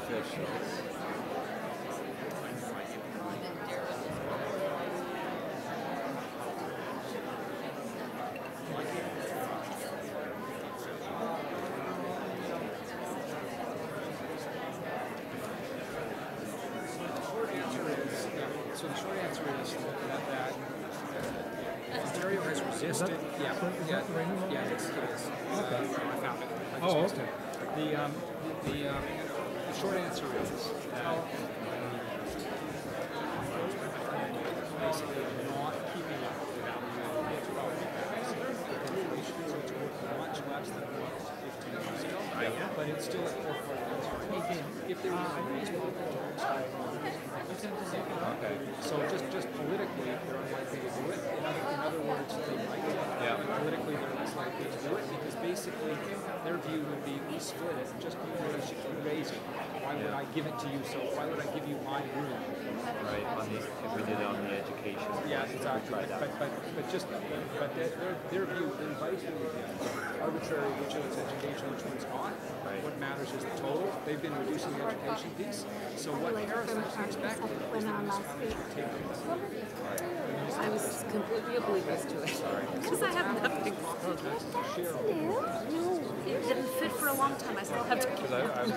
officials. So the short answer is that Ontario has resisted. Yeah, it is. Okay. I found it. Oh, okay. The short answer is that basically not keeping up with that. So it's worth much less than it was 15 years ago. Right. But it's still at 4.1. If there was a reasonable Okay. so just politically, they're unlikely to do it. In other words, they might. Yeah. But politically, they're less likely to do it because basically their view would be we split it. Just because you keep raising. Why would I give it to you? So why would I give you my room? Right. On the, if we did it on the education. Yeah, exactly. But their view, their advice would be arbitrary, which one's education, which one's not. Right. What matters is the total. They've been reducing the education piece. So what Harrison expected is the municipalities to take them. I was completely oblivious to it because I have nothing. It didn't fit for a long time. I still have to.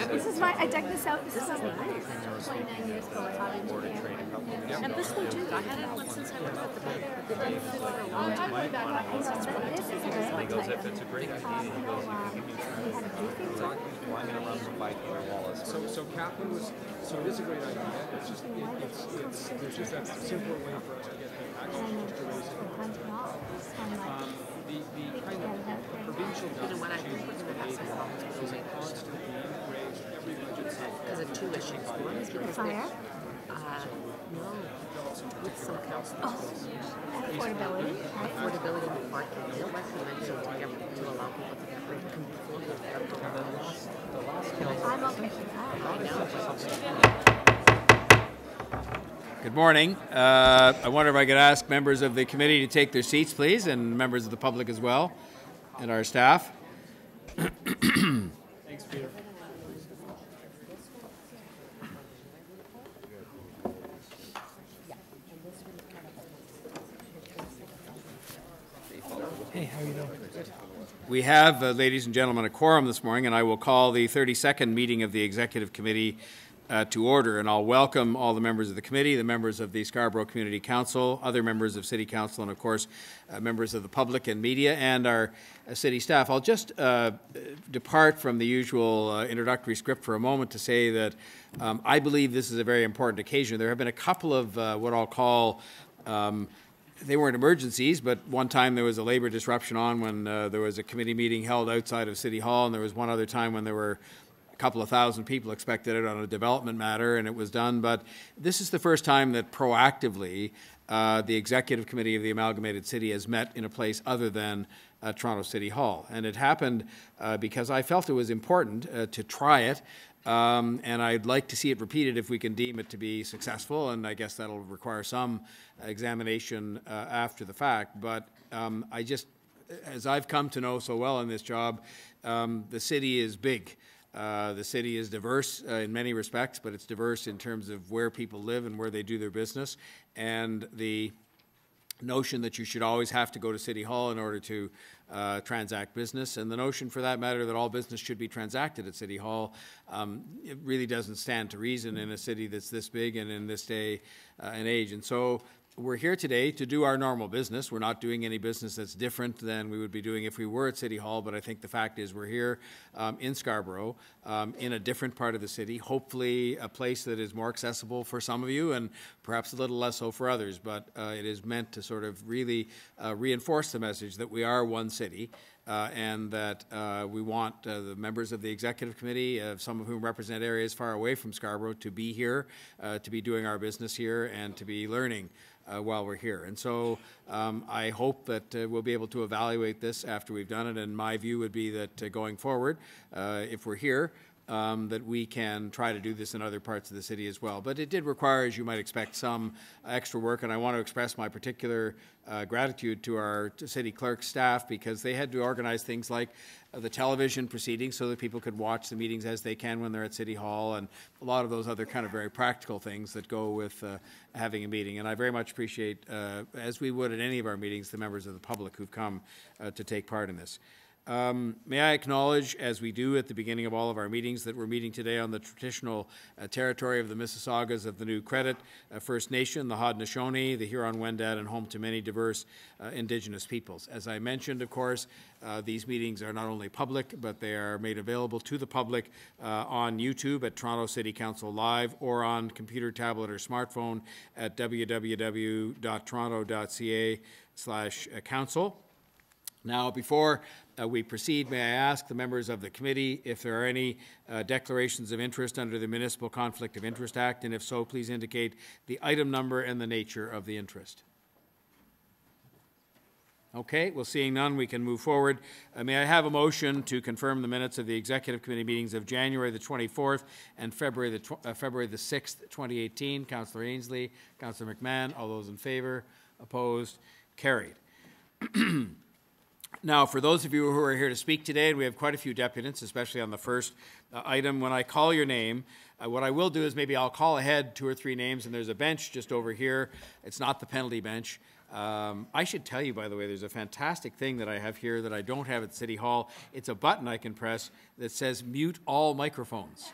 This is I dug this out. This is nice. 29 years ago, I taught engineering. And this one too. I had it once since I was at the bank. It didn't fit for a long time. This is He goes, if it's a great idea, he goes, you can give me well, I'm going to run some bike for Wallace. So Kaplan was. So it is a great idea. It's just there's just a simpler way for us to get the action just to raise it. The kind of provincial government changes behavior is a constant being raised every budget cycle. Because of two issues. One is because Fire? no, with some council. Affordability. Affordability and parking. They don't recommend to allow people to get rid of I'm okay with that. Good morning. I wonder if I could ask members of the committee to take their seats, please, and members of the public as well, and our staff. Thanks, Peter. Hey, how are you doing? We have, ladies and gentlemen, a quorum this morning, and I will call the 32nd meeting of the Executive Committee to order, and I'll welcome all the members of the committee, the members of the Scarborough Community Council, other members of City Council, and of course members of the public and media, and our city staff. I'll just depart from the usual introductory script for a moment to say that I believe this is a very important occasion. There have been a couple of what I'll call they weren't emergencies, but one time there was a labor disruption on when there was a committee meeting held outside of City Hall, and there was one other time when there were a couple of thousand people expected it on a development matter, and it was done. But this is the first time that proactively the Executive Committee of the Amalgamated City has met in a place other than Toronto City Hall. And it happened because I felt it was important to try it, and I'd like to see it repeated if we can deem it to be successful, and I guess that'll require some examination after the fact. But I just, as I've come to know so well in this job, the city is big. The city is diverse in many respects, but it's diverse in terms of where people live and where they do their business. And the notion that you should always have to go to City Hall in order to transact business, and the notion, for that matter, that all business should be transacted at City Hall, it really doesn't stand to reason in a city that's this big and in this day and age. And so we're here today to do our normal business. We're not doing any business that's different than we would be doing if we were at City Hall, but I think the fact is we're here in Scarborough, in a different part of the city, hopefully a place that is more accessible for some of you and perhaps a little less so for others, but it is meant to sort of really reinforce the message that we are one city. And that we want the members of the Executive Committee, some of whom represent areas far away from Scarborough, to be here, to be doing our business here, and to be learning while we're here. And so I hope that we'll be able to evaluate this after we've done it, and my view would be that going forward, if we're here, that we can try to do this in other parts of the city as well. But it did require, as you might expect, some extra work, and I want to express my particular gratitude to our city clerk staff, because they had to organize things like the television proceedings so that people could watch the meetings as they can when they're at City Hall, and a lot of those other kind of very practical things that go with having a meeting. And I very much appreciate, as we would at any of our meetings, the members of the public who've come to take part in this. May I acknowledge, as we do at the beginning of all of our meetings, that we're meeting today on the traditional territory of the Mississaugas of the New Credit First Nation, the Haudenosaunee, the Huron-Wendat, and home to many diverse Indigenous peoples. As I mentioned, of course, these meetings are not only public, but they are made available to the public on YouTube at Toronto City Council Live, or on computer, tablet, or smartphone at www.toronto.ca/council. Now, before we proceed, may I ask the members of the committee if there are any declarations of interest under the Municipal Conflict of Interest Act, and if so, please indicate the item number and the nature of the interest. Okay, well, seeing none, we can move forward. May I have a motion to confirm the minutes of the Executive Committee meetings of January the 24th and February the 6th, 2018. Councillor Ainsley, Councillor McMahon, all those in favour, opposed, carried. Now, for those of you who are here to speak today, and we have quite a few deputants, especially on the first item, when I call your name, what I will do is maybe I'll call ahead 2 or 3 names, and there's a bench just over here. It's not the penalty bench. I should tell you, by the way, there's a fantastic thing that I have here that I don't have at City Hall. It's a button I can press that says mute all microphones.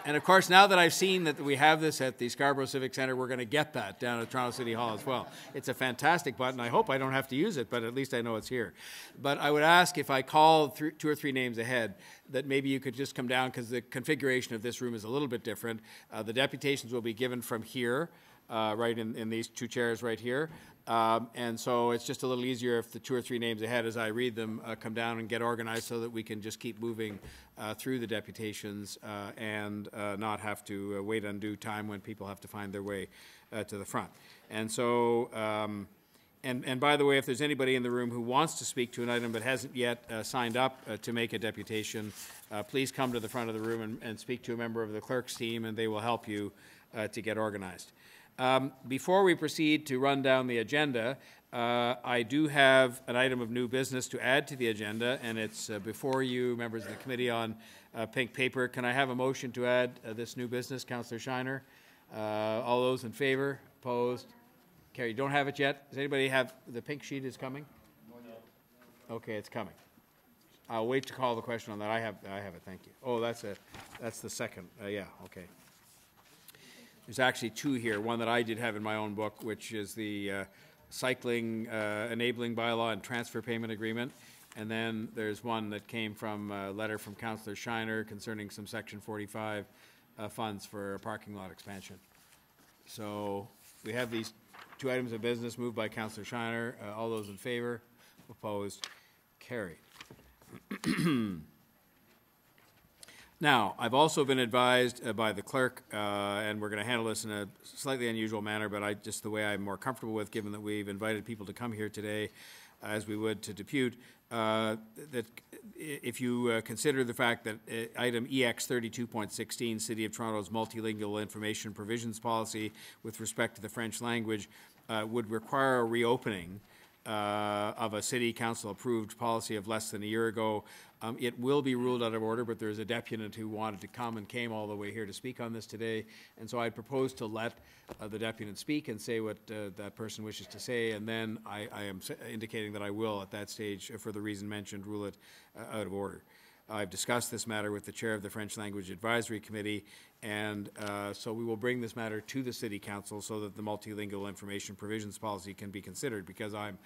And of course, now that I've seen that we have this at the Scarborough Civic Centre, we're going to get that down at Toronto City Hall as well. It's a fantastic button. I hope I don't have to use it, but at least I know it's here. But I would ask, if I call 2 or 3 names ahead, that maybe you could just come down, because the configuration of this room is a little bit different. The deputations will be given from here, right in these 2 chairs right here. And so it's just a little easier if the 2 or 3 names ahead, as I read them, come down and get organized, so that we can just keep moving through the deputations and not have to wait undue time when people have to find their way to the front. And so, and by the way, if there's anybody in the room who wants to speak to an item but hasn't yet signed up to make a deputation, please come to the front of the room and speak to a member of the clerk's team, and they will help you to get organized. Before we proceed to run down the agenda, I do have an item of new business to add to the agenda, and it's before you, members of the Committee on Pink Paper. Can I have a motion to add this new business? Councillor Shiner. All those in favour? Opposed? Carrie, you don't have it yet? Does anybody have the pink sheet is coming? No. Okay, it's coming. I'll wait to call the question on that. I have it. Thank you. Oh, that's the second. Yeah. Okay. There's actually 2 here. One that I did have in my own book, which is the cycling enabling bylaw and transfer payment agreement. And then there's one that came from a letter from Councillor Shiner concerning some Section 45 funds for a parking lot expansion. So we have these 2 items of business moved by Councillor Shiner. All those in favour? Opposed? Carried. Now, I've also been advised by the clerk, and we're going to handle this in a slightly unusual manner, but just the way I'm more comfortable with, given that we've invited people to come here today, as we would to depute, that if you consider the fact that item EX 32.16, City of Toronto's multilingual information provisions policy with respect to the French language would require a reopening of a City Council approved policy of less than a year ago. It will be ruled out of order, but there's a deputant who wanted to come and came all the way here to speak on this today. And so I propose to let the deputant speak and say what that person wishes to say, and then I am indicating that I will, at that stage, for the reason mentioned, rule it out of order. I've discussed this matter with the chair of the French Language Advisory Committee, and so we will bring this matter to the City Council so that the multilingual information provisions policy can be considered, because I've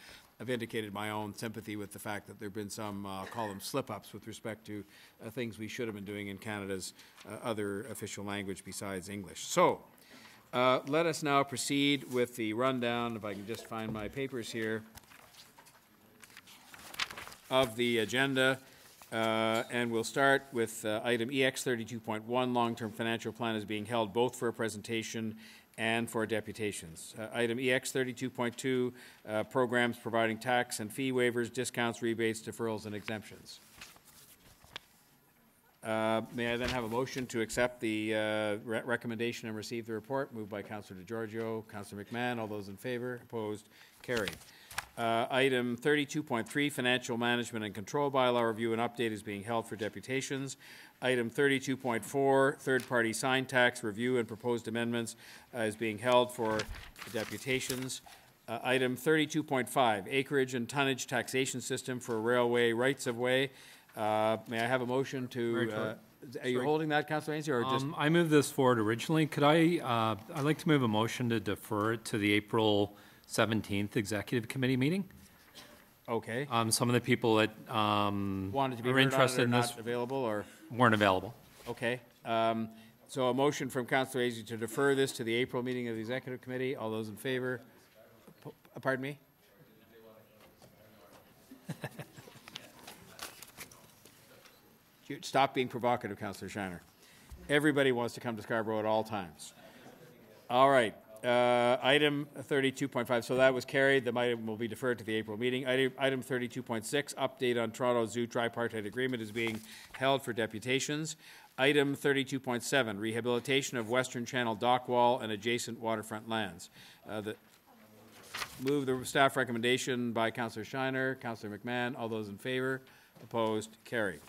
indicated my own sympathy with the fact that there have been some, call them slip-ups, with respect to things we should have been doing in Canada's other official language besides English. So let us now proceed with the rundown, if I can just find my papers here, of the agenda. And we'll start with item EX 32.1, long-term financial plan is being held both for a presentation and for deputations. Item EX 32.2, programs providing tax and fee waivers, discounts, rebates, deferrals, and exemptions. May I then have a motion to accept the recommendation and receive the report? Moved by Councillor DeGiorgio, Councillor McMahon. All those in favor? Opposed? Carried. Item 32.3, Financial Management and Control Bylaw Review and Update is being held for deputations. Item 32.4, Third-Party Sign Tax Review and Proposed Amendments is being held for deputations. Item 32.5, Acreage and Tonnage Taxation System for Railway Rights-of-Way. May I have a motion to... are you holding that, Councillor Ainsley, or just... I moved this forward originally. Could I'd like to move a motion to defer it to the April 17th Executive Committee meeting. Okay. Some of the people that wanted to be are heard interested on it or in this not available, or weren't available. okay. So a motion from Councillor Ainsley to defer this to the April meeting of the Executive Committee. All those in favor? Pardon me? Stop being provocative, Councillor Shiner. Everybody wants to come to Scarborough at all times. All right. Item 32.5, so that was carried. The item will be deferred to the April meeting. Item 32.6, update on Toronto Zoo tripartite agreement is being held for deputations. Item 32.7, rehabilitation of Western Channel dock wall and adjacent waterfront lands. Move the staff recommendation by Councillor Shiner, Councillor McMahon. All those in favor? Opposed? Carried.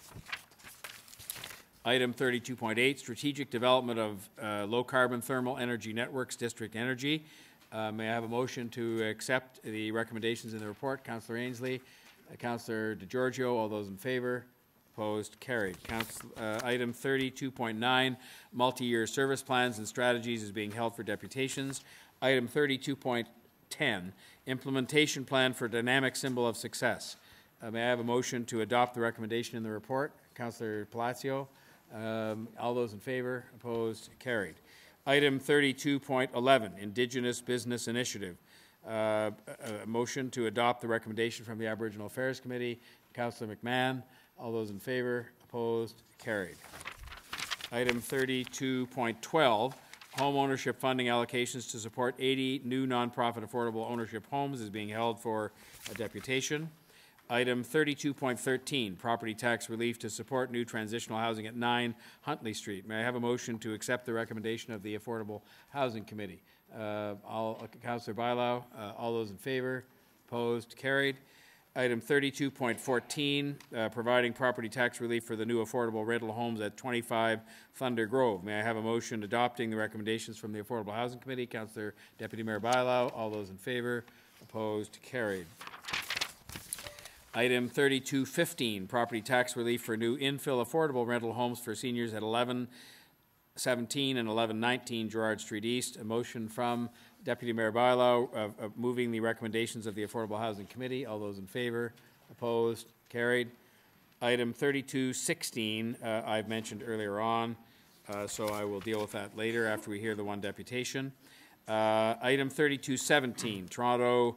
Item 32.8, strategic development of low-carbon thermal energy networks, district energy. May I have a motion to accept the recommendations in the report? Councillor Ainsley, Councillor DeGiorgio. All those in favor? Opposed? Carried. Item 32.9, multi-year service plans and strategies is being held for deputations. Item 32.10, implementation plan for dynamic symbol of success. May I have a motion to adopt the recommendation in the report? Councillor Palacio. All those in favor? Opposed? Carried. Item 32.11, Indigenous Business Initiative. A motion to adopt the recommendation from the Aboriginal Affairs Committee. Councillor McMahon. All those in favor? Opposed? Carried. Item 32.12, home ownership funding allocations to support 80 new nonprofit affordable ownership homes is being held for a deputation. Item 32.13, property tax relief to support new transitional housing at 9 Huntley Street. May I have a motion to accept the recommendation of the Affordable Housing Committee? Councillor Bailão, all those in favor? Opposed? Carried. Item 32.14, providing property tax relief for the new affordable rental homes at 25 Thunder Grove. May I have a motion adopting the recommendations from the Affordable Housing Committee? Councillor Deputy Mayor Bailão, all those in favor? Opposed? Carried. Item 32.15, property tax relief for new infill affordable rental homes for seniors at 1117 and 1119 Gerrard Street East. A motion from Deputy Mayor Bailão of moving the recommendations of the Affordable Housing Committee. All those in favor? Opposed? Carried. Item 32.16, I've mentioned earlier on, so I will deal with that later after we hear the one deputation. Item 32.17, Toronto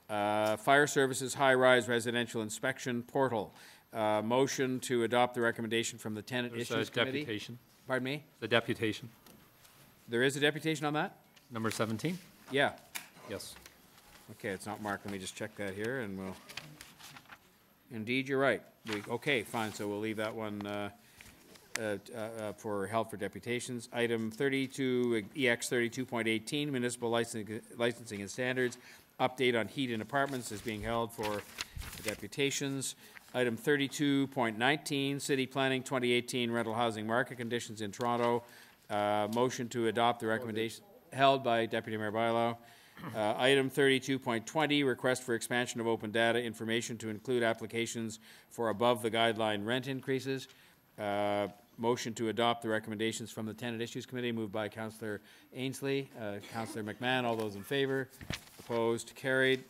Fire Services High-Rise Residential Inspection Portal. Motion to adopt the recommendation from the Tenant Issues Committee. Deputation. Pardon me? The deputation. There is a deputation on that? Number 17? Yeah. Yes. Okay, it's not marked. Let me just check that here, and we'll... Indeed, you're right. Okay, fine, so we'll leave that one for held for deputations. Item 32, EX 32.18, Municipal Licensing and Standards. Update on heat in apartments is being held for the deputations. Item 32.19, City Planning 2018 Rental Housing Market Conditions in Toronto. Motion to adopt the recommendation held by Deputy Mayor Bailão. Item 32.20, request for expansion of open data information to include applications for above the guideline rent increases. Motion to adopt the recommendations from the Tenant Issues Committee, moved by Councillor Ainsley. Councillor McMahon, all those in favor? Opposed? Carried.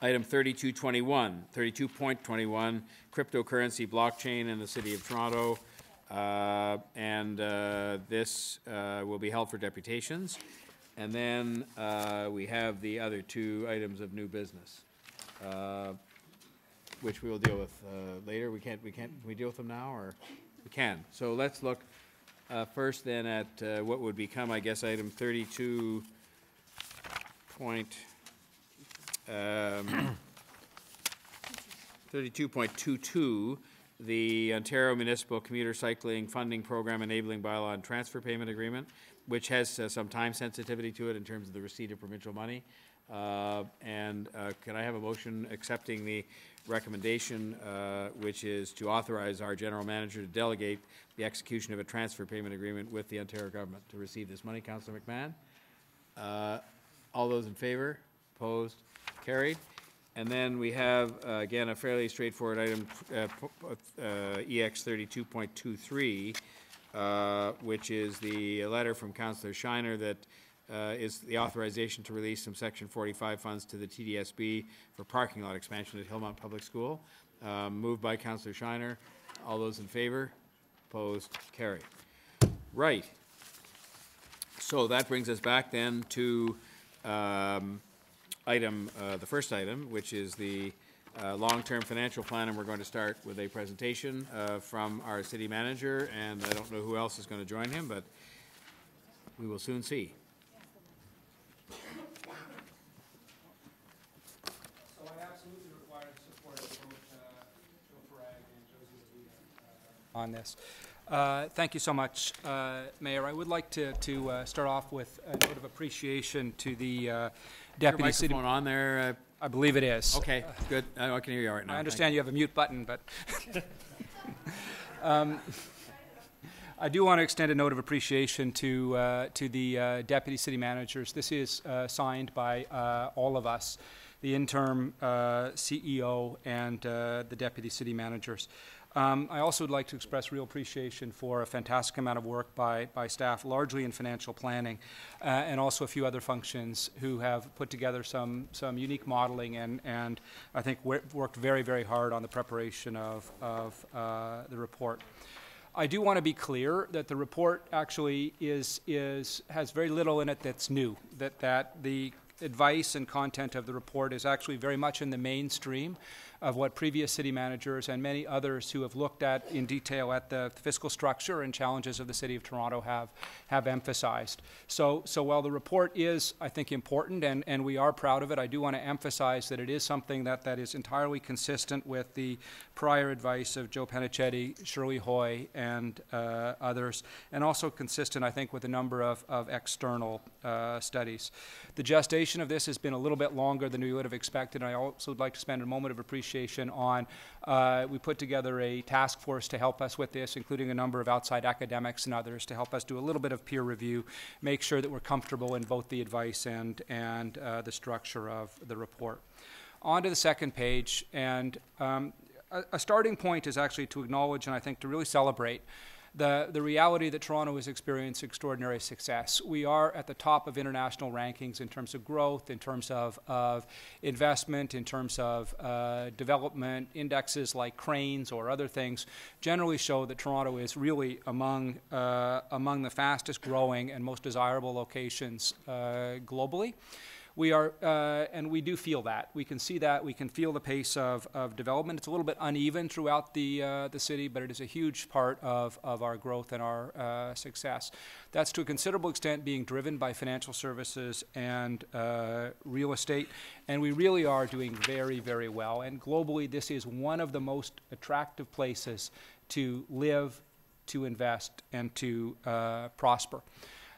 Item 32.21, cryptocurrency blockchain in the City of Toronto. This will be held for deputations. And then we have the other two items of new business, which we will deal with later. Can we deal with them now, or we can? So let's look first then at what would become, I guess, item 32.22, the Ontario Municipal Commuter Cycling Funding Program Enabling Bylaw and Transfer Payment Agreement, which has some time sensitivity to it in terms of the receipt of provincial money. Can I have a motion accepting the recommendation, which is to authorize our general manager to delegate the execution of a transfer payment agreement with the Ontario government to receive this money? Councillor McMahon? All those in favor? Opposed? Carried. And then we have, again, a fairly straightforward item, EX 32.23, which is the letter from Councillor Shiner that is the authorization to release some Section 45 funds to the TDSB for parking lot expansion at Hillmont Public School. Moved by Councillor Shiner. All those in favor? Opposed? Carried. Right. So that brings us back then to the first item, which is the long-term financial plan, and we're going to start with a presentation from our city manager, and I don't know who else is going to join him, but we will soon see. So I absolutely require the support of both Joe Farag and Josie on this. Thank you so much, Mayor. I would like to start off with a note of appreciation to the Deputy City... Microphone on there? I believe it is. Okay, good. I can hear you all right now. I understand you have a mute button, but... I do want to extend a note of appreciation to the Deputy City Managers. This is signed by all of us, the interim CEO and the Deputy City Managers. I also would like to express real appreciation for a fantastic amount of work by staff, largely in financial planning, and also a few other functions who have put together some unique modeling and I think worked very, very hard on the preparation of the report. I do want to be clear that the report actually has very little in it that's new, that the advice and content of the report is actually very much in the mainstream of what previous city managers and many others who have looked at in detail at the fiscal structure and challenges of the City of Toronto have emphasized. So while the report is, I think, important and we are proud of it, I do want to emphasize that it is something that is entirely consistent with the prior advice of Joe Penichetti, Shirley Hoy, and others, and also consistent, I think, with a number of external studies. The gestation of this has been a little bit longer than we would have expected, and I also would like to spend a moment of appreciation on, we put together a task force to help us with this, including a number of outside academics and others to help us do a little bit of peer review, make sure that we're comfortable in both the advice and the structure of the report. On to the second page, and a starting point is actually to acknowledge and I think to really celebrate the reality that Toronto has experienced extraordinary success. We are at the top of international rankings in terms of growth, in terms of investment, in terms of development. Indexes like Cranes or other things generally show that Toronto is really among the fastest growing and most desirable locations globally. We are, and we do feel that. We can see that. We can feel the pace of development. It's a little bit uneven throughout the city, but it is a huge part of our growth and our success. That's to a considerable extent being driven by financial services and real estate, and we really are doing very, very well. And globally, this is one of the most attractive places to live, to invest, and to prosper.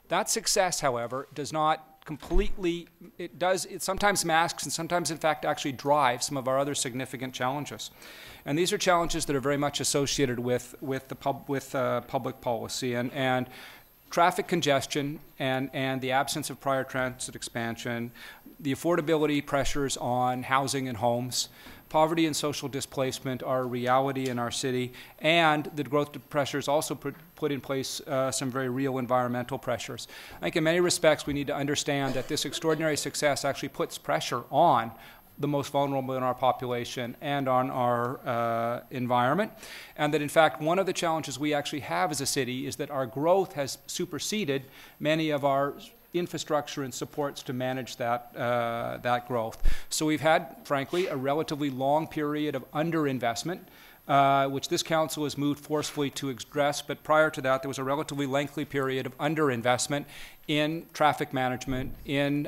That success, however, does not completely, it sometimes masks and sometimes in fact actually drives some of our other significant challenges. And these are challenges that are very much associated with public policy and traffic congestion and the absence of prior transit expansion, the affordability pressures on housing and homes. Poverty and social displacement are a reality in our city, and the growth pressures also put in place some very real environmental pressures. I think in many respects we need to understand that this extraordinary success actually puts pressure on the most vulnerable in our population and on our environment, and that in fact one of the challenges we actually have as a city is that our growth has superseded many of our infrastructure and supports to manage that growth. So we've had, frankly, a relatively long period of underinvestment which this council has moved forcefully to address, but prior to that, there was a relatively lengthy period of underinvestment in traffic management, in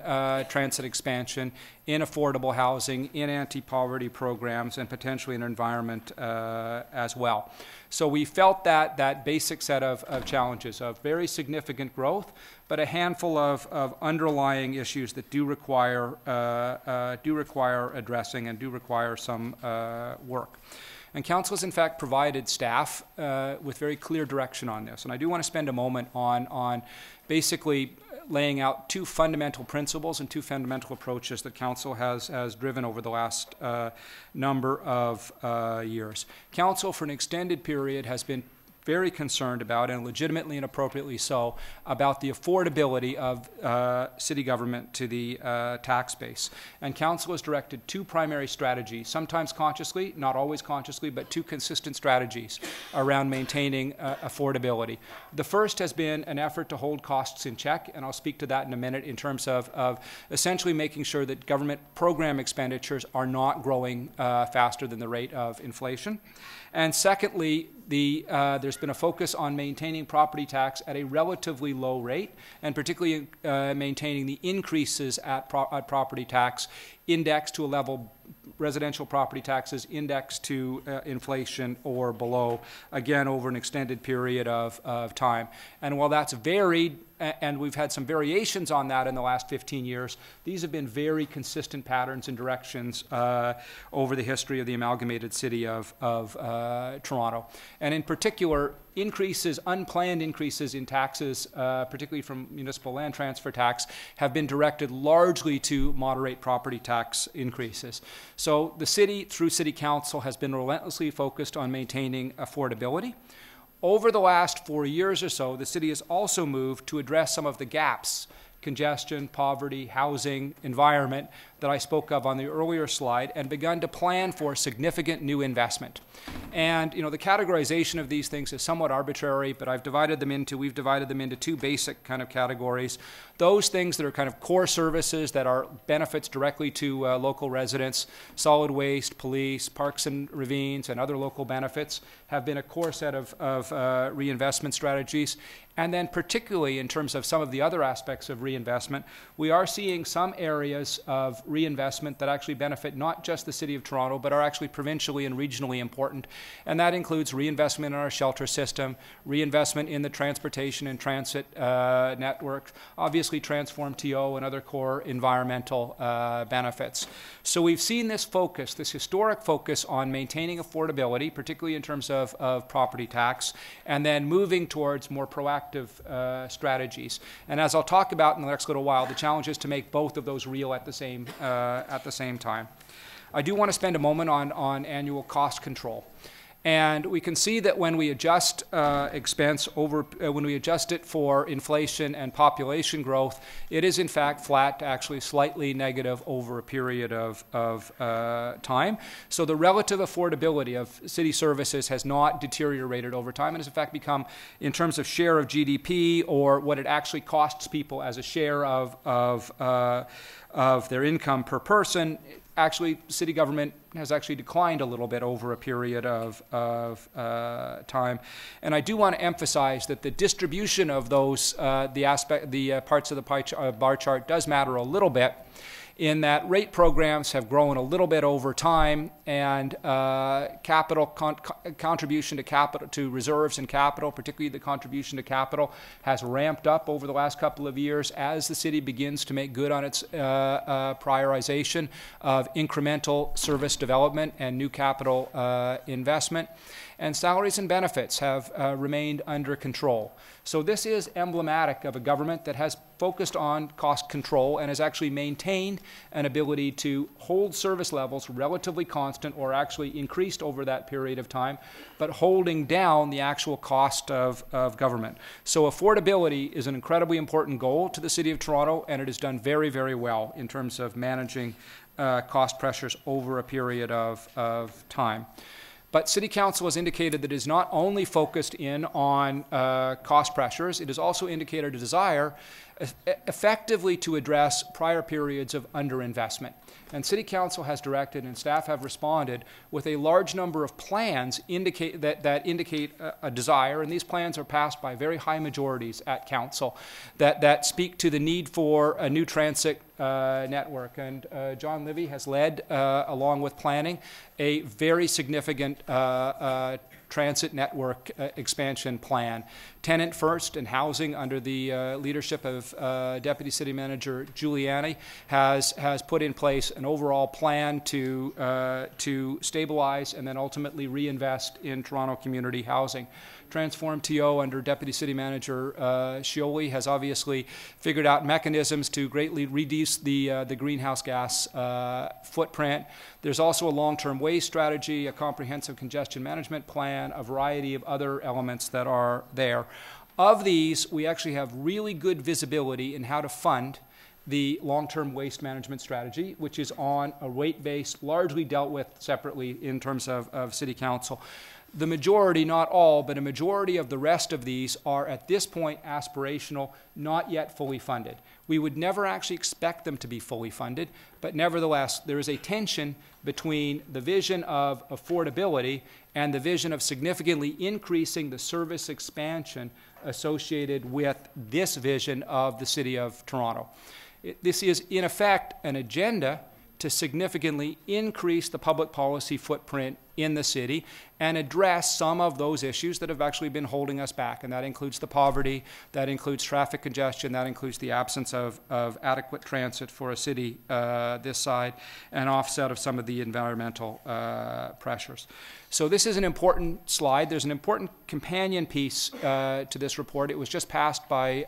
transit expansion, in affordable housing, in anti-poverty programs, and potentially in environment as well. So we felt that basic set of challenges of very significant growth, but a handful of underlying issues that do require addressing and do require some work. And council has in fact provided staff with very clear direction on this. And I do want to spend a moment on basically laying out two fundamental principles and two fundamental approaches that council has driven over the last number of years. Council for an extended period has been very concerned about, and legitimately and appropriately so, about the affordability of city government to the tax base. And council has directed two primary strategies, sometimes consciously, not always consciously, but two consistent strategies around maintaining affordability. The first has been an effort to hold costs in check, and I'll speak to that in a minute in terms of essentially making sure that government program expenditures are not growing faster than the rate of inflation. And secondly, there's been a focus on maintaining property tax at a relatively low rate, and particularly maintaining the increases at property tax indexed to a level, residential property taxes indexed to inflation or below, again, over an extended period of time. And while that's varied, and we've had some variations on that in the last 15 years, these have been very consistent patterns and directions over the history of the amalgamated city of Toronto. And in particular, unplanned increases in taxes, particularly from municipal land transfer tax, have been directed largely to moderate property tax increases. So the city, through City Council, has been relentlessly focused on maintaining affordability. Over the last 4 years or so, the city has also moved to address some of the gaps, congestion, poverty, housing, environment, that I spoke of on the earlier slide, and begun to plan for significant new investment. And the categorization of these things is somewhat arbitrary, but we've divided them into two basic kind of categories. Those things that are kind of core services that are benefits directly to local residents, solid waste, police, parks and ravines, and other local benefits have been a core set of reinvestment strategies. And then particularly in terms of some of the other aspects of reinvestment, we are seeing some areas of reinvestment that actually benefit not just the City of Toronto, but are actually provincially and regionally important. And that includes reinvestment in our shelter system, reinvestment in the transportation and transit network, obviously Transform TO and other core environmental benefits. So we've seen this focus, this historic focus on maintaining affordability, particularly in terms of property tax, and then moving towards more proactive strategies. And as I'll talk about in the next little while, the challenge is to make both of those real at the same time. I do want to spend a moment on annual cost control. And we can see that when we adjust expense when we adjust it for inflation and population growth, it is in fact flat to actually slightly negative over a period of time. So the relative affordability of city services has not deteriorated over time and has in fact become, in terms of share of GDP or what it actually costs people as a share of their income per person, actually, city government has actually declined a little bit over a period of time. And I do want to emphasize that the distribution of those, the parts of the bar chart does matter a little bit, in that rate programs have grown a little bit over time, and contribution to capital, to reserves and capital, particularly the contribution to capital, has ramped up over the last couple of years as the city begins to make good on its prioritization of incremental service development and new capital investment. And salaries and benefits have remained under control. So this is emblematic of a government that has focused on cost control and has actually maintained an ability to hold service levels relatively constant or actually increased over that period of time, but holding down the actual cost of government. So affordability is an incredibly important goal to the City of Toronto, and it has done very, very well in terms of managing cost pressures over a period of time. But City Council has indicated that it is not only focused in on cost pressures, it has also indicated a desire effectively to address prior periods of underinvestment. And City Council has directed and staff have responded with a large number of plans that indicate a desire, and these plans are passed by very high majorities at Council that speak to the need for a new transit network. And John Livy has led, along with planning, a very significant transit network expansion plan. Tenant first and housing under the leadership of Deputy City Manager Giuliani has put in place an overall plan to stabilize and then ultimately reinvest in Toronto community housing. Transform TO under Deputy City Manager Scioli has obviously figured out mechanisms to greatly reduce the greenhouse gas footprint. There's also a long-term waste strategy, a comprehensive congestion management plan, a variety of other elements that are there. Of these, we actually have really good visibility in how to fund the long-term waste management strategy, which is on a rate base largely dealt with separately in terms of City Council. The majority, not all, but a majority of the rest of these are at this point aspirational, not yet fully funded. We would never actually expect them to be fully funded, but nevertheless, there is a tension between the vision of affordability and the vision of significantly increasing the service expansion associated with this vision of the City of Toronto. This is, in effect, an agenda to significantly increase the public policy footprint in the city and address some of those issues that have actually been holding us back. And that includes the poverty, that includes traffic congestion, that includes the absence of adequate transit for a city this side, and offset of some of the environmental pressures. So this is an important slide. There's an important companion piece to this report. It was just passed by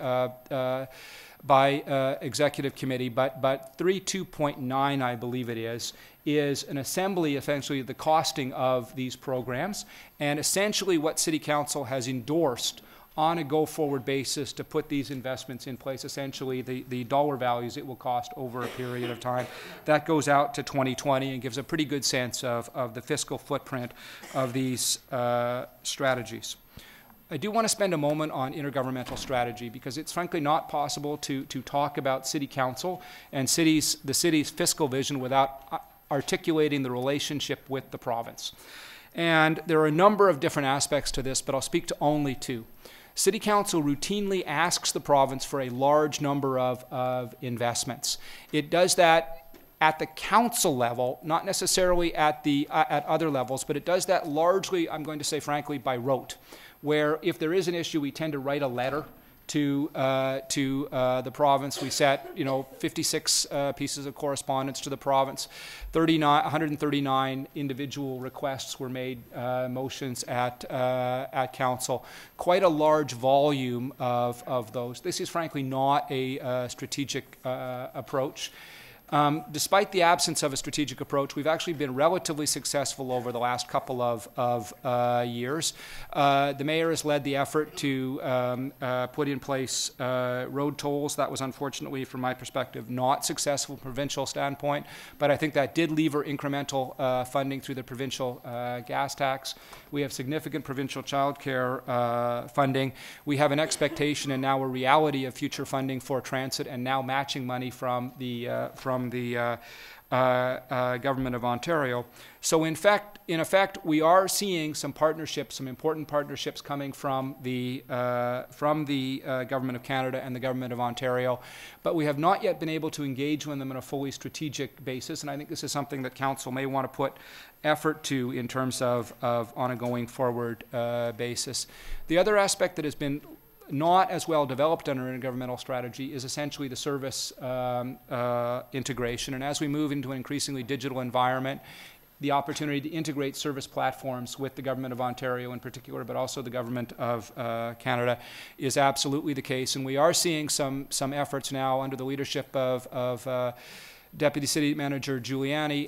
executive committee, but 32.9, I believe it is an assembly, essentially, of the costing of these programs, and essentially what City Council has endorsed on a go-forward basis to put these investments in place, essentially the dollar values it will cost over a period of time. That goes out to 2020 and gives a pretty good sense of the fiscal footprint of these strategies. I do want to spend a moment on intergovernmental strategy because it's frankly not possible to talk about City Council and the city's fiscal vision without articulating the relationship with the province. And there are a number of different aspects to this, but I'll speak to only two. City Council routinely asks the province for a large number of investments. It does that at the council level, not necessarily at other levels, but it does that largely, I'm going to say frankly, by rote, where if there is an issue, we tend to write a letter to the province. We set 56 pieces of correspondence to the province. 139 individual requests were made, motions at council. Quite a large volume of those. This is frankly not a strategic approach. Despite the absence of a strategic approach, we've actually been relatively successful over the last couple of years. The mayor has led the effort to put in place road tolls. That was unfortunately, from my perspective, not successful from a provincial standpoint, but I think that did lever incremental funding through the provincial gas tax. We have significant provincial childcare funding. We have an expectation and now a reality of future funding for transit and now matching money from the Government of Ontario. So in effect, we are seeing some partnerships, some important partnerships coming from the Government of Canada and the Government of Ontario, but we have not yet been able to engage with them on a fully strategic basis, and I think this is something that Council may want to put effort to in terms of on a going forward basis. The other aspect that has been not as well developed under intergovernmental strategy is essentially the service integration. And as we move into an increasingly digital environment, the opportunity to integrate service platforms with the Government of Ontario in particular, but also the Government of Canada, is absolutely the case. And we are seeing some efforts now under the leadership of Deputy City Manager Giuliani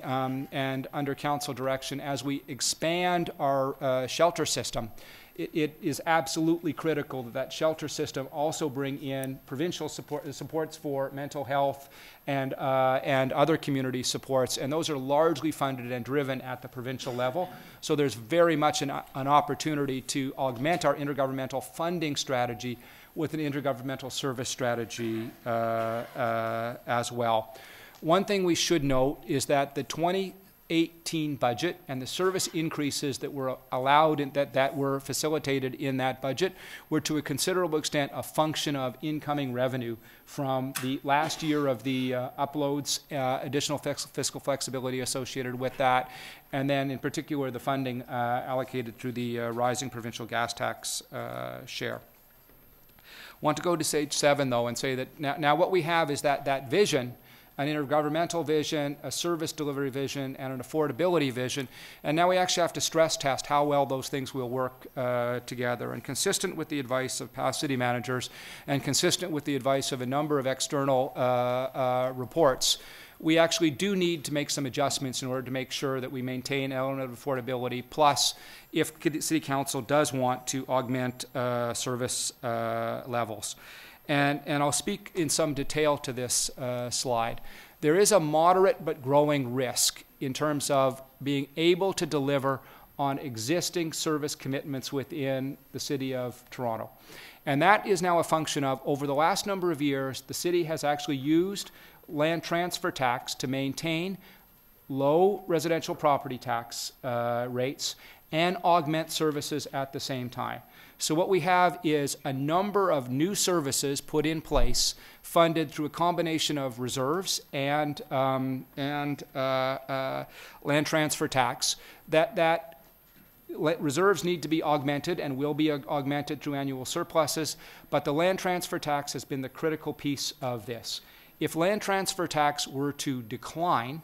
and under Council direction as we expand our shelter system it is absolutely critical that that shelter system also bring in provincial supports for mental health and other community supports, and those are largely funded and driven at the provincial level. So there's very much an opportunity to augment our intergovernmental funding strategy with an intergovernmental service strategy as well. One thing we should note is that the 2018 budget and the service increases that were allowed that were facilitated in that budget were to a considerable extent a function of incoming revenue from the last year of the uploads, additional fiscal flexibility associated with that, and then in particular the funding allocated through the rising provincial gas tax share. Want to go to stage 7 though and say that now what we have is that vision, an intergovernmental vision, a service delivery vision, and an affordability vision. And now we actually have to stress test how well those things will work together. And consistent with the advice of past city managers and consistent with the advice of a number of external reports, we actually do need to make some adjustments in order to make sure that we maintain an element of affordability, plus if City Council does want to augment service levels. And I'll speak in some detail to this slide. There is a moderate but growing risk in terms of being able to deliver on existing service commitments within the City of Toronto. And that is now a function of, over the last number of years, the city has actually used land transfer tax to maintain low residential property tax rates and augment services at the same time. So what we have is a number of new services put in place, funded through a combination of reserves and land transfer tax. That reserves need to be augmented and will be augmented through annual surpluses, but the land transfer tax has been the critical piece of this. If land transfer tax were to decline,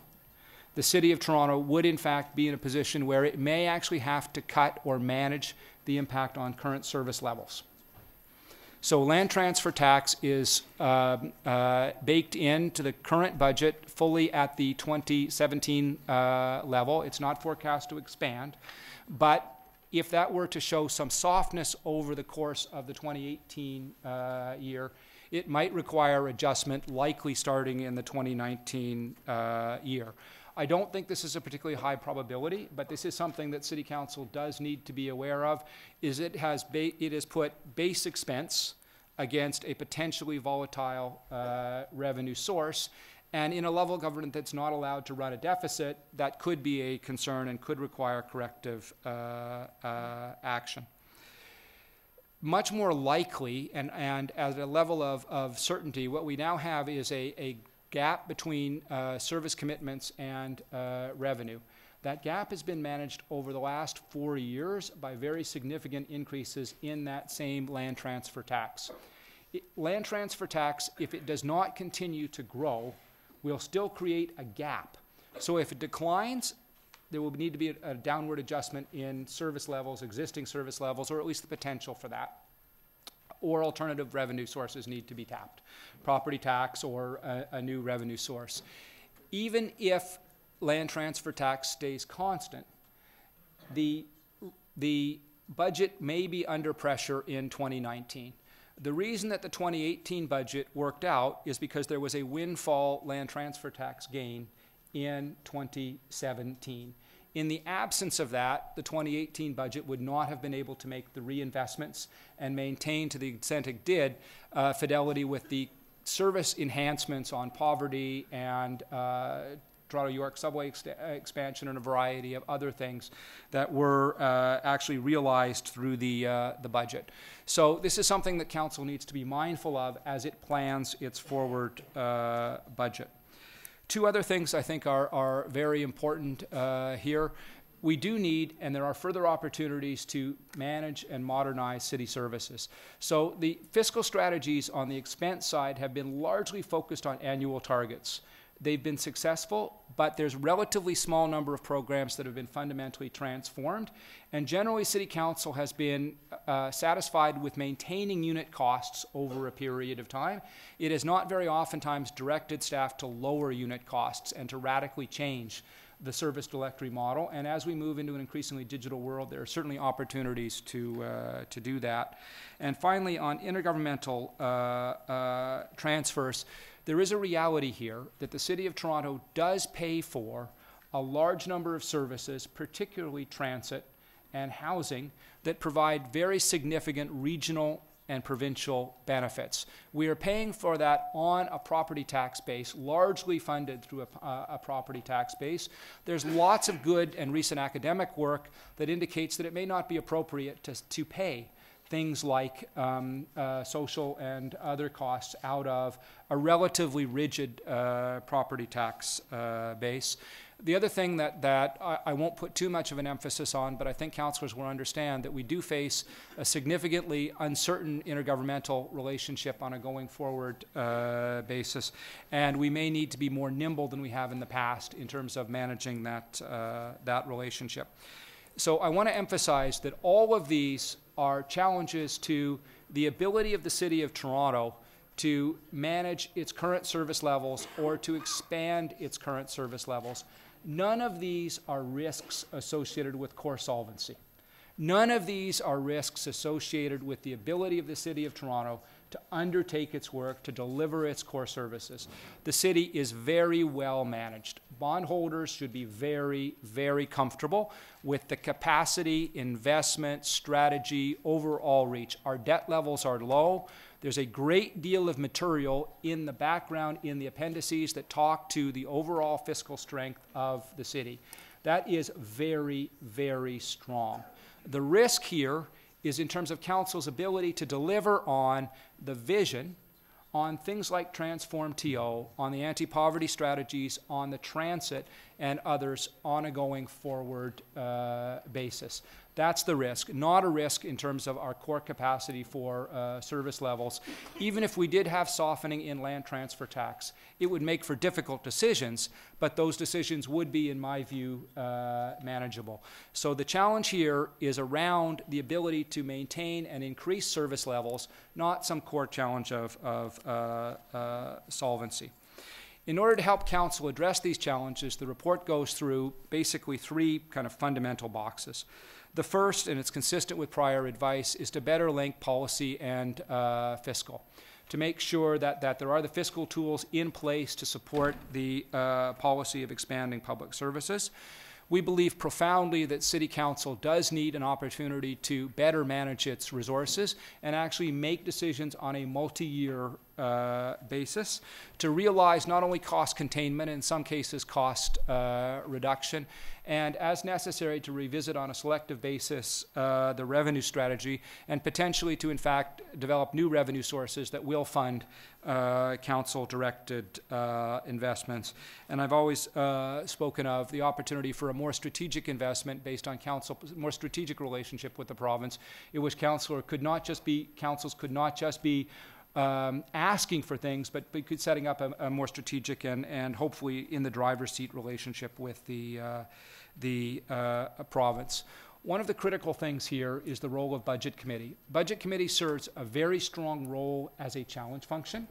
the City of Toronto would in fact be in a position where it may actually have to cut or manage the impact on current service levels. So land transfer tax is baked into the current budget fully at the 2017 level. It's not forecast to expand, but if that were to show some softness over the course of the 2018 year, it might require adjustment, likely starting in the 2019 year. I don't think this is a particularly high probability, but this is something that City Council does need to be aware of, is it has put base expense against a potentially volatile revenue source, and in a level of government that's not allowed to run a deficit, that could be a concern and could require corrective action. Much more likely, and at a level of certainty, what we now have is a gap between service commitments and revenue. That gap has been managed over the last 4 years by very significant increases in that same land transfer tax. Land transfer tax, if it does not continue to grow, will still create a gap. So if it declines, there will need to be a downward adjustment in service levels, existing service levels, or at least the potential for that. Or alternative revenue sources need to be tapped, property tax or a new revenue source. Even if land transfer tax stays constant, the budget may be under pressure in 2019. The reason that the 2018 budget worked out is because there was a windfall land transfer tax gain in 2017. In the absence of that, the 2018 budget would not have been able to make the reinvestments and maintain, to the extent it did, fidelity with the service enhancements on poverty and Toronto-York subway expansion and a variety of other things that were actually realized through the budget. So this is something that Council needs to be mindful of as it plans its forward budget. Two other things I think are very important here. We do need, and there are further opportunities to manage and modernize city services. So the fiscal strategies on the expense side have been largely focused on annual targets. They've been successful, but there's a relatively small number of programs that have been fundamentally transformed. And generally, City Council has been satisfied with maintaining unit costs over a period of time. It has not very oftentimes directed staff to lower unit costs and to radically change the service directory model. And as we move into an increasingly digital world, there are certainly opportunities to do that. And finally, on intergovernmental transfers, there is a reality here that the City of Toronto does pay for a large number of services, particularly transit and housing, that provide very significant regional and provincial benefits. We are paying for that on a property tax base, largely funded through a property tax base. There's lots of good and recent academic work that indicates that it may not be appropriate to pay things like social and other costs out of a relatively rigid property tax base. The other thing that I won't put too much of an emphasis on, but I think councillors will understand that we do face a significantly uncertain intergovernmental relationship on a going forward basis, and we may need to be more nimble than we have in the past in terms of managing that relationship. So I want to emphasize that all of these are challenges to the ability of the City of Toronto to manage its current service levels or to expand its current service levels. None of these are risks associated with core solvency. None of these are risks associated with the ability of the City of Toronto to undertake its work, to deliver its core services. The city is very well managed. Bondholders should be very, very comfortable with the capacity, investment, strategy, overall reach. Our debt levels are low. There's a great deal of material in the background, in the appendices, that talk to the overall fiscal strength of the city. That is very, very strong. The risk here is in terms of council's ability to deliver on the vision, on things like Transform TO, on the anti-poverty strategies, on the transit, and others on a going forward basis. That's the risk, not a risk in terms of our core capacity for service levels. Even if we did have softening in land transfer tax, it would make for difficult decisions, but those decisions would be, in my view, manageable. So the challenge here is around the ability to maintain and increase service levels, not some core challenge of solvency. In order to help council address these challenges, the report goes through basically three kind of fundamental boxes. The first, and it's consistent with prior advice, is to better link policy and fiscal, to make sure that there are the fiscal tools in place to support the policy of expanding public services. We believe profoundly that City Council does need an opportunity to better manage its resources and actually make decisions on a multi-year basis to realize not only cost containment, in some cases cost reduction, and as necessary to revisit on a selective basis the revenue strategy and potentially to in fact develop new revenue sources that will fund council-directed investments. And I've always spoken of the opportunity for a more strategic investment based on more strategic relationship with the province, in which councils could not just be asking for things, but setting up a more strategic and hopefully in the driver's seat relationship with the province. One of the critical things here is the role of Budget Committee. Budget Committee serves a very strong role as a challenge function.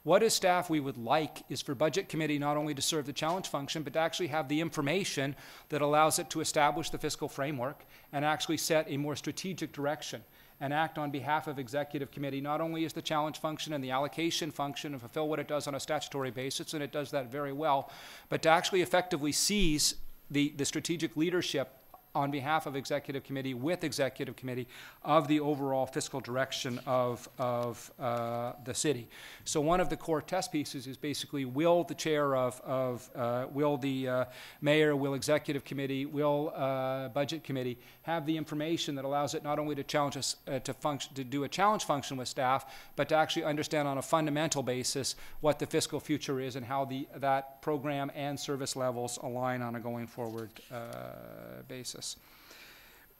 What as staff we would like is for Budget Committee not only to serve the challenge function, but to actually have the information that allows it to establish the fiscal framework and actually set a more strategic direction and act on behalf of Executive Committee, not only as the challenge function and the allocation function and fulfill what it does on a statutory basis, and it does that very well, but to actually effectively seize the strategic leadership on behalf of Executive Committee with Executive Committee of the overall fiscal direction of the city. So one of the core test pieces is basically will the chair will the mayor, will Executive Committee, will Budget Committee have the information that allows it not only to challenge us to do a challenge function with staff, but to actually understand on a fundamental basis what the fiscal future is and how that program and service levels align on a going forward basis.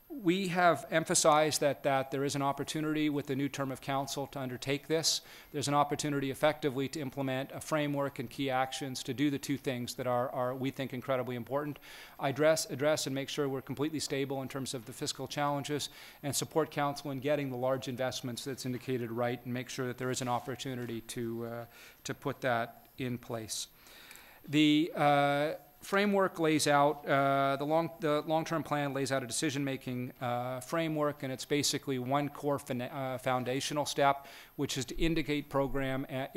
We have emphasized that there is an opportunity with the new term of council to undertake this. There's an opportunity effectively to implement a framework and key actions to do the two things that are we think, incredibly important. Address and make sure we're completely stable in terms of the fiscal challenges and support council in getting the large investments that's indicated right and make sure that there is an opportunity to put that in place. The framework lays out, the long-term plan lays out a decision-making framework, and it's basically one core foundational step, which is to integrate program and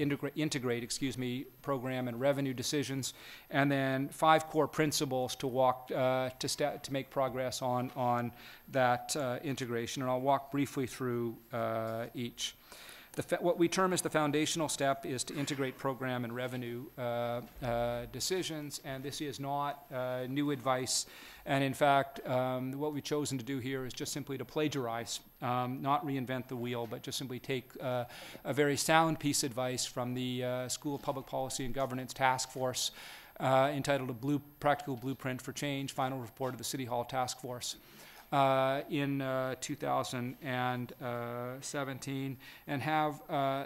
revenue decisions, and then 5 core principles to walk to make progress on that integration. And I'll walk briefly through each. What we term as the foundational step is to integrate program and revenue decisions, and this is not new advice. And in fact, what we've chosen to do here is just simply to plagiarize, not reinvent the wheel, but just simply take a very sound piece of advice from the School of Public Policy and Governance Task Force entitled A Practical Blueprint for Change, Final Report of the City Hall Task Force. In 2017, and have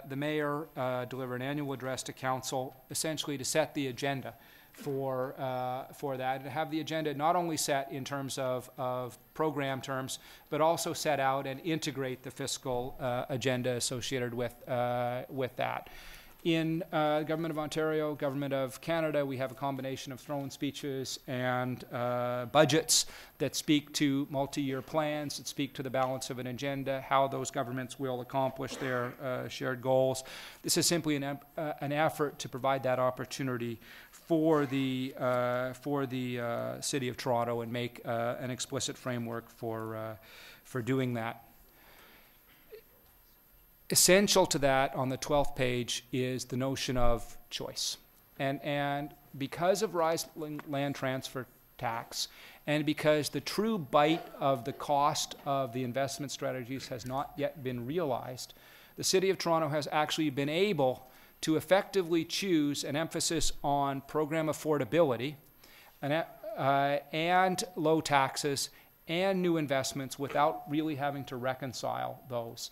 the mayor deliver an annual address to council, essentially to set the agenda for that, and have the agenda not only set in terms of program terms, but also set out and integrate the fiscal agenda associated with that. In Government of Ontario, Government of Canada, we have a combination of throne speeches and budgets that speak to multi-year plans, that speak to the balance of an agenda, how those governments will accomplish their shared goals. This is simply an effort to provide that opportunity for the City of Toronto and make an explicit framework for doing that. Essential to that, on the 12th page, is the notion of choice. And because of rising land transfer tax, and because the true bite of the cost of the investment strategies has not yet been realized, the City of Toronto has actually been able to effectively choose an emphasis on program affordability and low taxes and new investments without really having to reconcile those.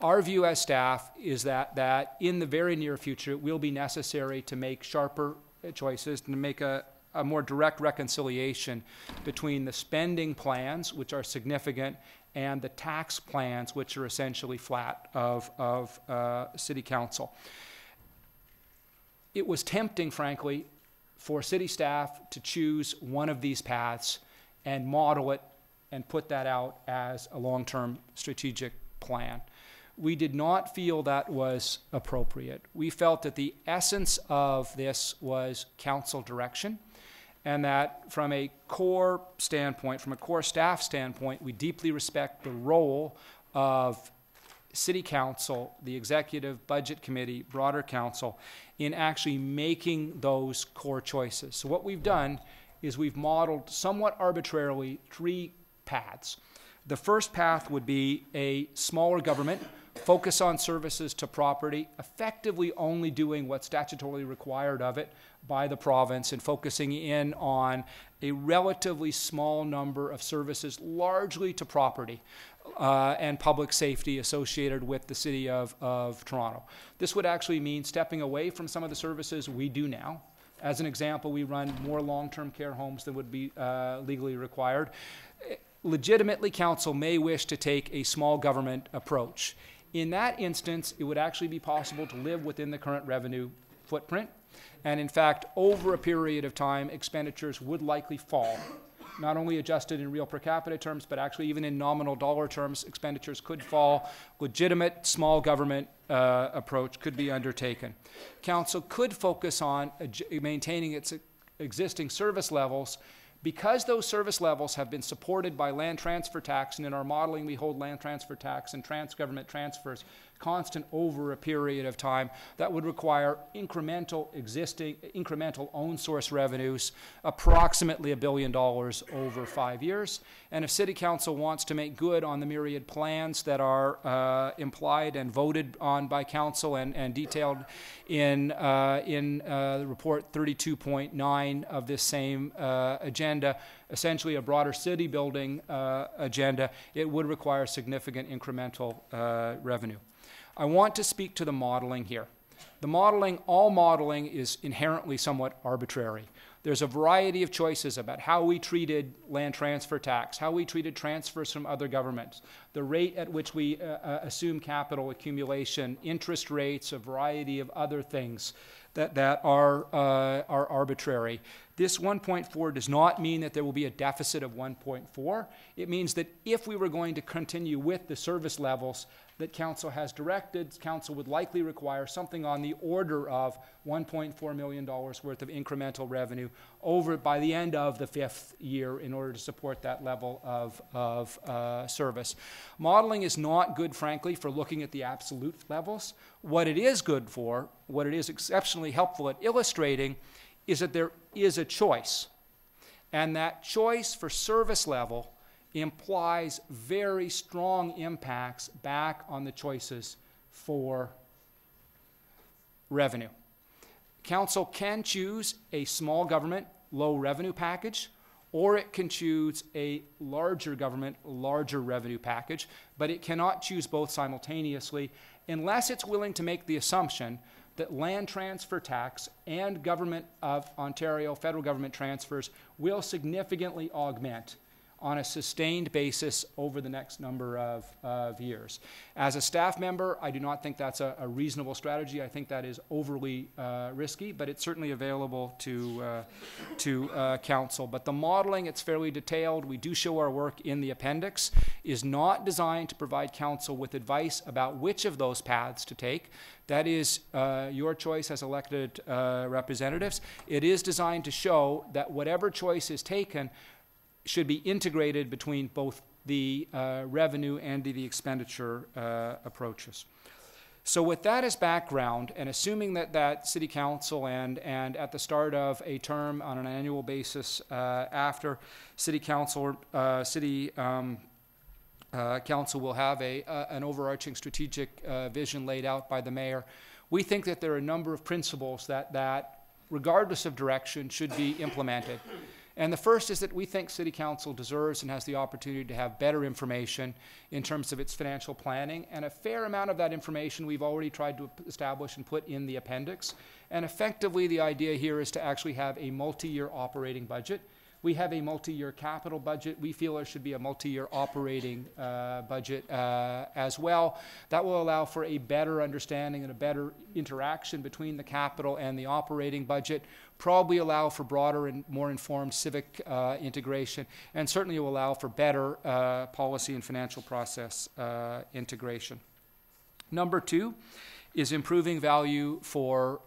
Our view as staff is that in the very near future, it will be necessary to make sharper choices and to make a more direct reconciliation between the spending plans, which are significant, and the tax plans, which are essentially flat of City Council. It was tempting, frankly, for city staff to choose one of these paths and model it and put that out as a long-term strategic plan. We did not feel that was appropriate. We felt that the essence of this was council direction, and that from a core standpoint, from a core staff standpoint, we deeply respect the role of City Council, the Executive Budget Committee, broader council, in actually making those core choices. So what we've done is we've modeled somewhat arbitrarily 3 paths. The first path would be a smaller government, focus on services to property, effectively only doing what's statutorily required of it by the province and focusing in on a relatively small number of services, largely to property and public safety associated with the City of Toronto. This would actually mean stepping away from some of the services we do now. As an example, we run more long-term care homes than would be legally required. Legitimately, council may wish to take a small government approach. In that instance, it would actually be possible to live within the current revenue footprint. And in fact, over a period of time, expenditures would likely fall. Not only adjusted in real per capita terms, but actually even in nominal dollar terms, expenditures could fall. Legitimate small government approach could be undertaken. Council could focus on maintaining its existing service levels. Because those service levels have been supported by land transfer tax, and in our modeling we hold land transfer tax and government transfers constant over a period of time, that would require incremental own source revenues, approximately $1 billion over 5 years. And if City Council wants to make good on the myriad plans that are implied and voted on by Council and detailed in report 32.9 of this same agenda, essentially a broader city building agenda, it would require significant incremental revenue. I want to speak to the modeling here. All modeling is inherently somewhat arbitrary. There's a variety of choices about how we treated land transfer tax, how we treated transfers from other governments, the rate at which we assume capital accumulation, interest rates, a variety of other things that are arbitrary. This 1.4 does not mean that there will be a deficit of 1.4. It means that if we were going to continue with the service levels that Council has directed, Council would likely require something on the order of $1.4 million worth of incremental revenue over by the end of the 5th year in order to support that level of service. Modeling is not good, frankly, for looking at the absolute levels. What it is good for, what it is exceptionally helpful at illustrating, is that there is a choice. And that choice for service level implies very strong impacts back on the choices for revenue. Council can choose a small government, low revenue package, or it can choose a larger government, larger revenue package, but it cannot choose both simultaneously unless it's willing to make the assumption that land transfer tax and Government of Ontario, federal government transfers will significantly augment on a sustained basis over the next number of years. As a staff member, I do not think that's a reasonable strategy. I think that is overly risky, but it's certainly available to Council. But the modeling, it's fairly detailed. We do show our work in the appendix, is not designed to provide Council with advice about which of those paths to take. That is your choice as elected representatives. It is designed to show that whatever choice is taken should be integrated between both the revenue and the expenditure approaches. So with that as background, and assuming that City Council and at the start of a term on an annual basis after City Council, Council will have an overarching strategic vision laid out by the Mayor, we think that there are a number of principles that regardless of direction, should be implemented. And the first is that we think City Council deserves and has the opportunity to have better information in terms of its financial planning, and a fair amount of that information we've already tried to establish and put in the appendix. And effectively, the idea here is to actually have a multi-year operating budget. We have a multi-year capital budget. We feel there should be a multi-year operating budget as well. That will allow for a better understanding and a better interaction between the capital and the operating budget, probably allow for broader and more informed civic integration, and certainly will allow for better policy and financial process integration. Number two is improving value for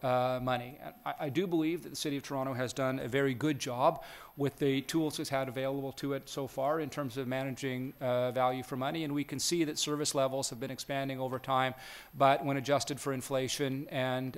money. I do believe that the City of Toronto has done a very good job with the tools it's had available to it so far in terms of managing value for money, and we can see that service levels have been expanding over time, but when adjusted for inflation and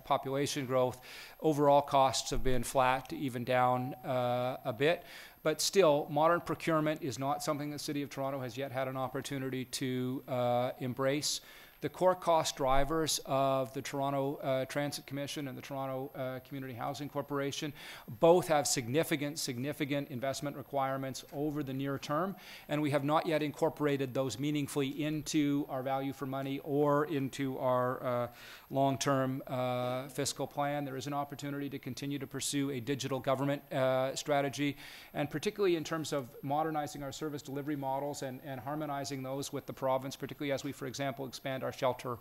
population growth, overall costs have been flat to even down a bit. But still, modern procurement is not something the City of Toronto has yet had an opportunity to embrace. The core cost drivers of the Toronto Transit Commission and the Toronto Community Housing Corporation both have significant investment requirements over the near term, and we have not yet incorporated those meaningfully into our value for money or into our long-term fiscal plan. There is an opportunity to continue to pursue a digital government strategy, and particularly in terms of modernizing our service delivery models and harmonizing those with the province, particularly as we, for example, expand our shelter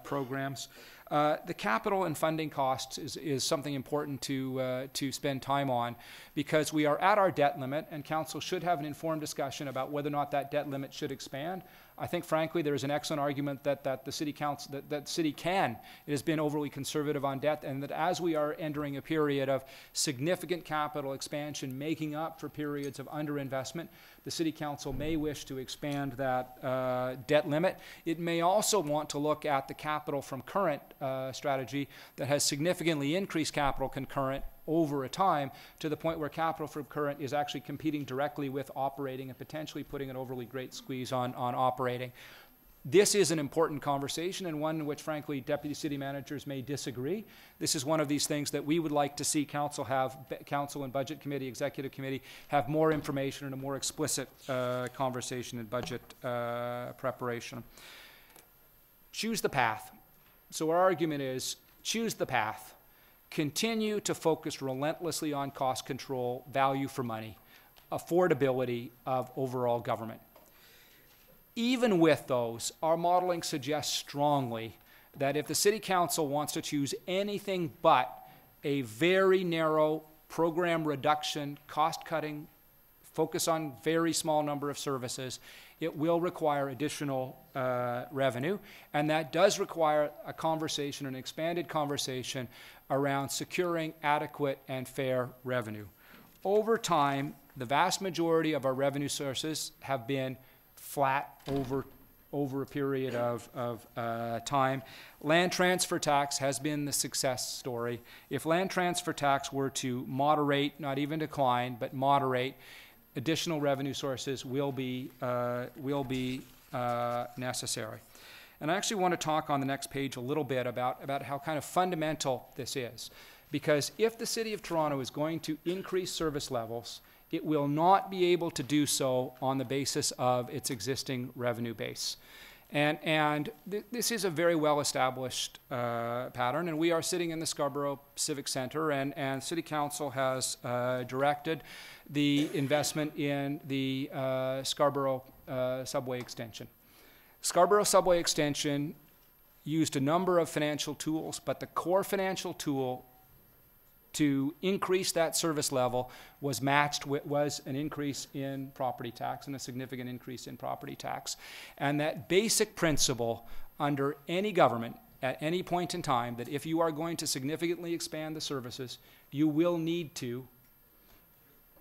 programs. The capital and funding costs is something important to spend time on, because we are at our debt limit, and Council should have an informed discussion about whether or not that debt limit should expand. I think, frankly, there is an excellent argument that the City Council, that City it has been overly conservative on debt, and that as we are entering a period of significant capital expansion, making up for periods of underinvestment, the City Council may wish to expand that debt limit. It may also want to look at the capital from current strategy that has significantly increased capital concurrent over a time to the point where capital from current is actually competing directly with operating and potentially putting an overly great squeeze on operating. This is an important conversation, and one in which, frankly, deputy city managers may disagree. This is one of these things that we would like to see Council and Budget Committee, Executive Committee, have more information and a more explicit conversation in budget preparation. Choose the path. So our argument is, choose the path. continue to focus relentlessly on cost control, value for money, affordability of overall government. Even with those, our modeling suggests strongly that if the City Council wants to choose anything but a very narrow program reduction, cost-cutting, focus on very small number of services, it will require additional revenue, and that does require a conversation, an expanded conversation around securing adequate and fair revenue. Over time, the vast majority of our revenue sources have been flat over a period of time. Land transfer tax has been the success story. If land transfer tax were to moderate, not even decline, but moderate, additional revenue sources will be necessary. And I actually want to talk on the next page a little bit about how kind of fundamental this is. Because if the City of Toronto is going to increase service levels, it will not be able to do so on the basis of its existing revenue base. And this is a very well-established pattern, and we are sitting in the Scarborough Civic Centre, and City Council has directed the investment in the Scarborough subway extension. Scarborough subway extension used a number of financial tools, but the core financial tool to increase that service level was an increase in property tax, and a significant increase in property tax. And that basic principle under any government at any point in time, that if you are going to significantly expand the services, you will need to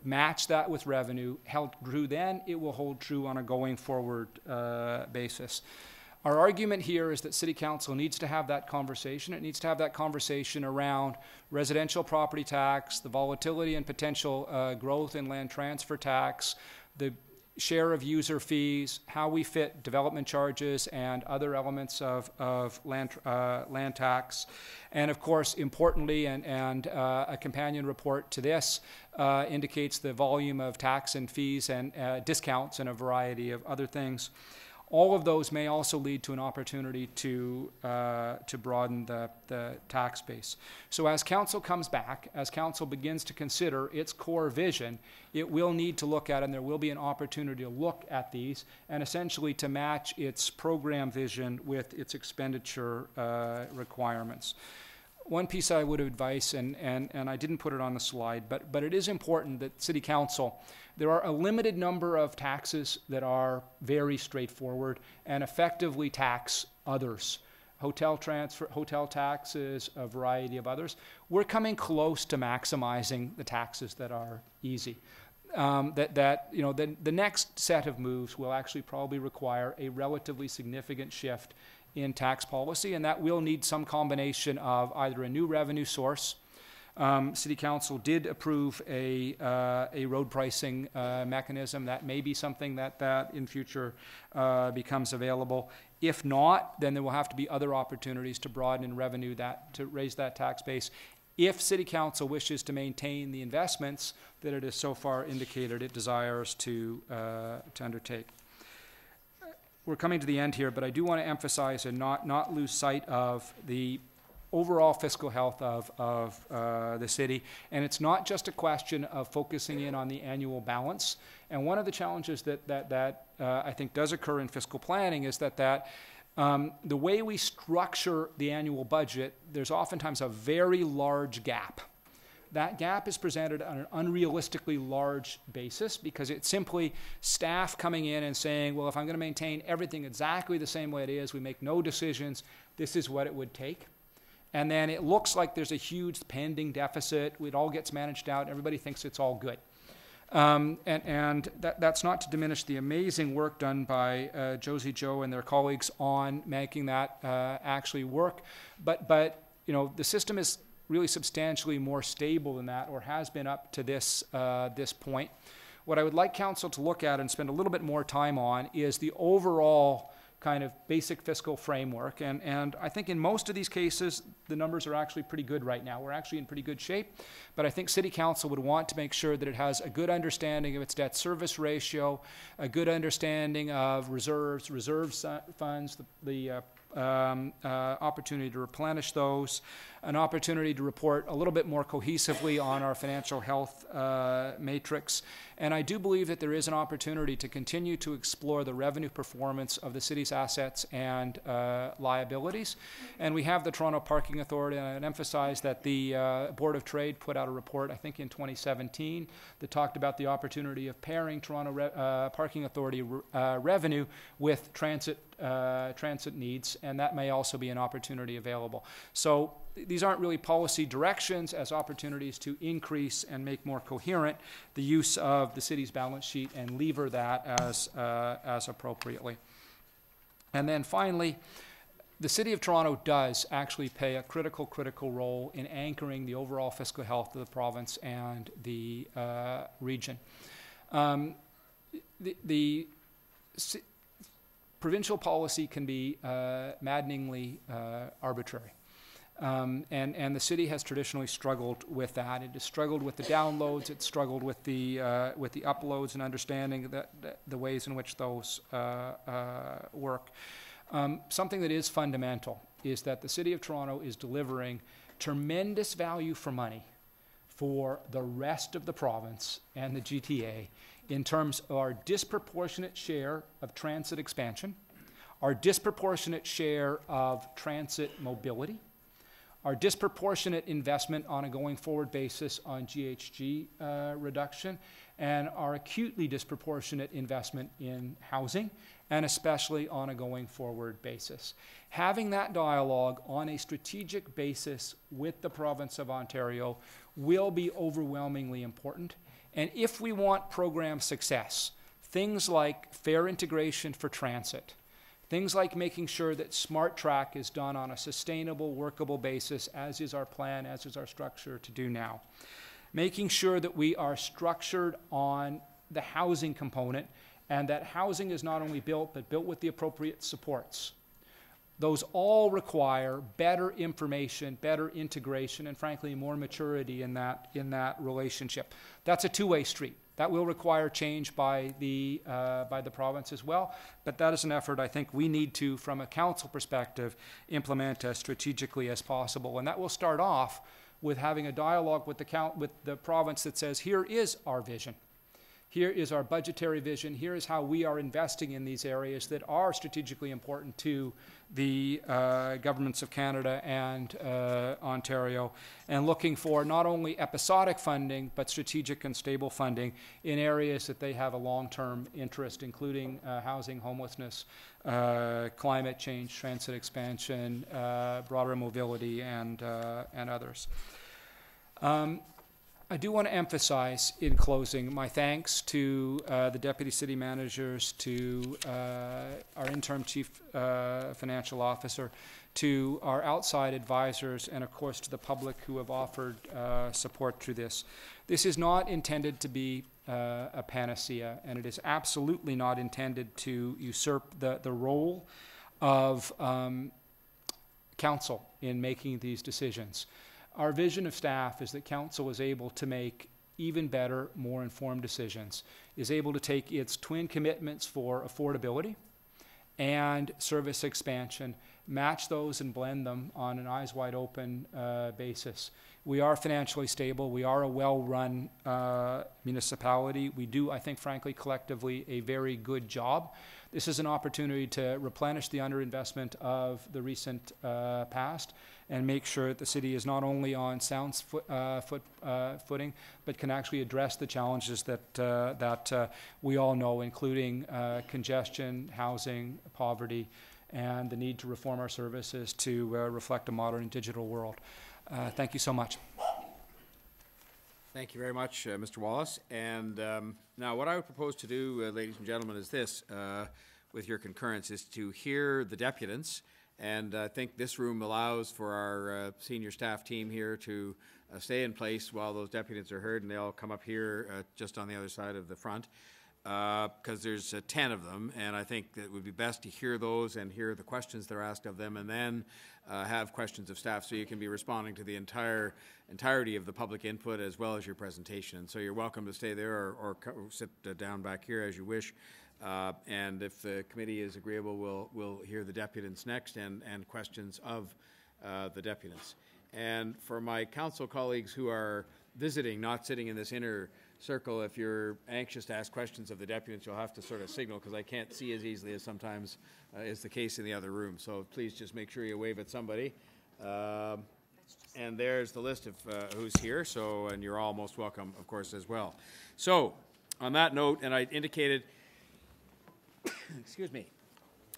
match that with revenue. Held true then, it will hold true on a going forward basis. Our argument here is that City Council needs to have that conversation. It needs to have that conversation around residential property tax, the volatility and potential growth in land transfer tax, the share of user fees, how we fit development charges and other elements of land tax. And of course, importantly, and a companion report to this indicates the volume of tax and fees and discounts and a variety of other things. All of those may also lead to an opportunity to broaden the tax base. So as Council comes back, as Council begins to consider its core vision, it will need to look at, and there will be an opportunity to look at these, and essentially to match its program vision with its expenditure requirements. One piece I would advise, and I didn't put it on the slide, but it is important that City Council, there are a limited number of taxes that are very straightforward and effectively tax others. Hotel taxes, a variety of others. We're coming close to maximizing the taxes that are easy. The next set of moves will actually probably require a relatively significant shift in tax policy, and that will need some combination of either a new revenue source. City Council did approve a road pricing mechanism. That may be something that in future becomes available. If not, then there will have to be other opportunities to broaden in revenue to raise that tax base. If City Council wishes to maintain the investments that it has so far indicated it desires to undertake. We're coming to the end here, but I do want to emphasize and not lose sight of the overall fiscal health of the city. And it's not just a question of focusing in on the annual balance. And one of the challenges that I think does occur in fiscal planning is that the way we structure the annual budget, there's oftentimes a very large gap. That gap is presented on an unrealistically large basis because it's simply staff coming in and saying, well, if I'm going to maintain everything exactly the same way it is, we make no decisions, this is what it would take. And then it looks like there's a huge pending deficit. It all gets managed out. Everybody thinks it's all good. That's not to diminish the amazing work done by Josie Joe and their colleagues on making that actually work. But the system is really substantially more stable than that, or has been up to this point. What I would like Council to look at and spend a little bit more time on is the overall kind of basic fiscal framework. And I think in most of these cases, the numbers are actually pretty good right now. We're actually in pretty good shape. But I think City Council would want to make sure that it has a good understanding of its debt service ratio, a good understanding of reserves funds, the opportunity to replenish those, an opportunity to report a little bit more cohesively on our financial health matrix. And I do believe that there is an opportunity to continue to explore the revenue performance of the city's assets and liabilities. And we have the Toronto Parking Authority, and I'd emphasize that the Board of Trade put out a report, I think in 2017, that talked about the opportunity of pairing Toronto Parking Authority revenue with transit needs, and that may also be an opportunity available. So these aren't really policy directions as opportunities to increase and make more coherent the use of the city's balance sheet and lever that as appropriately. And then finally, the City of Toronto does actually play a critical role in anchoring the overall fiscal health of the province and the region. Provincial policy can be maddeningly arbitrary. And the city has traditionally struggled with that. It has struggled with the downloads. It's struggled with the uploads and understanding the ways in which those work. Something that is fundamental is that the City of Toronto is delivering tremendous value for money for the rest of the province and the GTA in terms of our disproportionate share of transit expansion, our disproportionate share of transit mobility, our disproportionate investment on a going forward basis on GHG reduction, and our acutely disproportionate investment in housing, and especially on a going forward basis. Having that dialogue on a strategic basis with the province of Ontario will be overwhelmingly important. And if we want program success, things like fair integration for transit, things like making sure that Smart Track is done on a sustainable, workable basis, as is our plan, as is our structure to do now. Making sure that we are structured on the housing component, and that housing is not only built, but built with the appropriate supports. Those all require better information, better integration, and frankly, more maturity in that relationship. That's a two-way street. That will require change by the province as well, but that is an effort I think we need to, from a council perspective, implement as strategically as possible. And that will start off with having a dialogue with the province that says, here is our vision. Here is our budgetary vision. Here is how we are investing in these areas that are strategically important to the governments of Canada and Ontario, and looking for not only episodic funding, but strategic and stable funding in areas that they have a long-term interest, including housing, homelessness, climate change, transit expansion, broader mobility, and others. I do want to emphasize in closing my thanks to the Deputy City Managers, to our Interim Chief Financial Officer, to our outside advisors, and of course to the public who have offered support through this. This is not intended to be a panacea, and it is absolutely not intended to usurp the role of council in making these decisions. Our vision of staff is that council is able to make even better, more informed decisions, is able to take its twin commitments for affordability and service expansion, match those and blend them on an eyes wide open basis. We are financially stable. We are a well-run municipality. We do, I think, frankly, collectively, a very good job. This is an opportunity to replenish the underinvestment of the recent past and make sure that the city is not only on sound footing, but can actually address the challenges that we all know, including congestion, housing, poverty, and the need to reform our services to reflect a modern digital world. Thank you so much. Thank you very much, Mr. Wallace. And now what I would propose to do, ladies and gentlemen, is this, with your concurrence, is to hear the deputants. And I think this room allows for our senior staff team here to stay in place while those deputants are heard, and they all come up here just on the other side of the front. because there's 10 of them, and I think that it would be best to hear those and hear the questions that are asked of them, and then have questions of staff, so you can be responding to the entirety of the public input as well as your presentation. And so you're welcome to stay there or sit down back here as you wish. And if the committee is agreeable, we'll hear the deputants next and questions of the deputants. And for my council colleagues who are visiting, not sitting in this inner circle, if you're anxious to ask questions of the deputants, you'll have to sort of signal, because I can't see as easily as sometimes is the case in the other room. So please just make sure you wave at somebody. And there's the list of who's here, so, and you're all most welcome, of course, as well. So, on that note, and I indicated, excuse me,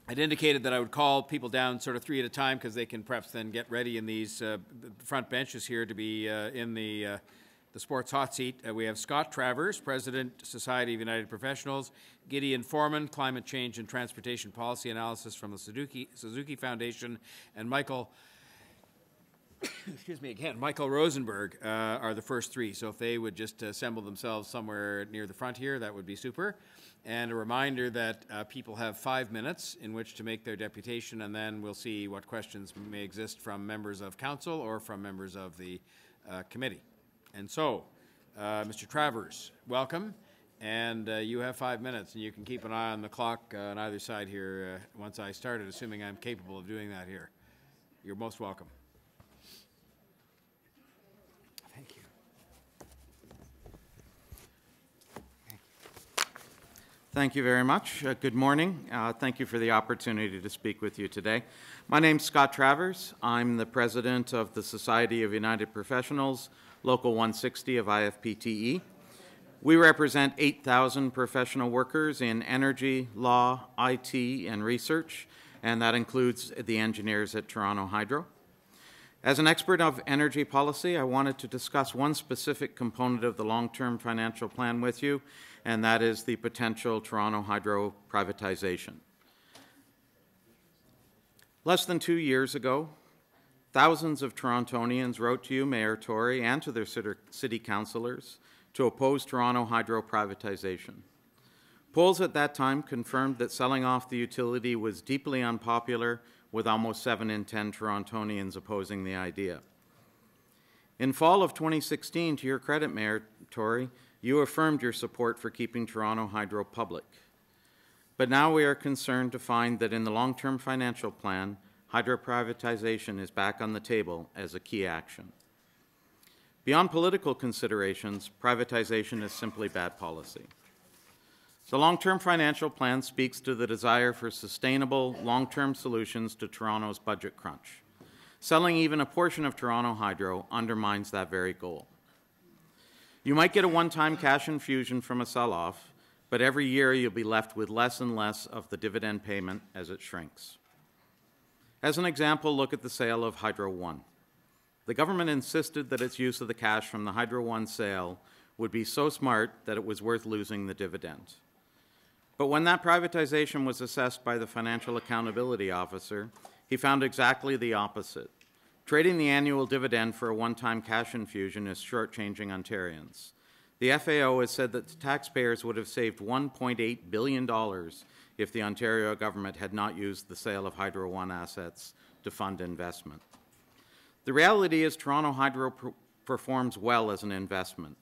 I'd indicated that I would call people down sort of 3 at a time, because they can perhaps then get ready in these front benches here to be in the sports hot seat. We have Scott Travers, President, Society of United Professionals; Gideon Foreman, Climate Change and Transportation Policy Analysis from the Suzuki Foundation; and Michael, excuse me again, Michael Rosenberg are the first 3. So if they would just assemble themselves somewhere near the front here, that would be super. And a reminder that people have 5 minutes in which to make their deputation, and then we'll see what questions may exist from members of council or from members of the committee. And so, Mr. Travers, welcome, and you have 5 minutes, and you can keep an eye on the clock on either side here once I started, assuming I'm capable of doing that here. You're most welcome. Thank you. Thank you very much. Good morning. Thank you for the opportunity to speak with you today. My name's Scott Travers. I'm the president of the Society of United Professionals, Local 160 of IFPTE. We represent 8,000 professional workers in energy, law, IT, and research, and that includes the engineers at Toronto Hydro. As an expert of energy policy, I wanted to discuss one specific component of the long-term financial plan with you, and that is the potential Toronto Hydro privatization. Less than 2 years ago, thousands of Torontonians wrote to you, Mayor Tory, and to their city councillors to oppose Toronto Hydro privatization. Polls at that time confirmed that selling off the utility was deeply unpopular, with almost 7 in 10 Torontonians opposing the idea. In fall of 2016, to your credit, Mayor Tory, you affirmed your support for keeping Toronto Hydro public. But now we are concerned to find that in the long-term financial plan, hydro privatization is back on the table as a key action. Beyond political considerations, privatization is simply bad policy. The long-term financial plan speaks to the desire for sustainable, long-term solutions to Toronto's budget crunch. Selling even a portion of Toronto Hydro undermines that very goal. You might get a one-time cash infusion from a sell-off, but every year you'll be left with less and less of the dividend payment as it shrinks. As an example, look at the sale of Hydro One. The government insisted that its use of the cash from the Hydro One sale would be so smart that it was worth losing the dividend. But when that privatization was assessed by the Financial Accountability Officer, he found exactly the opposite. Trading the annual dividend for a one-time cash infusion is shortchanging Ontarians. The FAO has said that the taxpayers would have saved $1.8 billion if the Ontario government had not used the sale of Hydro One assets to fund investment. The reality is Toronto Hydro performs well as an investment.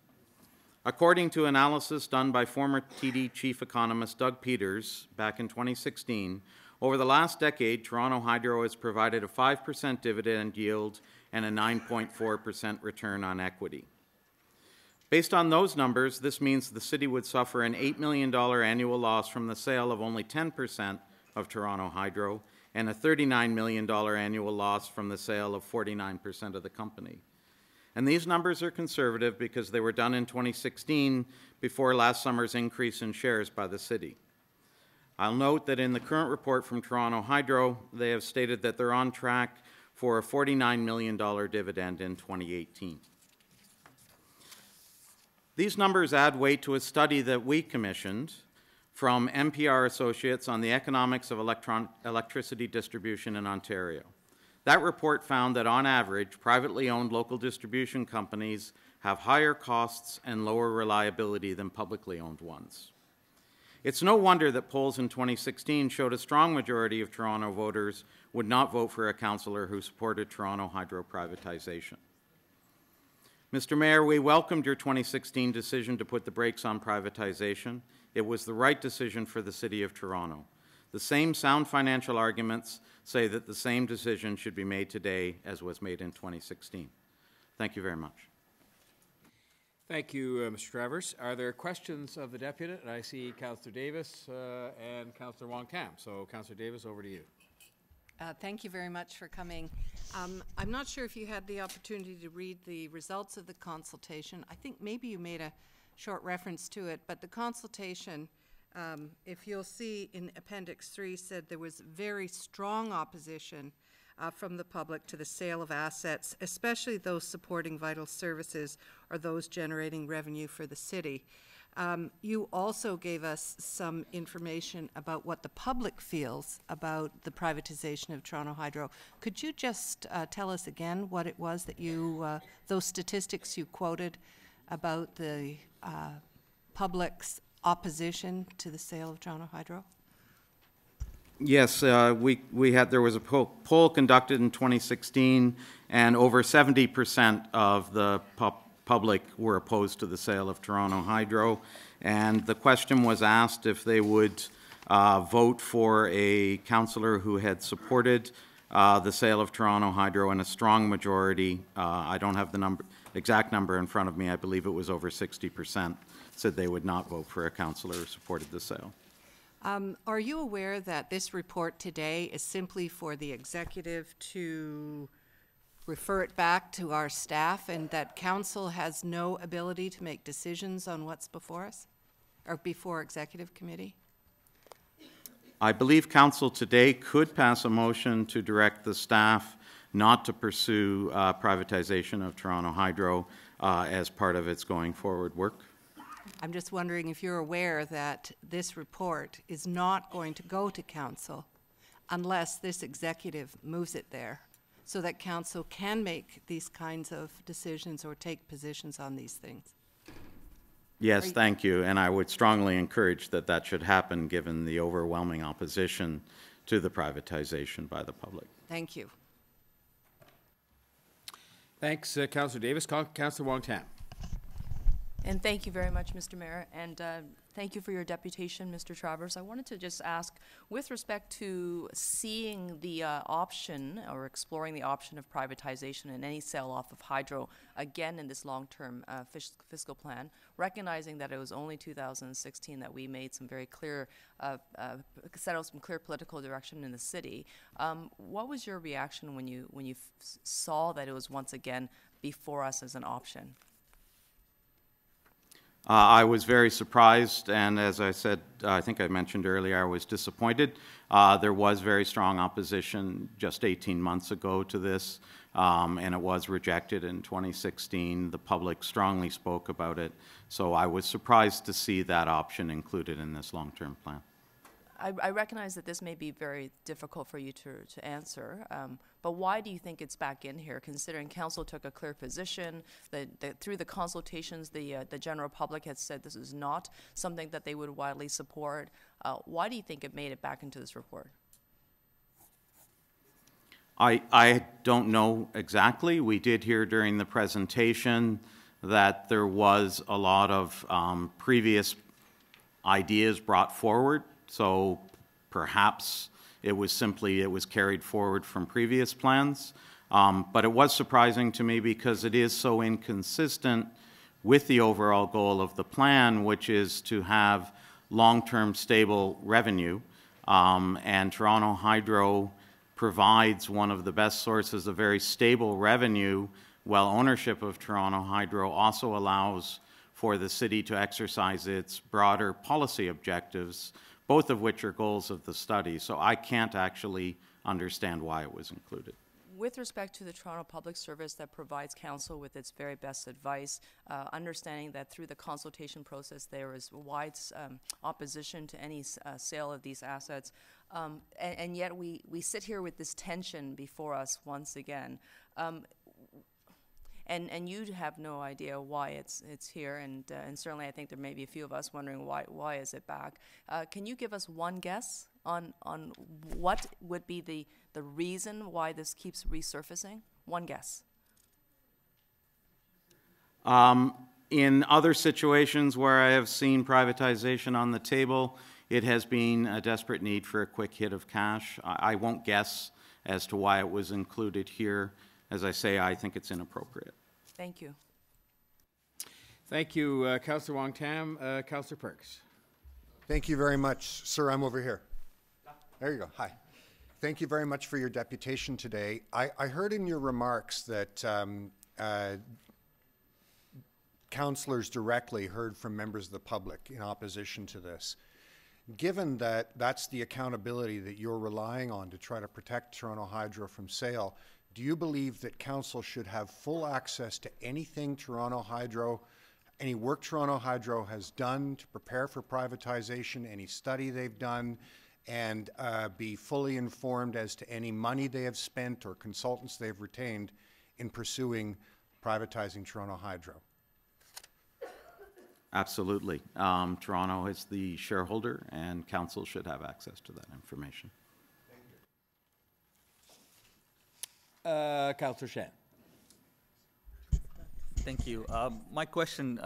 According to analysis done by former TD chief economist Doug Peters back in 2016, over the last decade, Toronto Hydro has provided a 5% dividend yield and a 9.4% return on equity. Based on those numbers, this means the city would suffer an $8 million annual loss from the sale of only 10% of Toronto Hydro and a $39 million annual loss from the sale of 49% of the company. And these numbers are conservative because they were done in 2016 before last summer's increase in shares by the city. I'll note that in the current report from Toronto Hydro, they have stated that they're on track for a $49 million dividend in 2018. These numbers add weight to a study that we commissioned from NPR Associates on the economics of electricity distribution in Ontario. That report found that on average, privately owned local distribution companies have higher costs and lower reliability than publicly owned ones. It's no wonder that polls in 2016 showed a strong majority of Toronto voters would not vote for a councillor who supported Toronto Hydro privatization. Mr. Mayor, we welcomed your 2016 decision to put the brakes on privatization. It was the right decision for the City of Toronto. The same sound financial arguments say that the same decision should be made today as was made in 2016. Thank you very much. Thank you, Mr. Travers. Are there questions of the deputy? And I see Councillor Davis and Councillor Wong-Tam. So, Councillor Davis, over to you. Thank you very much for coming. I'm not sure if you had the opportunity to read the results of the consultation. I think maybe you made a short reference to it, but the consultation, if you'll see in Appendix 3, said there was very strong opposition from the public to the sale of assets, especially those supporting vital services or those generating revenue for the city. You also gave us some information about what the public feels about the privatization of Toronto Hydro. Could you just tell us again what it was that you, those statistics you quoted about the public's opposition to the sale of Toronto Hydro? Yes, there was a poll conducted in 2016, and over 70% of the public were opposed to the sale of Toronto Hydro. And the question was asked if they would vote for a councillor who had supported the sale of Toronto Hydro, and a strong majority, I don't have the exact number in front of me, I believe it was over 60%, said they would not vote for a councillor who supported the sale. Are you aware that this report today is simply for the executive to refer it back to our staff, and that council has no ability to make decisions on what's before us, or before executive committee? I believe council today could pass a motion to direct the staff not to pursue privatization of Toronto Hydro as part of its going forward work. I'm just wondering if you're aware that this report is not going to go to council unless this executive moves it there, so that council can make these kinds of decisions or take positions on these things. Yes, thank you. And I would strongly encourage that that should happen given the overwhelming opposition to the privatization by the public. Thank you. Thanks, Councillor Davis. Councillor Wong-Tam. And thank you very much, Mr. Mayor, and thank you for your deputation, Mr. Travers. I wanted to just ask, with respect to seeing the option or exploring the option of privatization and any sell-off of hydro, again in this long-term fiscal plan, recognizing that it was only 2016 that we made some very clear, set out some clear political direction in the city. What was your reaction when you saw that it was once again before us as an option? I was very surprised, and as I said, I think I mentioned earlier, I was disappointed. There was very strong opposition just 18 months ago to this, and it was rejected in 2016. The public strongly spoke about it, so I was surprised to see that option included in this long-term plan. I recognize that this may be very difficult for you to answer, but why do you think it's back in here, considering council took a clear position, that through the consultations the general public has said this is not something that they would widely support? Why do you think it made it back into this report? I don't know exactly. We did hear during the presentation that there was a lot of previous ideas brought forward. So perhaps it was carried forward from previous plans. But it was surprising to me because it is so inconsistent with the overall goal of the plan, which is to have long-term stable revenue. And Toronto Hydro provides one of the best sources of very stable revenue, while ownership of Toronto Hydro also allows for the city to exercise its broader policy objectives, both of which are goals of the study. So I can't actually understand why it was included. With respect to the Toronto Public Service that provides council with its very best advice, understanding that through the consultation process there is wide opposition to any sale of these assets, and yet we sit here with this tension before us once again. and you have no idea why it's here, and certainly I think there may be a few of us wondering why is it back. Can you give us one guess on what would be the reason why this keeps resurfacing? One guess. In other situations where I have seen privatization on the table, it has been a desperate need for a quick hit of cash. I won't guess as to why it was included here. As I say, I think it's inappropriate. Thank you. Thank you, Councillor Wong Tam. Councillor Perks. Thank you very much. Sir, I'm over here. There you go. Hi. Thank you very much for your deputation today. I heard in your remarks that councillors directly heard from members of the public in opposition to this. Given that that's the accountability that you're relying on to try to protect Toronto Hydro from sale, do you believe that council should have full access to anything Toronto Hydro, any work Toronto Hydro has done to prepare for privatization, any study they've done, and be fully informed as to any money they have spent or consultants they've retained in pursuing privatizing Toronto Hydro? Absolutely. Toronto is the shareholder, and council should have access to that information. Councillor Shan. Thank you. My question,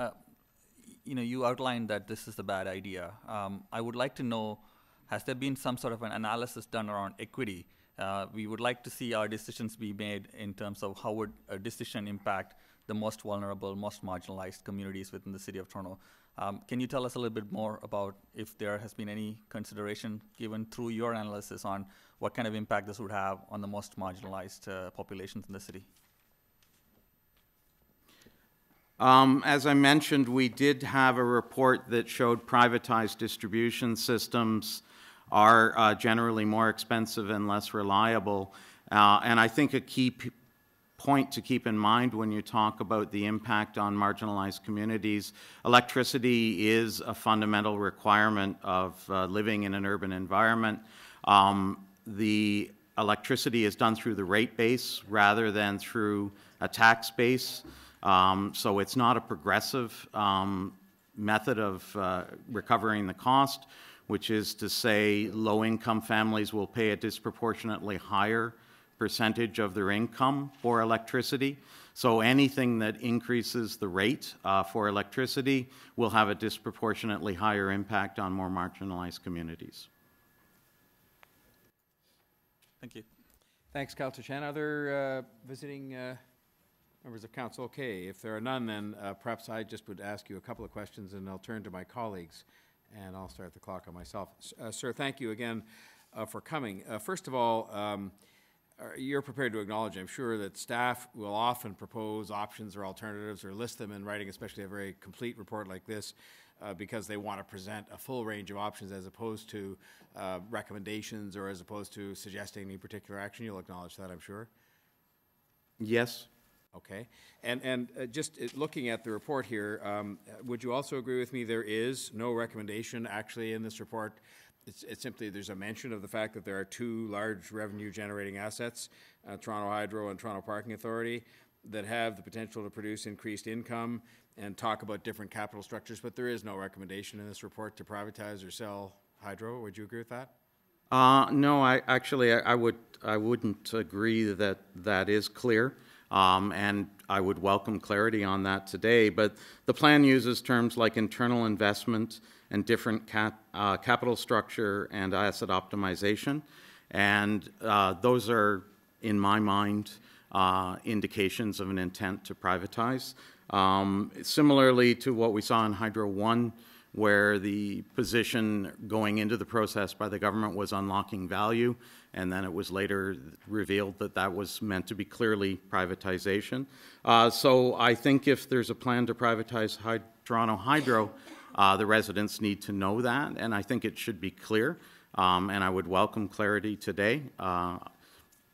you outlined that this is a bad idea. I would like to know, has there been some sort of an analysis done around equity? We would like to see our decisions be made in terms of how would a decision impact the most vulnerable, most marginalized communities within the City of Toronto. Can you tell us a little bit more about if there has been any consideration given through your analysis on what kind of impact this would have on the most marginalized populations in the city? As I mentioned, we did have a report that showed privatized distribution systems are generally more expensive and less reliable. And I think a key point to keep in mind when you talk about the impact on marginalized communities, electricity is a fundamental requirement of living in an urban environment. The electricity is done through the rate base rather than through a tax base. So it's not a progressive method of recovering the cost, which is to say low-income families will pay a disproportionately higher percentage of their income for electricity. So anything that increases the rate for electricity will have a disproportionately higher impact on more marginalized communities. Thank you. Thanks, Councillor Shan. Other visiting members of council? Okay, if there are none, then perhaps I just would ask you a couple of questions and I'll turn to my colleagues and I'll start the clock on myself. Sir, thank you again for coming. First of all, you're prepared to acknowledge, I'm sure, that staff will often propose options or alternatives or list them in writing, especially a very complete report like this, because they want to present a full range of options as opposed to recommendations or as opposed to suggesting any particular action. You'll acknowledge that, I'm sure? Yes. Okay. And just looking at the report here, would you also agree with me there is no recommendation actually in this report? It's simply there's a mention of the fact that there are two large revenue-generating assets, Toronto Hydro and Toronto Parking Authority, that have the potential to produce increased income and talk about different capital structures, but there is no recommendation in this report to privatize or sell Hydro. Would you agree with that? No, I wouldn't agree that that is clear. And I would welcome clarity on that today. But the plan uses terms like internal investment and different capital structure and asset optimization. And those are, in my mind, indications of an intent to privatize. Similarly to what we saw in Hydro 1, where the position going into the process by the government was unlocking value, and then it was later revealed that that was meant to be clearly privatization. So I think if there's a plan to privatize Toronto Hydro, the residents need to know that, and I think it should be clear, and I would welcome clarity today,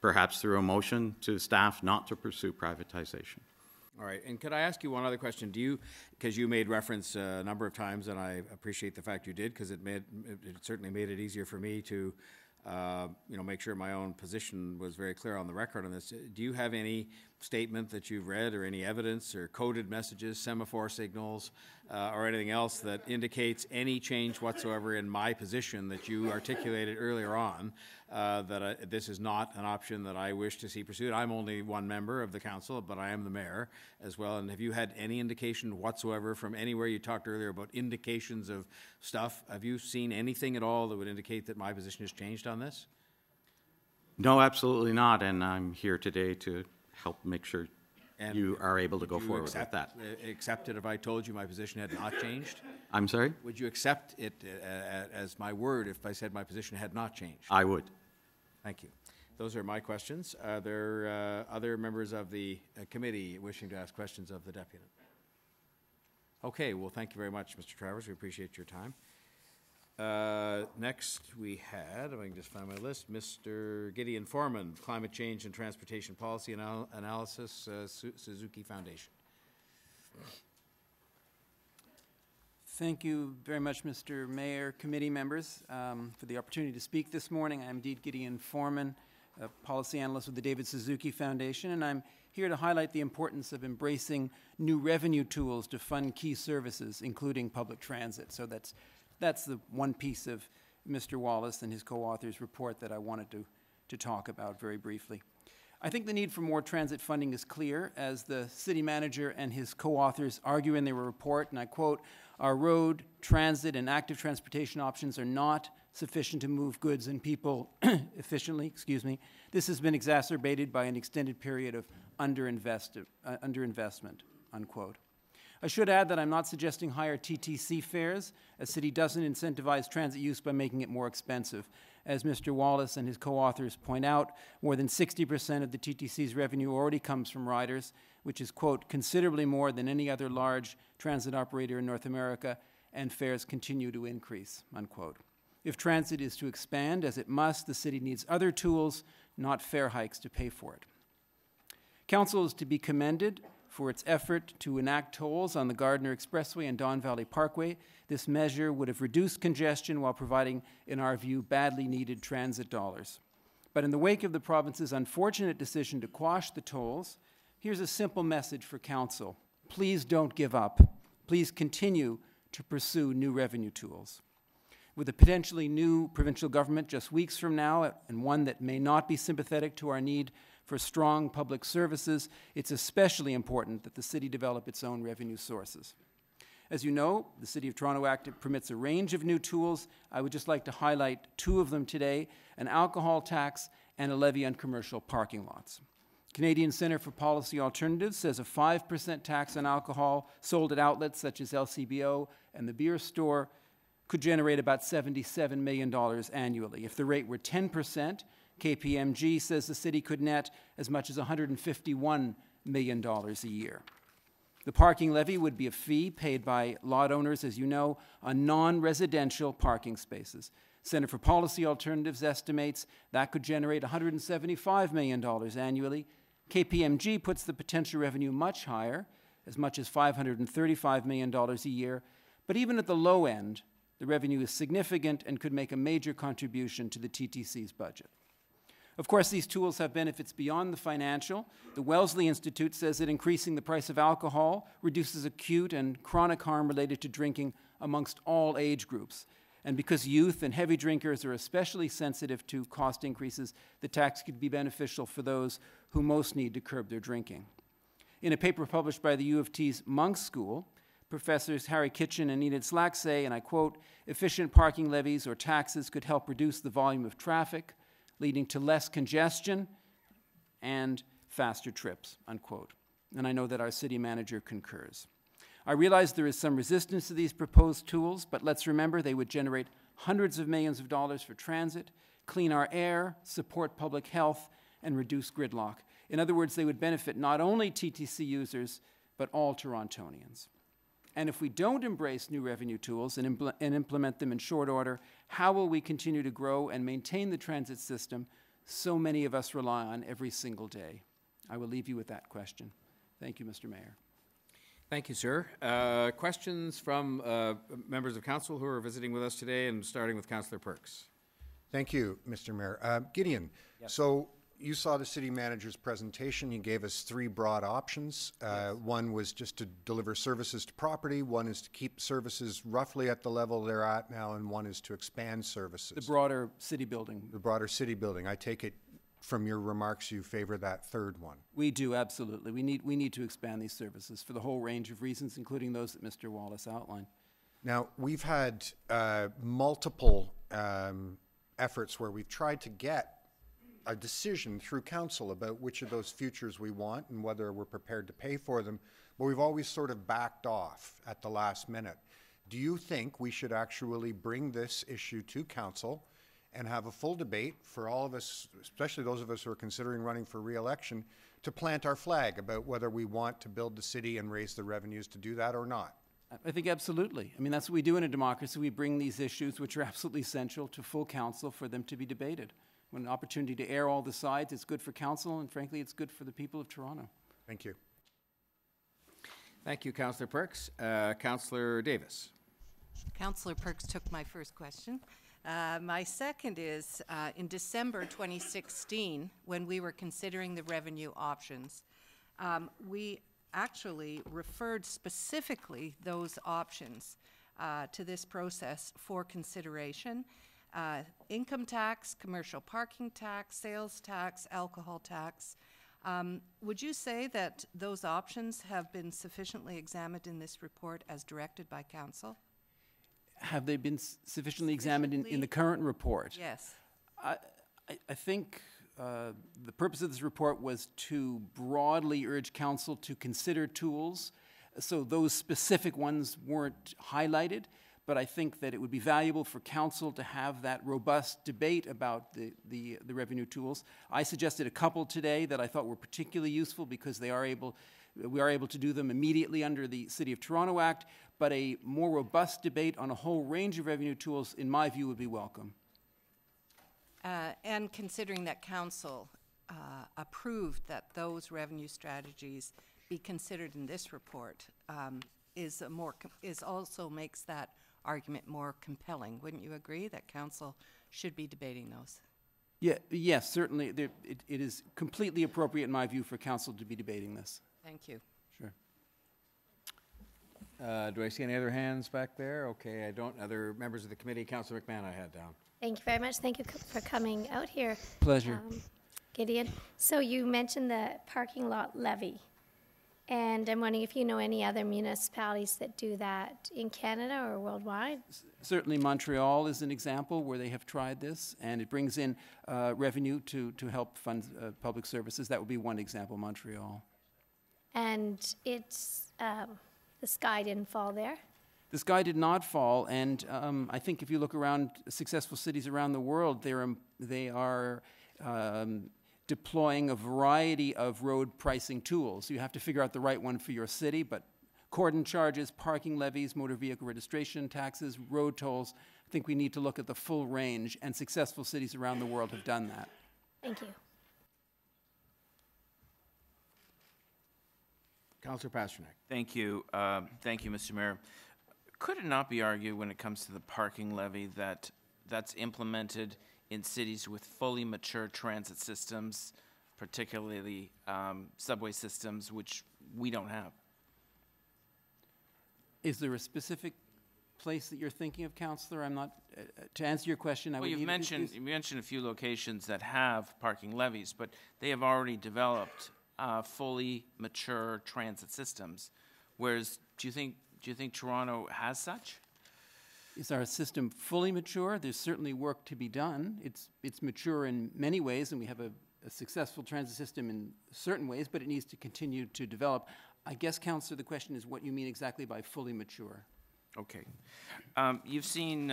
perhaps through a motion to staff not to pursue privatization. All right, and could I ask you one other question? Because you made reference a number of times, and I appreciate the fact you did, because it certainly made it easier for me to make sure my own position was very clear on the record on this. Do you have any statement that you've read or any evidence or coded messages, semaphore signals, or anything else that indicates any change whatsoever in my position that you articulated earlier on, that this is not an option that I wish to see pursued? I'm only one member of the council, but I am the mayor as well. And have you had any indication whatsoever from anywhere? You talked earlier about indications of stuff. Have you seen anything at all that would indicate that my position has changed on this? No, absolutely not, and I'm here today to help make sure you are able to go forward with that. Accept it if I told you my position had not changed? I'm sorry? Would you accept it as my word if I said my position had not changed? I would. Thank you. Those are my questions. Are there other members of the committee wishing to ask questions of the deputy? Okay, well, thank you very much, Mr. Travers. We appreciate your time. Next, we had, if I can just find my list, Mr. Gideon Foreman, Climate Change and Transportation Policy Analysis, Suzuki Foundation. Thank you very much, Mr. Mayor, committee members, for the opportunity to speak this morning. I'm indeed Gideon Foreman, a policy analyst with the David Suzuki Foundation, and I'm here to highlight the importance of embracing new revenue tools to fund key services, including public transit. So that's the one piece of Mr. Wallace and his co-author's report that I wanted to talk about very briefly. I think the need for more transit funding is clear, as the city manager and his co-authors argue in their report, and I quote, "Our road, transit, and active transportation options are not sufficient to move goods and people efficiently." This has been exacerbated by an extended period of underinvestment, unquote. I should add that I'm not suggesting higher TTC fares. A city doesn't incentivize transit use by making it more expensive. As Mr. Wallace and his co-authors point out, more than 60% of the TTC's revenue already comes from riders, which is, quote, "considerably more than any other large transit operator in North America, and fares continue to increase," unquote. If transit is to expand, as it must, the city needs other tools, not fare hikes, to pay for it. Council is to be commended for its effort to enact tolls on the Gardiner Expressway and Don Valley Parkway. This measure would have reduced congestion while providing, in our view, badly needed transit dollars. But in the wake of the province's unfortunate decision to quash the tolls, here's a simple message for Council. Please don't give up. Please continue to pursue new revenue tools. With a potentially new provincial government just weeks from now, and one that may not be sympathetic to our need for strong public services, it's especially important that the city develop its own revenue sources. As you know, the City of Toronto Act permits a range of new tools. I would just like to highlight two of them today: an alcohol tax and a levy on commercial parking lots. Canadian Centre for Policy Alternatives says a 5% tax on alcohol sold at outlets such as LCBO and the beer store could generate about $77 million annually. If the rate were 10%, KPMG says the city could net as much as $151 million a year. The parking levy would be a fee paid by lot owners, as you know, on non-residential parking spaces. Centre for Policy Alternatives estimates that could generate $175 million annually. KPMG puts the potential revenue much higher, as much as $535 million a year. But even at the low end, the revenue is significant and could make a major contribution to the TTC's budget. Of course, these tools have benefits beyond the financial. The Wellesley Institute says that increasing the price of alcohol reduces acute and chronic harm related to drinking amongst all age groups. And because youth and heavy drinkers are especially sensitive to cost increases, the tax could be beneficial for those who most need to curb their drinking. In a paper published by the U of T's Monk School, Professors Harry Kitchen and Enid Slack say, and I quote, "efficient parking levies or taxes could help reduce the volume of traffic, leading to less congestion and faster trips," unquote. And I know that our city manager concurs. I realize there is some resistance to these proposed tools, but let's remember they would generate hundreds of millions of dollars for transit, clean our air, support public health, and reduce gridlock. In other words, they would benefit not only TTC users, but all Torontonians. And if we don't embrace new revenue tools and implement them in short order, how will we continue to grow and maintain the transit system so many of us rely on every single day? I will leave you with that question. Thank you, Mr. Mayor. Thank you, sir. Questions from members of council who are visiting with us today, and starting with Councillor Perks. Thank you, Mr. Mayor. Gideon, so you saw the city manager's presentation. He gave us three broad options. One was just to deliver services to property, one is to keep services roughly at the level they're at now, and one is to expand services. The broader city building. The broader city building. I take it from your remarks you favor that third one. We do, absolutely. We need to expand these services for the whole range of reasons, including those that Mr. Wallace outlined. Now, we've had multiple efforts where we've tried to get a decision through council about which of those futures we want and whether we're prepared to pay for them, but we've always sort of backed off at the last minute. Do you think we should actually bring this issue to council and have a full debate for all of us, especially those of us who are considering running for re-election, to plant our flag about whether we want to build the city and raise the revenues to do that or not? I think absolutely. I mean, that's what we do in a democracy. We bring these issues, which are absolutely essential, to full council for them to be debated. When an opportunity to air all the sides, it's good for council, and frankly, it's good for the people of Toronto. Thank you. Thank you, Councillor Perks. Councillor Davis. Councillor Perks took my first question. My second is, in December 2016, when we were considering the revenue options, we actually referred specifically those options to this process for consideration. Income tax, commercial parking tax, sales tax, alcohol tax. Would you say that those options have been sufficiently examined in this report as directed by council? Have they been sufficiently examined in the current report? Yes. I think the purpose of this report was to broadly urge council to consider tools, so those specific ones weren't highlighted, but I think that it would be valuable for council to have that robust debate about the revenue tools. I suggested a couple today that I thought were particularly useful because we are able to do them immediately under the City of Toronto Act, but a more robust debate on a whole range of revenue tools, in my view, would be welcome. And considering that council approved that those revenue strategies be considered in this report, also makes that argument more compelling. Wouldn't you agree that council should be debating those? Yeah, yes, certainly. It is completely appropriate, in my view, for council to be debating this. Thank you. Sure. Do I see any other hands back there? Okay, I don't. Other members of the committee? Councillor McMahon, I had down. Thank you very much. Thank you for coming out here. Pleasure. Gideon. So you mentioned the parking lot levy, and I'm wondering if you know any other municipalities that do that in Canada or worldwide? Certainly Montreal is an example where they have tried this, and it brings in revenue to help fund public services. That would be one example, Montreal. And it's, the sky didn't fall there? The sky did not fall, and I think if you look around successful cities around the world, they are deploying a variety of road pricing tools. You have to figure out the right one for your city, but cordon charges, parking levies, motor vehicle registration taxes, road tolls, I think we need to look at the full range, and successful cities around the world have done that. Thank you. Councillor Pasternak. Thank you. Thank you, Mr. Mayor. Could it not be argued when it comes to the parking levy that that's implemented in cities with fully mature transit systems, particularly subway systems, which we don't have? Is there a specific place that you're thinking of, Councillor? I'm not, to answer your question, I would... Well, you mentioned a few locations that have parking levies, but they have already developed fully mature transit systems, whereas do you think Toronto has such? Is our system fully mature? There's certainly work to be done. It's mature in many ways, and we have a successful transit system in certain ways, but it needs to continue to develop. I guess, Councillor, the question is what you mean exactly by fully mature. Okay. You've seen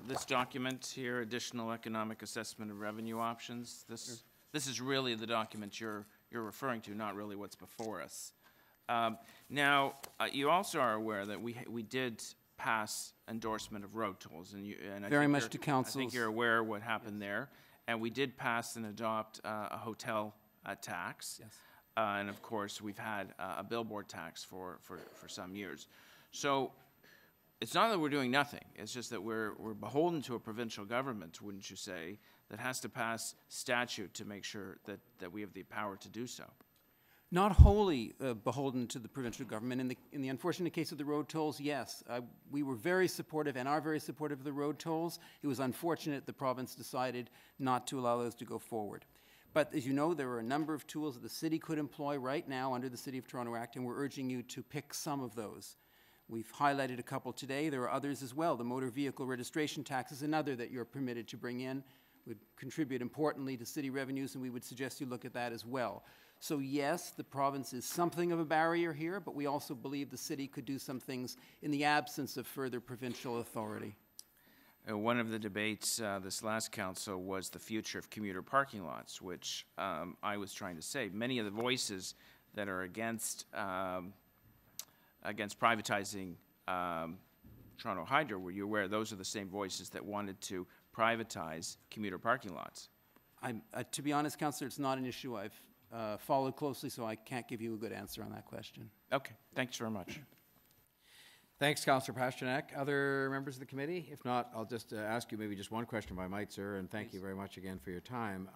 this document here, Additional Economic Assessment of Revenue Options. This is really the document you're referring to, not really what's before us. Now, you also are aware that we did pass endorsement of road tolls, and I very much to council. I think you're aware of what happened there, and we did pass and adopt a hotel tax. Yes. And of course, we've had a billboard tax for some years. So, it's not that we're doing nothing. It's just that we're beholden to a provincial government, wouldn't you say, that has to pass statute to make sure that we have the power to do so. Not wholly beholden to the provincial government. In the unfortunate case of the road tolls, yes. We were very supportive and are very supportive of the road tolls. It was unfortunate the province decided not to allow those to go forward. But as you know, there are a number of tools that the city could employ right now under the City of Toronto Act, and we're urging you to pick some of those. We've highlighted a couple today. There are others as well. The motor vehicle registration tax is another that you're permitted to bring in. Would contribute importantly to city revenues, and we would suggest you look at that as well. So yes, the province is something of a barrier here, but we also believe the city could do some things in the absence of further provincial authority. One of the debates this last council was the future of commuter parking lots, which I was trying to say. Many of the voices that are against privatizing Toronto Hydro, were you aware those are the same voices that wanted to privatize commuter parking lots? To be honest, Councillor, it's not an issue I've followed closely, so I can't give you a good answer on that question. Okay, thanks very much. Thanks, Councillor Pasternak. Other members of the committee? If not, I'll just ask you maybe just one question if I might, sir, and thank you very much again for your time.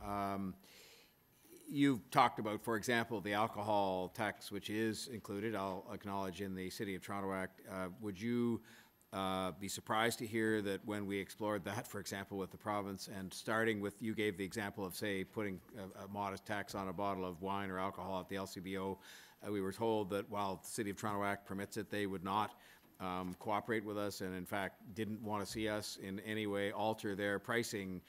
You've talked about, for example, the alcohol tax, which is included, I'll acknowledge, in the City of Toronto Act. Would you be surprised to hear that when we explored that, for example, with the province, and starting with, you gave the example of, say, putting a modest tax on a bottle of wine or alcohol at the LCBO, we were told that while the City of Toronto Act permits it, they would not cooperate with us, and in fact didn't want to see us in any way alter their pricing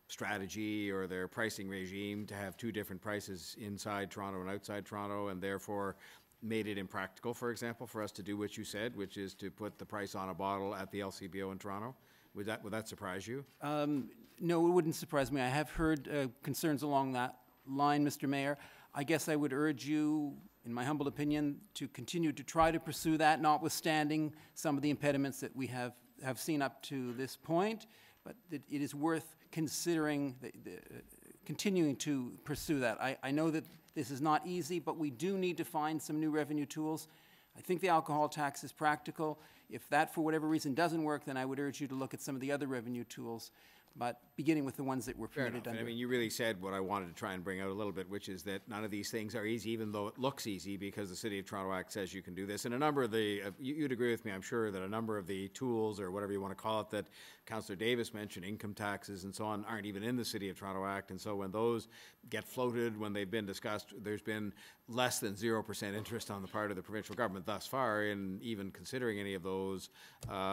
strategy or their pricing regime to have two different prices inside Toronto and outside Toronto, and therefore made it impractical, for example, for us to do what you said, which is to put the price on a bottle at the LCBO in Toronto. Would that surprise you? No, it wouldn't surprise me. I have heard concerns along that line, Mr. Mayor. I guess I would urge you, in my humble opinion, to continue to try to pursue that, notwithstanding some of the impediments that we have seen up to this point. But it is worth considering continuing to pursue that. I know that this is not easy, but we do need to find some new revenue tools. I think the alcohol tax is practical. If that, for whatever reason, doesn't work, then I would urge you to look at some of the other revenue tools, but beginning with the ones that were permitted under. I mean, you really said what I wanted to try and bring out a little bit, which is that none of these things are easy, even though it looks easy, because the City of Toronto Act says you can do this. And a number of the, you'd agree with me, I'm sure, that a number of the tools, or whatever you want to call it, that Councillor Davis mentioned, income taxes and so on, aren't even in the City of Toronto Act. And so when those get floated, when they've been discussed, there's been less than 0% interest on the part of the provincial government thus far in even considering any of those.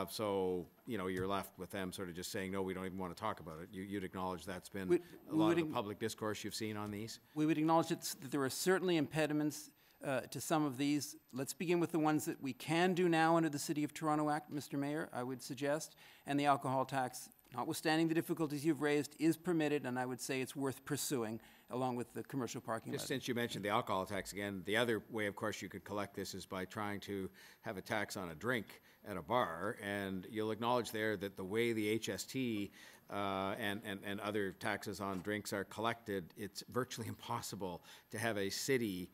So, you know, you're left with them sort of just saying, no, we don't even want to talk about it. You'd acknowledge that's been a lot of the public discourse you've seen on these? We would acknowledge that there are certainly impediments to some of these. Let's begin with the ones that we can do now under the City of Toronto Act, Mr. Mayor, I would suggest. And the alcohol tax, notwithstanding the difficulties you've raised, is permitted, and I would say it's worth pursuing, along with the commercial parking lot. Just since you mentioned the alcohol tax again, the other way, of course, you could collect this is by trying to have a tax on a drink at a bar, and you'll acknowledge there that the way the HST and other taxes on drinks are collected, it's virtually impossible to have a city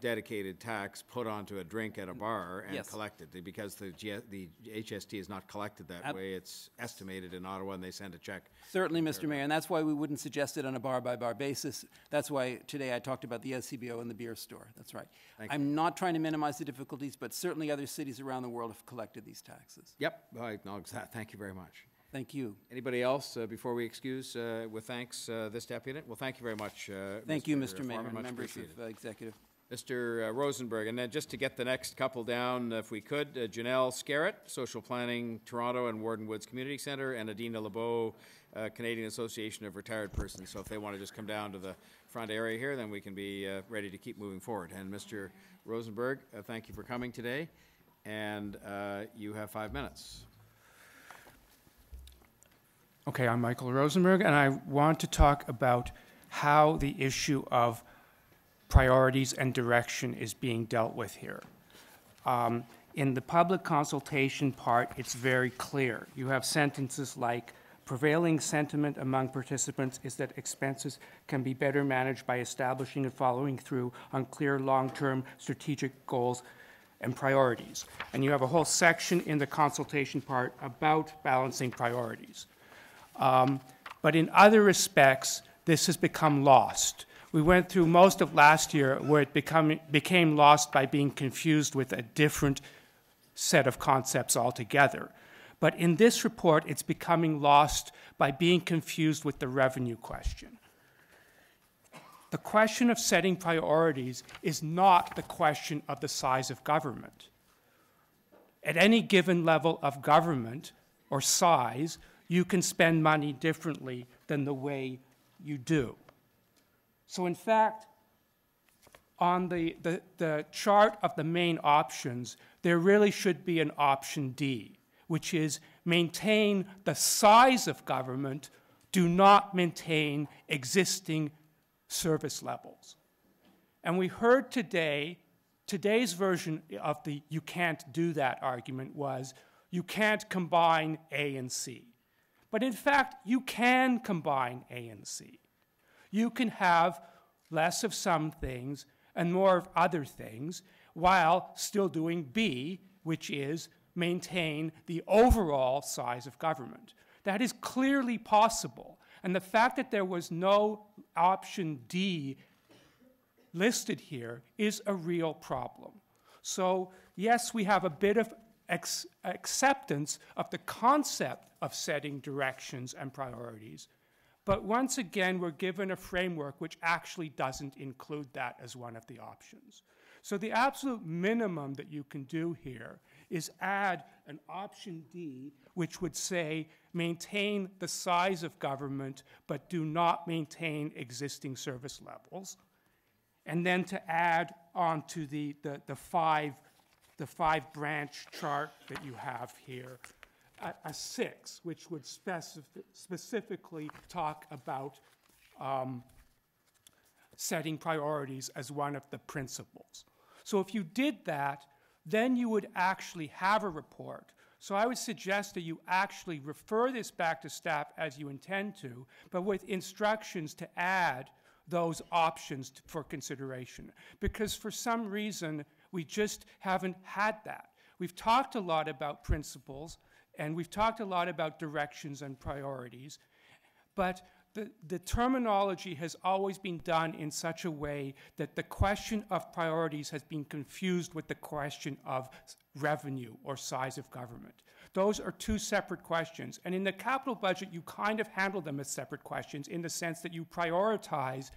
dedicated tax put onto a drink at a bar and collected, because the HST is not collected that way. It's estimated in Ottawa, and they send a check. Certainly, Mr. Mayor, and that's why we wouldn't suggest it on a bar-by-bar basis. That's why today I talked about the LCBO and the beer store. That's right. I'm not trying to minimize the difficulties, but certainly other cities around the world have collected these taxes. Yep, I acknowledge that. Thank you very much. Thank you. Anybody else before we excuse with thanks this deputant? Well, thank you very much. Thank you, Mr. Mayor, and members of Executive. Mr. Rosenberg, and then just to get the next couple down, if we could, Janelle Scarrett, Social Planning Toronto and Warden Woods Community Centre, and Adina LeBeau, Canadian Association of Retired Persons. So if they want to just come down to the front area here, then we can be ready to keep moving forward. And Mr. Rosenberg, thank you for coming today, and you have 5 minutes. Okay, I'm Michael Rosenberg, and I want to talk about how the issue of priorities and direction is being dealt with here. In the public consultation part, it's very clear. You have sentences like, prevailing sentiment among participants is that expenses can be better managed by establishing and following through on clear long-term strategic goals and priorities. And you have a whole section in the consultation part about balancing priorities. But in other respects, this has become lost. We went through most of last year where it became lost by being confused with a different set of concepts altogether. But in this report, it's becoming lost by being confused with the revenue question. The question of setting priorities is not the question of the size of government. At any given level of government or size, you can spend money differently than the way you do. So in fact, on the chart of the main options, there really should be an option D, which is maintain the size of government, do not maintain existing service levels. And we heard today's version of the you can't do that argument was you can't combine A and C. But in fact, you can combine A and C. You can have less of some things and more of other things while still doing B, which is maintain the overall size of government. That is clearly possible. And the fact that there was no option D listed here is a real problem. So yes, we have a bit of acceptance of the concept of setting directions and priorities, but once again, we're given a framework which actually doesn't include that as one of the options. So the absolute minimum that you can do here is add an option D, which would say maintain the size of government, but do not maintain existing service levels. And then to add onto the five branch chart that you have here, a 6, which would specifically talk about setting priorities as one of the principles. So if you did that, then you would actually have a report. So I would suggest that you actually refer this back to staff as you intend to, but with instructions to add those options for consideration. Because for some reason, we just haven't had that. We've talked a lot about principles, and we've talked a lot about directions and priorities, but the terminology has always been done in such a way that the question of priorities has been confused with the question of revenue or size of government. Those are two separate questions. And in the capital budget, you kind of handle them as separate questions in the sense that you prioritize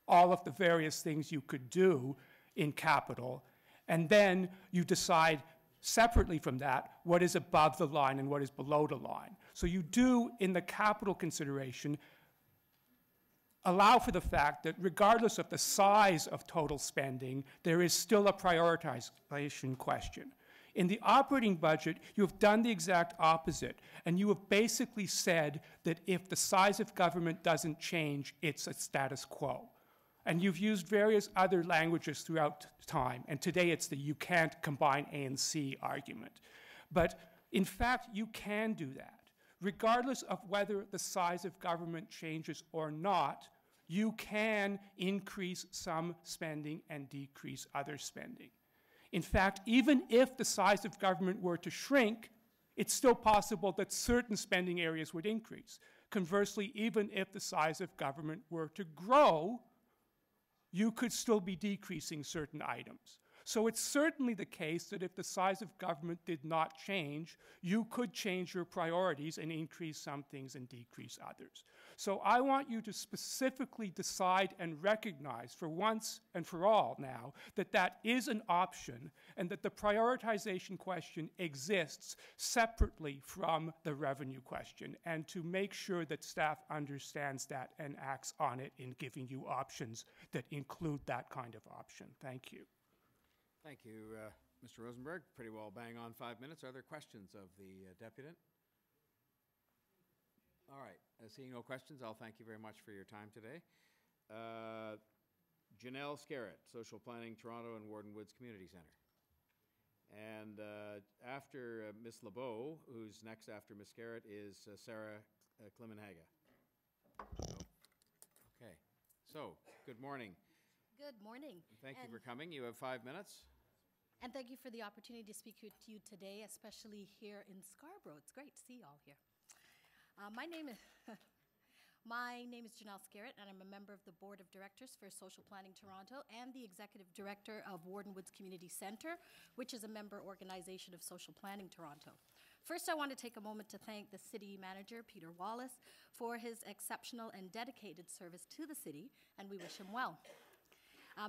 all of the various things you could do in capital, and then you decide separately from that what is above the line and what is below the line. So you do, in the capital consideration, allow for the fact that regardless of the size of total spending, there is still a prioritization question. In the operating budget, you have done the exact opposite, and you have basically said that if the size of government doesn't change, it's a status quo. And you've used various other languages throughout time, and today it's the you can't combine A and C argument. But in fact, you can do that. Regardless of whether the size of government changes or not, you can increase some spending and decrease other spending. In fact, even if the size of government were to shrink, it's still possible that certain spending areas would increase. Conversely, even if the size of government were to grow, you could still be decreasing certain items. So it's certainly the case that if the size of government did not change, you could change your priorities and increase some things and decrease others. So I want you to specifically decide and recognize for once and for all now that that is an option and that the prioritization question exists separately from the revenue question, and to make sure that staff understands that and acts on it in giving you options that include that kind of option. Thank you. Thank you, Mr. Rosenberg. Pretty well bang on 5 minutes. Are there questions of the deputant? All right. Seeing no questions, I'll thank you very much for your time today. Janelle Scarrett, Social Planning, Toronto and Warden Woods Community Centre. And after Ms. LeBeau, who's next after Ms. Scarrett, is Sarah Klimenhaga. Okay. So, good morning. Good morning. Thank you for coming. You have 5 minutes. And thank you for the opportunity to speak with you today, especially here in Scarborough. It's great to see you all here. My name is Janelle Scarrett, and I'm a member of the Board of Directors for Social Planning Toronto and the Executive Director of Warden Woods Community Centre, which is a member organization of Social Planning Toronto. First, I want to take a moment to thank the City Manager, Peter Wallace, for his exceptional and dedicated service to the City, and we wish him well.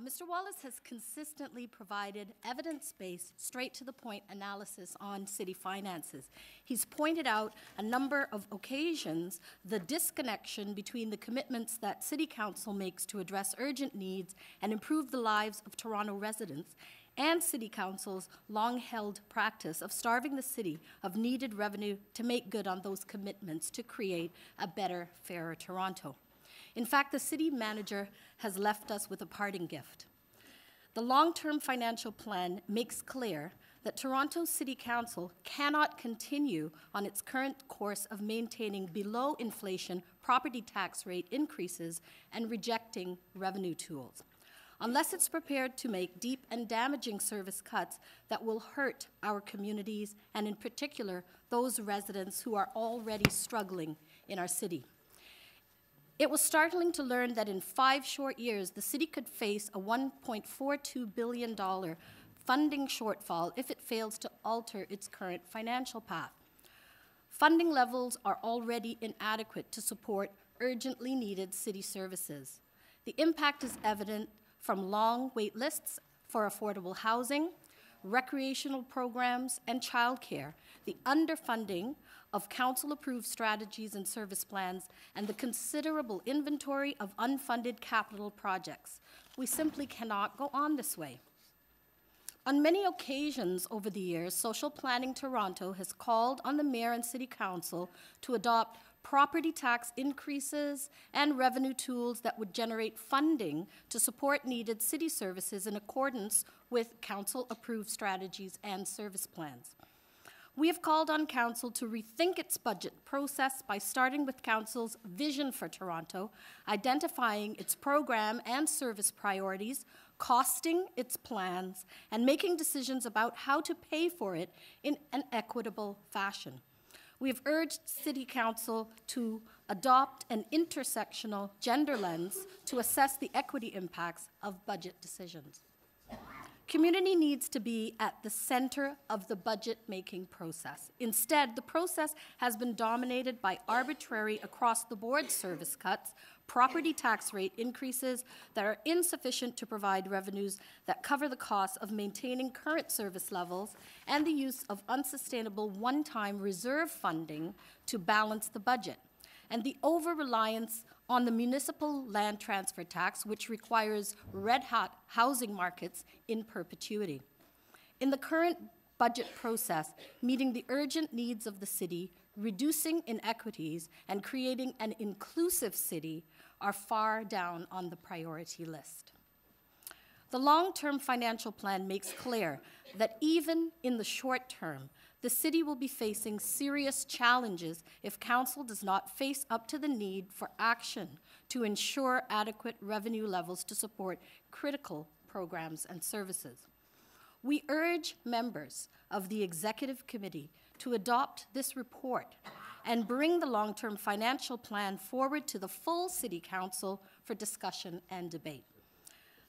Mr. Wallace has consistently provided evidence-based, straight-to-the-point analysis on city finances. He's pointed out a number of occasions the disconnection between the commitments that City Council makes to address urgent needs and improve the lives of Toronto residents and City Council's long-held practice of starving the city of needed revenue to make good on those commitments to create a better, fairer Toronto. In fact, the City Manager has left us with a parting gift. The long-term financial plan makes clear that Toronto City Council cannot continue on its current course of maintaining below-inflation property tax rate increases and rejecting revenue tools, unless it's prepared to make deep and damaging service cuts that will hurt our communities and, in particular, those residents who are already struggling in our city. It was startling to learn that in 5 short years, the city could face a $1.42 billion funding shortfall if it fails to alter its current financial path. Funding levels are already inadequate to support urgently needed city services. The impact is evident from long wait lists for affordable housing, recreational programs, and childcare, the underfunding of council-approved strategies and service plans, and the considerable inventory of unfunded capital projects. We simply cannot go on this way. On many occasions over the years, Social Planning Toronto has called on the Mayor and City Council to adopt property tax increases and revenue tools that would generate funding to support needed city services in accordance with council-approved strategies and service plans. We have called on Council to rethink its budget process by starting with Council's vision for Toronto, identifying its program and service priorities, costing its plans, and making decisions about how to pay for it in an equitable fashion. We have urged City Council to adopt an intersectional gender lens to assess the equity impacts of budget decisions. Community needs to be at the center of the budget-making process. Instead, the process has been dominated by arbitrary across-the-board service cuts, property tax rate increases that are insufficient to provide revenues that cover the costs of maintaining current service levels, and the use of unsustainable one-time reserve funding to balance the budget, and the over-reliance on the municipal land transfer tax, which requires red-hot housing markets in perpetuity. In the current budget process, meeting the urgent needs of the city, reducing inequities, and creating an inclusive city are far down on the priority list. The long-term financial plan makes clear that even in the short term, the city will be facing serious challenges if Council does not face up to the need for action to ensure adequate revenue levels to support critical programs and services. We urge members of the Executive Committee to adopt this report and bring the long-term financial plan forward to the full City Council for discussion and debate.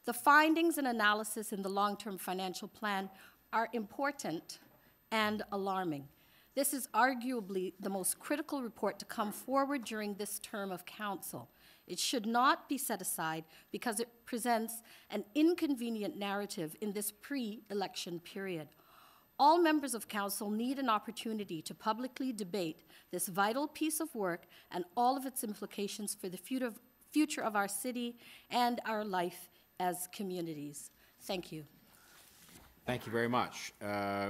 The findings and analysis in the long-term financial plan are important and alarming. This is arguably the most critical report to come forward during this term of Council. It should not be set aside because it presents an inconvenient narrative in this pre-election period. All members of Council need an opportunity to publicly debate this vital piece of work and all of its implications for the future of our city and our life as communities. Thank you. Thank you very much.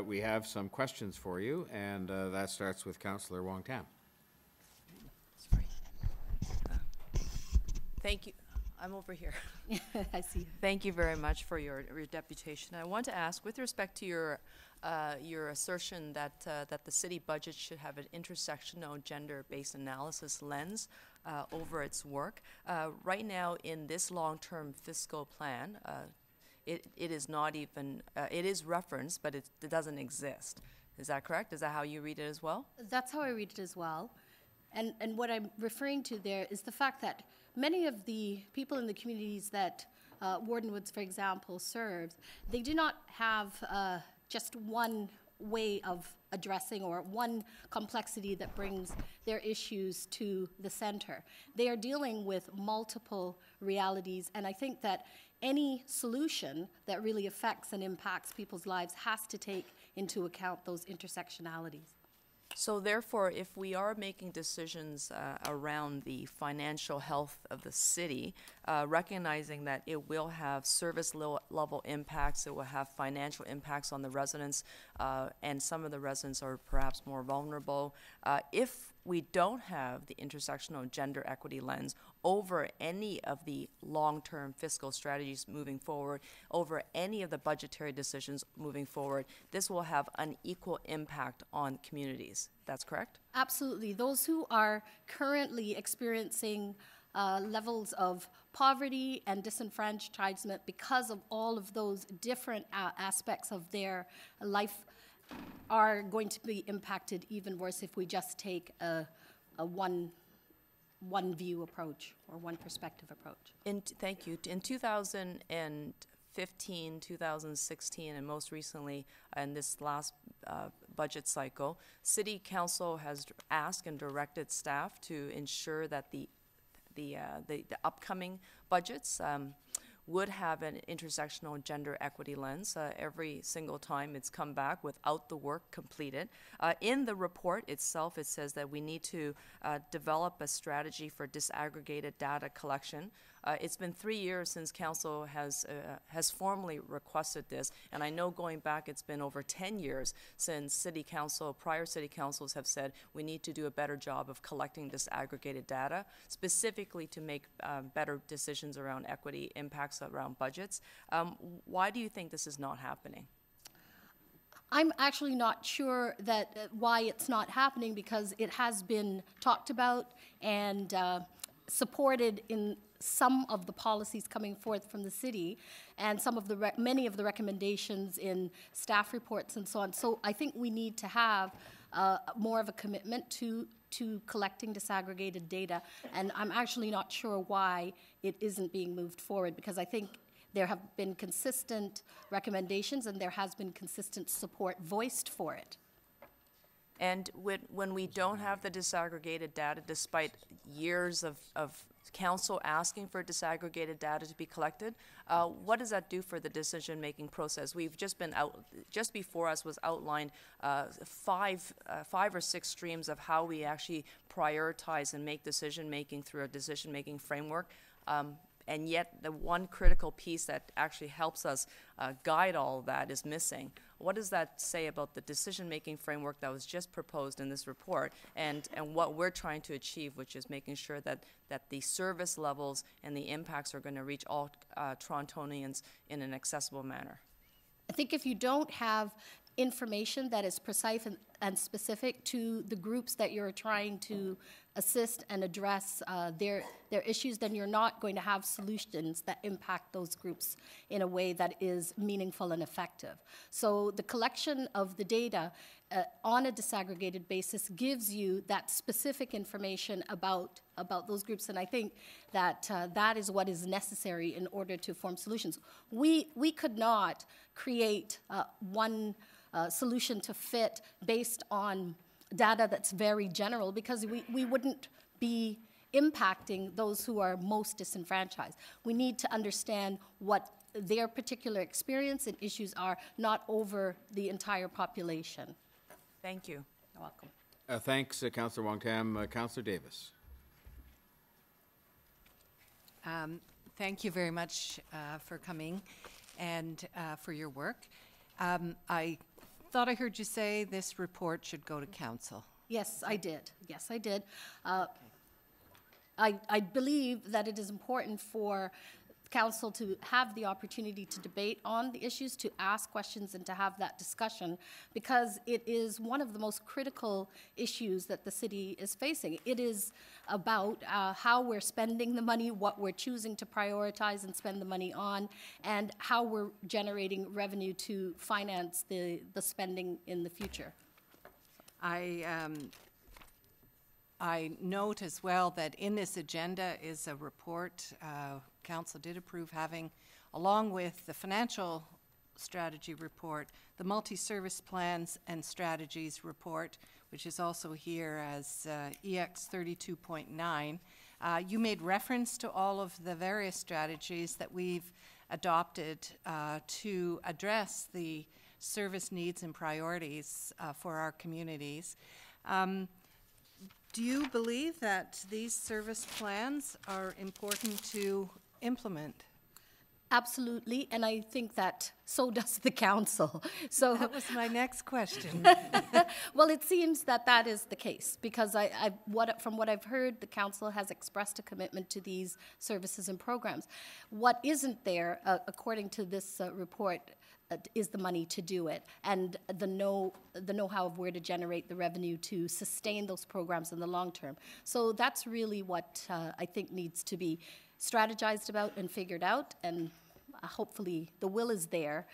We have some questions for you, and that starts with Councillor Wong Tam. Sorry. Thank you. I'm over here. I see. Thank you very much for your deputation. I want to ask, with respect to your assertion that that the city budget should have an intersectional gender-based analysis lens over its work, right now in this long-term fiscal plan, it is not even, it is referenced, but it doesn't exist. Is that correct? Is that how you read it as well? That's how I read it as well. And what I'm referring to there is the fact that many of the people in the communities that Warden Woods, for example, serves, they do not have just one way of addressing or one complexity that brings their issues to the center. They are dealing with multiple realities, and I think that any solution that really affects and impacts people's lives has to take into account those intersectionalities. So therefore, if we are making decisions around the financial health of the city, recognizing that it will have service level impacts, it will have financial impacts on the residents, and some of the residents are perhaps more vulnerable, if we don't have the intersectional gender equity lens over any of the long-term fiscal strategies moving forward, over any of the budgetary decisions moving forward, this will have unequal impact on communities. That's correct? Absolutely. Those who are currently experiencing levels of poverty and disenfranchisement because of all of those different aspects of their life are going to be impacted even worse if we just take a one view approach or one perspective approach. Thank you. In 2015, 2016, and most recently in this last budget cycle, City Council has asked and directed staff to ensure that the upcoming budgets would have an intersectional gender equity lens every single time it's come back without the work completed. In the report itself, it says that we need to develop a strategy for disaggregated data collection. It's been 3 years since Council has formally requested this, and I know going back it's been over 10 years since City Council, prior City Councils have said we need to do a better job of collecting disaggregated data, specifically to make better decisions around equity impacts around budgets. Why do you think this is not happening? I'm actually not sure that why it's not happening, because it has been talked about and supported in some of the policies coming forth from the city, and some of the many of the recommendations in staff reports and so on. So I think we need to have more of a commitment to collecting disaggregated data, and I'm actually not sure why it isn't being moved forward, because I think there have been consistent recommendations and there has been consistent support voiced for it. And when we don't have the disaggregated data, despite years of Council asking for disaggregated data to be collected, what does that do for the decision-making process? We've just been just before us was outlined five or six streams of how we actually prioritize and make decision-making through a decision-making framework. And yet the one critical piece that actually helps us guide all of that is missing. What does that say about the decision-making framework that was just proposed in this report, and what we're trying to achieve, which is making sure that the service levels and the impacts are going to reach all Torontonians in an accessible manner? I think if you don't have information that is precise and specific to the groups that you're trying to assist and address their issues, then you're not going to have solutions that impact those groups in a way that is meaningful and effective. So the collection of the data on a disaggregated basis gives you that specific information about those groups, and I think that that is what is necessary in order to form solutions. We could not create one solution to fit based on data that's very general, because we wouldn't be impacting those who are most disenfranchised. We need to understand what their particular experience and issues are, not over the entire population. Thank you. You're welcome. Thanks, Councillor Wong-Tam. Councillor Davis. Thank you very much for coming and for your work. I thought I heard you say this report should go to council. Yes, I did. Yes, I did. I believe that it is important for council to have the opportunity to debate on the issues, to ask questions and to have that discussion, because it is one of the most critical issues that the city is facing. It is about how we're spending the money, what we're choosing to prioritize and spend the money on, and how we're generating revenue to finance the spending in the future. I note as well that in this agenda is a report Council did approve having, along with the financial strategy report, the multi-service plans and strategies report, which is also here as EX 32.9. You made reference to all of the various strategies that we've adopted to address the service needs and priorities for our communities. Do you believe that these service plans are important to implement? Absolutely, and I think that so does the council. So that was my next question. Well, it seems that that is the case, because from what I've heard, the council has expressed a commitment to these services and programs. What isn't there, according to this report, is the money to do it, and the know-how of where to generate the revenue to sustain those programs in the long term. So that's really what I think needs to be strategized about and figured out, and hopefully the will is there.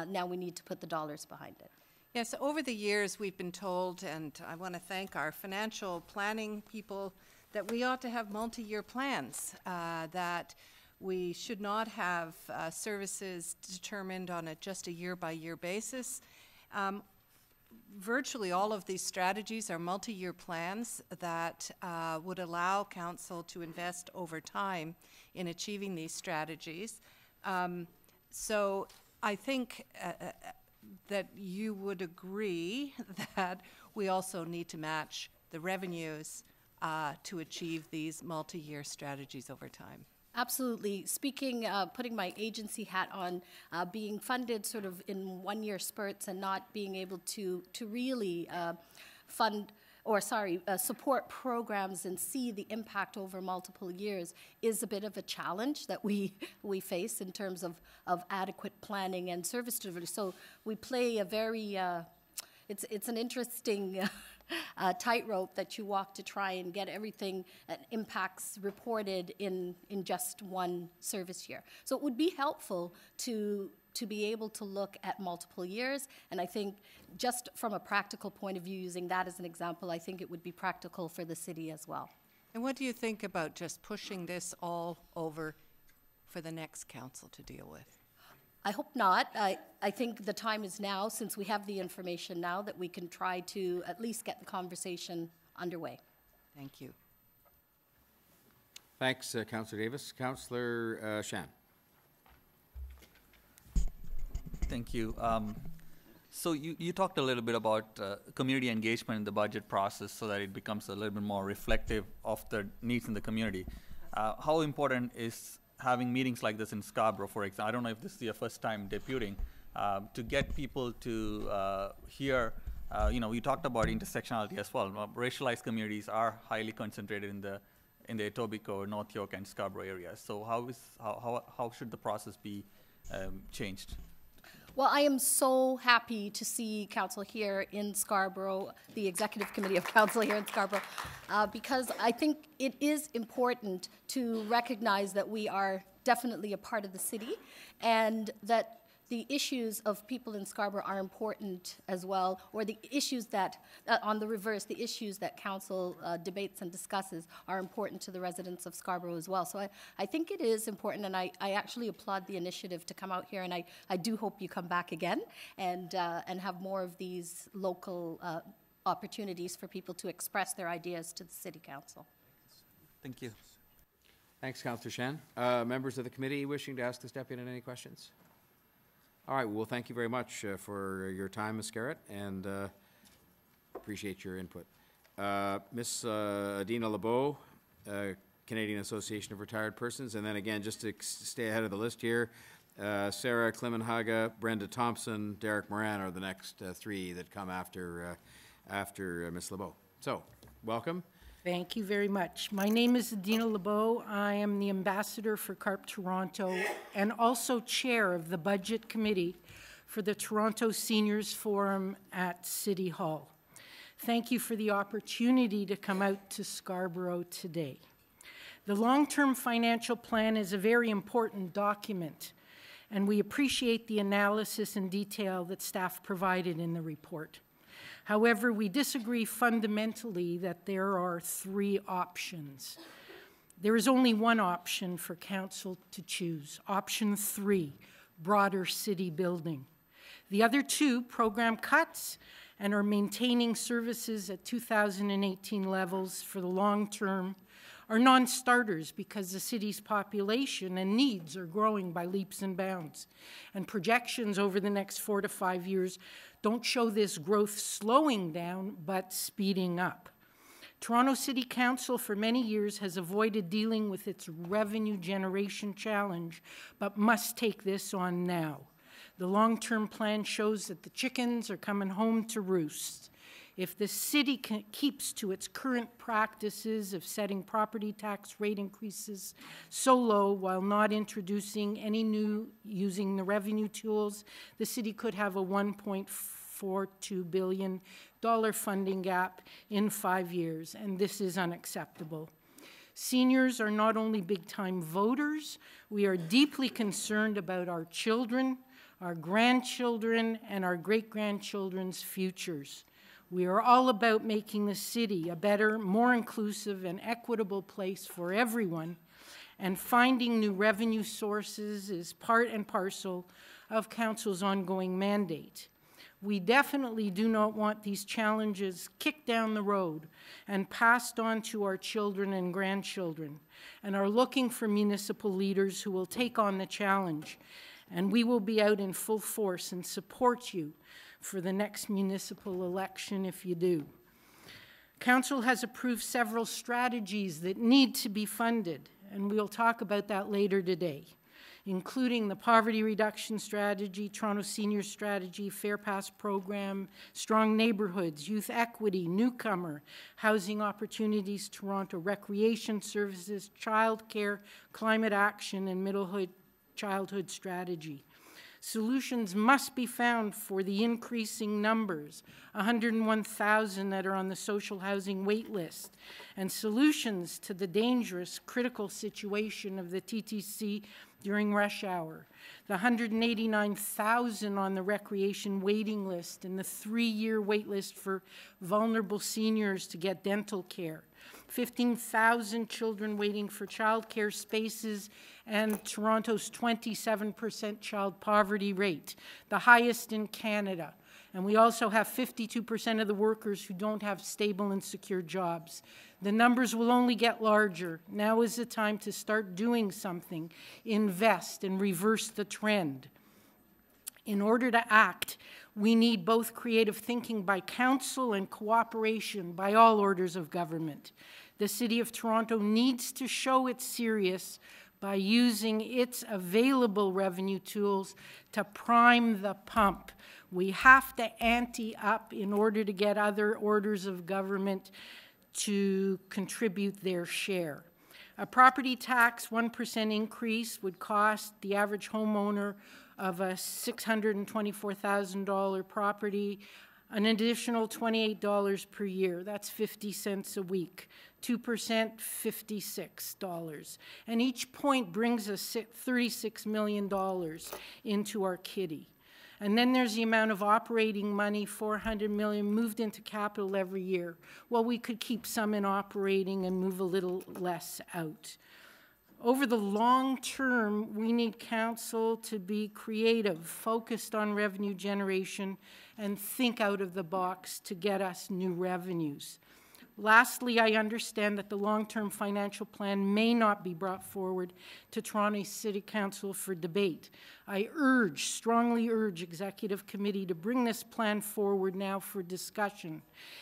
Now we need to put the dollars behind it. Yes, over the years we've been told, and I want to thank our financial planning people, that we ought to have multi-year plans, that we should not have services determined on just a year-by-year basis. Virtually all of these strategies are multi-year plans that would allow council to invest over time in achieving these strategies. So I think that you would agree that we also need to match the revenues to achieve these multi-year strategies over time. Absolutely. Speaking, putting my agency hat on, being funded sort of in one-year spurts and not being able to really support programs and see the impact over multiple years is a bit of a challenge that we face in terms of adequate planning and service delivery. So we play a very, it's an interesting tightrope that you walk to try and get everything that impacts reported in just one service year. So it would be helpful to be able to look at multiple years, and I think just from a practical point of view, using that as an example, I think it would be practical for the city as well. And what do you think about just pushing this all over for the next council to deal with? I hope not. I think the time is now, since we have the information now, that we can try to at least get the conversation underway. Thank you. Thanks, Councillor Davis. Councillor Shan. Thank you. So you talked a little bit about community engagement in the budget process so that it becomes a little bit more reflective of the needs in the community. How important is having meetings like this in Scarborough, for example? I don't know if this is your first time deputing, to get people to hear, we talked about intersectionality as well. Racialized communities are highly concentrated in the Etobicoke, North York, and Scarborough areas. So how should the process be changed? Well, I am so happy to see council here in Scarborough, the Executive Committee of Council here in Scarborough, because I think it is important to recognize that we are definitely a part of the city, and that the issues of people in Scarborough are important as well, or the issues that, on the reverse, the issues that council debates and discusses are important to the residents of Scarborough as well. So I think it is important, and I actually applaud the initiative to come out here, and I do hope you come back again and have more of these local opportunities for people to express their ideas to the City Council. Thank you. Thanks, Councillor Shan. Members of the committee wishing to ask this deputy any questions? All right, well, thank you very much for your time, Ms. Garrett, and appreciate your input. Ms. Adina LeBeau, Canadian Association of Retired Persons, and then again, just to stay ahead of the list here, Sarah Clemenhaga, Brenda Thompson, Derek Moran are the next three that come after Ms. LeBeau. So, welcome. Thank you very much. My name is Adina Lebeau. I am the ambassador for CARP Toronto and also chair of the Budget Committee for the Toronto Seniors Forum at City Hall. Thank you for the opportunity to come out to Scarborough today. The long-term financial plan is a very important document, and we appreciate the analysis and detail that staff provided in the report. However, we disagree fundamentally that there are 3 options. There is only one option for Council to choose, option 3, broader city building. The other 2, program cuts and are maintaining services at 2018 levels for the long term, are non-starters because the city's population and needs are growing by leaps and bounds. And projections over the next 4 to 5 years don't show this growth slowing down, but speeding up. Toronto City Council for many years has avoided dealing with its revenue generation challenge, but must take this on now. The long-term plan shows that the chickens are coming home to roost. If the city keeps to its current practices of setting property tax rate increases so low while not introducing any new using the revenue tools, the city could have a $1.42 billion funding gap in 5 years, and this is unacceptable. Seniors are not only big-time voters, we are deeply concerned about our children, our grandchildren, and our great-grandchildren's futures. We are all about making the city a better, more inclusive, and equitable place for everyone, and finding new revenue sources is part and parcel of Council's ongoing mandate. We definitely do not want these challenges kicked down the road and passed on to our children and grandchildren, and are looking for municipal leaders who will take on the challenge. And we will be out in full force and support you for the next municipal election if you do. Council has approved several strategies that need to be funded, and we'll talk about that later today, including the poverty reduction strategy, Toronto Senior Strategy, Fair Pass program, strong neighborhoods, youth equity, newcomer, housing opportunities, Toronto recreation services, childcare, climate action, and middlehood childhood strategy. Solutions must be found for the increasing numbers, 101,000 that are on the social housing wait list, and solutions to the dangerous, critical situation of the TTC during rush hour, the 189,000 on the recreation waiting list, and the 3-year wait list for vulnerable seniors to get dental care, 15,000 children waiting for childcare spaces, and Toronto's 27% child poverty rate, the highest in Canada. And we also have 52% of the workers who don't have stable and secure jobs. The numbers will only get larger. Now is the time to start doing something, invest, and reverse the trend. In order to act, we need both creative thinking by Council and cooperation by all orders of government. The City of Toronto needs to show it's serious by using its available revenue tools to prime the pump. We have to ante up in order to get other orders of government to contribute their share. A property tax 1% increase would cost the average homeowner of a $624,000 property an additional $28 per year. That's 50 cents a week. 2%, $56. And each point brings us $36 million into our kitty. And then there's the amount of operating money, $400 million, moved into capital every year. Well, we could keep some in operating and move a little less out. Over the long term, we need Council to be creative, focused on revenue generation, and think out of the box to get us new revenues. Lastly, I understand that the long-term financial plan may not be brought forward to Toronto City Council for debate. I strongly urge Executive Committee to bring this plan forward now for discussion.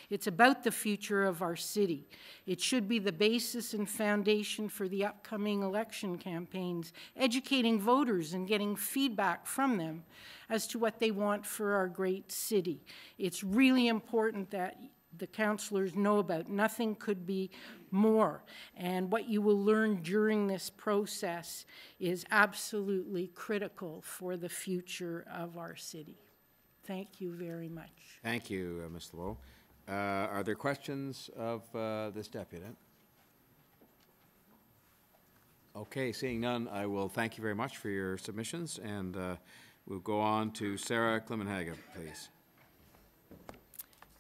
It's about the future of our city. It should be the basis and foundation for the upcoming election campaigns, educating voters and getting feedback from them as to what they want for our great city. It's really important that the councillors know about. Nothing could be more. And what you will learn during this process is absolutely critical for the future of our city. Thank you very much. Thank you, Ms. LeBeau. Are there questions of this deputant? Okay, seeing none, I will thank you very much for your submissions, and we'll go on to Sarah Clemenhaga, please.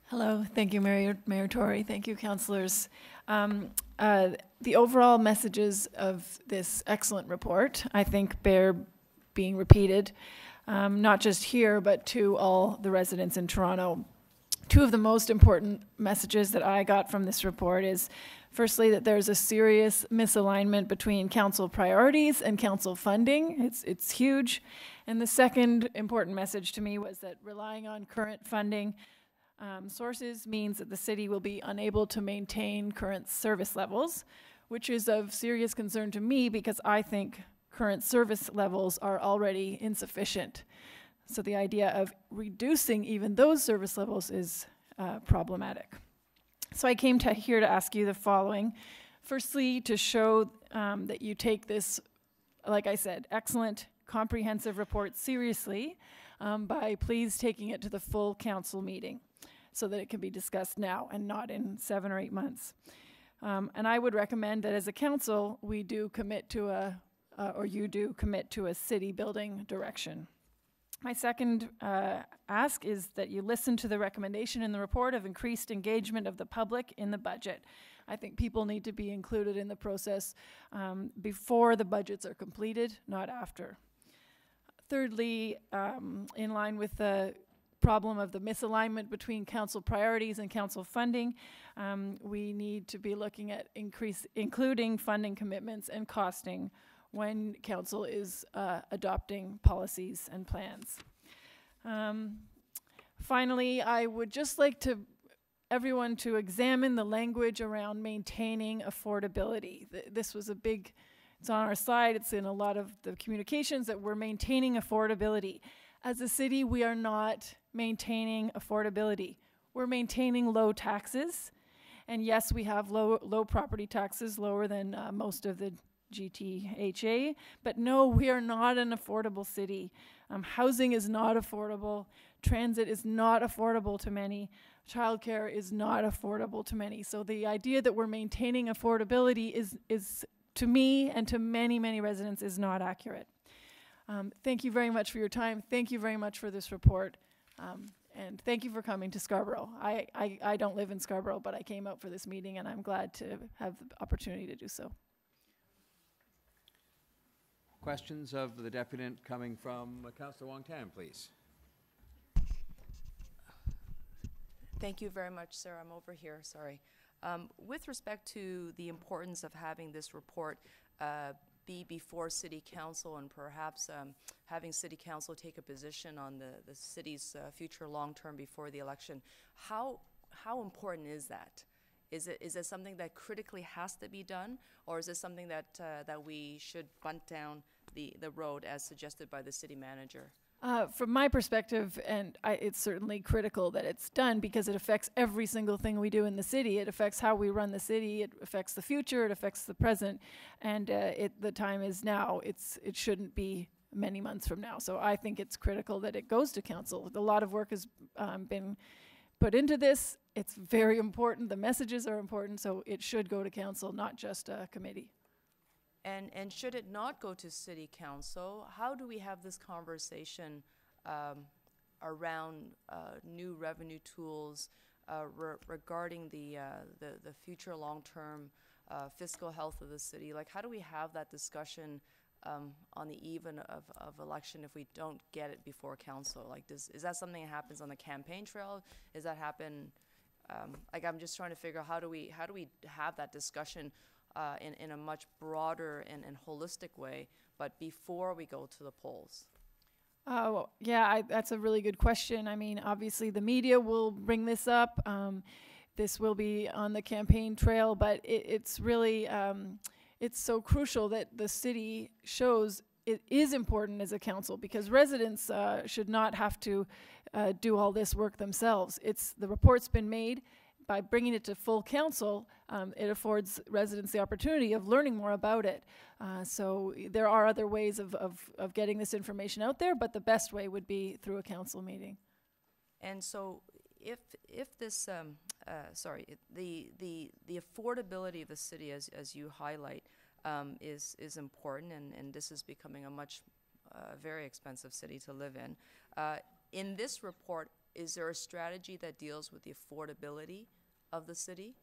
Hello, thank you, Mayor Tory. Thank you, councillors. The overall messages of this excellent report, I think, bear being repeated, not just here, but to all the residents in Toronto. Two of the most important messages that I got from this report is, firstly, that there's a serious misalignment between council priorities and council funding. It's huge. And the second important message to me was that relying on current funding sources means that the city will be unable to maintain current service levels, which is of serious concern to me because I think current service levels are already insufficient. So the idea of reducing even those service levels is problematic. So I came here to ask you the following. Firstly, to show that you take this, like I said, excellent, comprehensive report seriously by please taking it to the full council meeting so that it can be discussed now and not in 7 or 8 months. And I would recommend that as a council, we do commit to or you do commit to a city building direction. My second ask is that you listen to the recommendation in the report of increased engagement of the public in the budget. I think people need to be included in the process before the budgets are completed, not after. Thirdly, in line with the problem of the misalignment between council priorities and council funding, we need to be looking at including funding commitments and costing when council is adopting policies and plans. Finally, I would just like everyone to examine the language around maintaining affordability. This was a big, it's on our slide, it's in a lot of the communications that we're maintaining affordability. As a city, we are not maintaining affordability. We're maintaining low taxes. And yes, we have low property taxes, lower than most of the GTHA, but no, we are not an affordable city. Housing is not affordable. Transit is not affordable to many. Childcare is not affordable to many. So the idea that we're maintaining affordability is to me and to many, many residents is not accurate. Thank you very much for your time. Thank you very much for this report. And thank you for coming to Scarborough. I don't live in Scarborough, but I came out for this meeting and I'm glad to have the opportunity to do so. Questions of the deputant coming from Councillor Wong Tam, please. Thank you very much, sir. I'm over here, sorry. With respect to the importance of having this report be before City Council and perhaps having City Council take a position on the city's future long-term before the election, how important is that? Is it something that critically has to be done, or is it something that we should bunt down the road as suggested by the city manager? From my perspective, and it's certainly critical that it's done because it affects every single thing we do in the city. It affects how we run the city. It affects the future. It affects the present. And the time is now. It shouldn't be many months from now. So I think it's critical that it goes to council. A lot of work has been put into this. It's very important. The messages are important. So it should go to council, not just a committee. And should it not go to City Council, how do we have this conversation around new revenue tools regarding the future long-term fiscal health of the city? Like, how do we have that discussion on the eve of election if we don't get it before council? Like, is that something that happens on the campaign trail? Does that happen? Like, I'm just trying to figure out how do we have that discussion in a much broader and holistic way, but before we go to the polls? Yeah, that's a really good question. I mean, obviously the media will bring this up. This will be on the campaign trail, but it's really, it's so crucial that the city shows it is important as a council, because residents should not have to do all this work themselves. The report's been made, by bringing it to full council, it affords residents the opportunity of learning more about it. So there are other ways of getting this information out there, but the best way would be through a council meeting. And so if this, the affordability of the city, as you highlight, is important, and this is becoming a much very expensive city to live in. In this report, is there a strategy that deals with the affordability of the city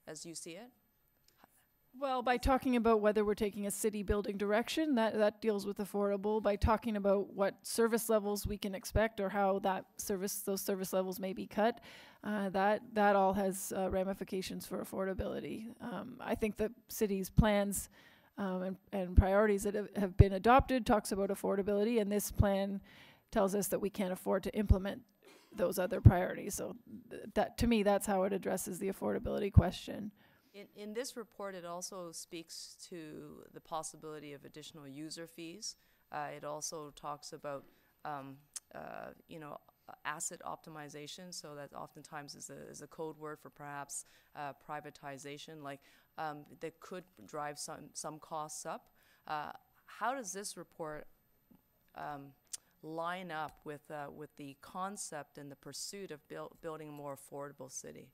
as you see it? Well, by talking about whether we're taking a city building direction, that deals with affordable. By talking about what service levels we can expect or how those service levels may be cut, that all has ramifications for affordability. I think the city's plans and priorities that have been adopted talks about affordability, and this plan tells us that we can't afford to implement those other priorities. So that, to me, that's how it addresses the affordability question. In this report, it also speaks to the possibility of additional user fees. It also talks about, asset optimization, so that oftentimes is a code word for perhaps privatization, like that could drive some costs up. How does this report line up with the concept and the pursuit of building a more affordable city?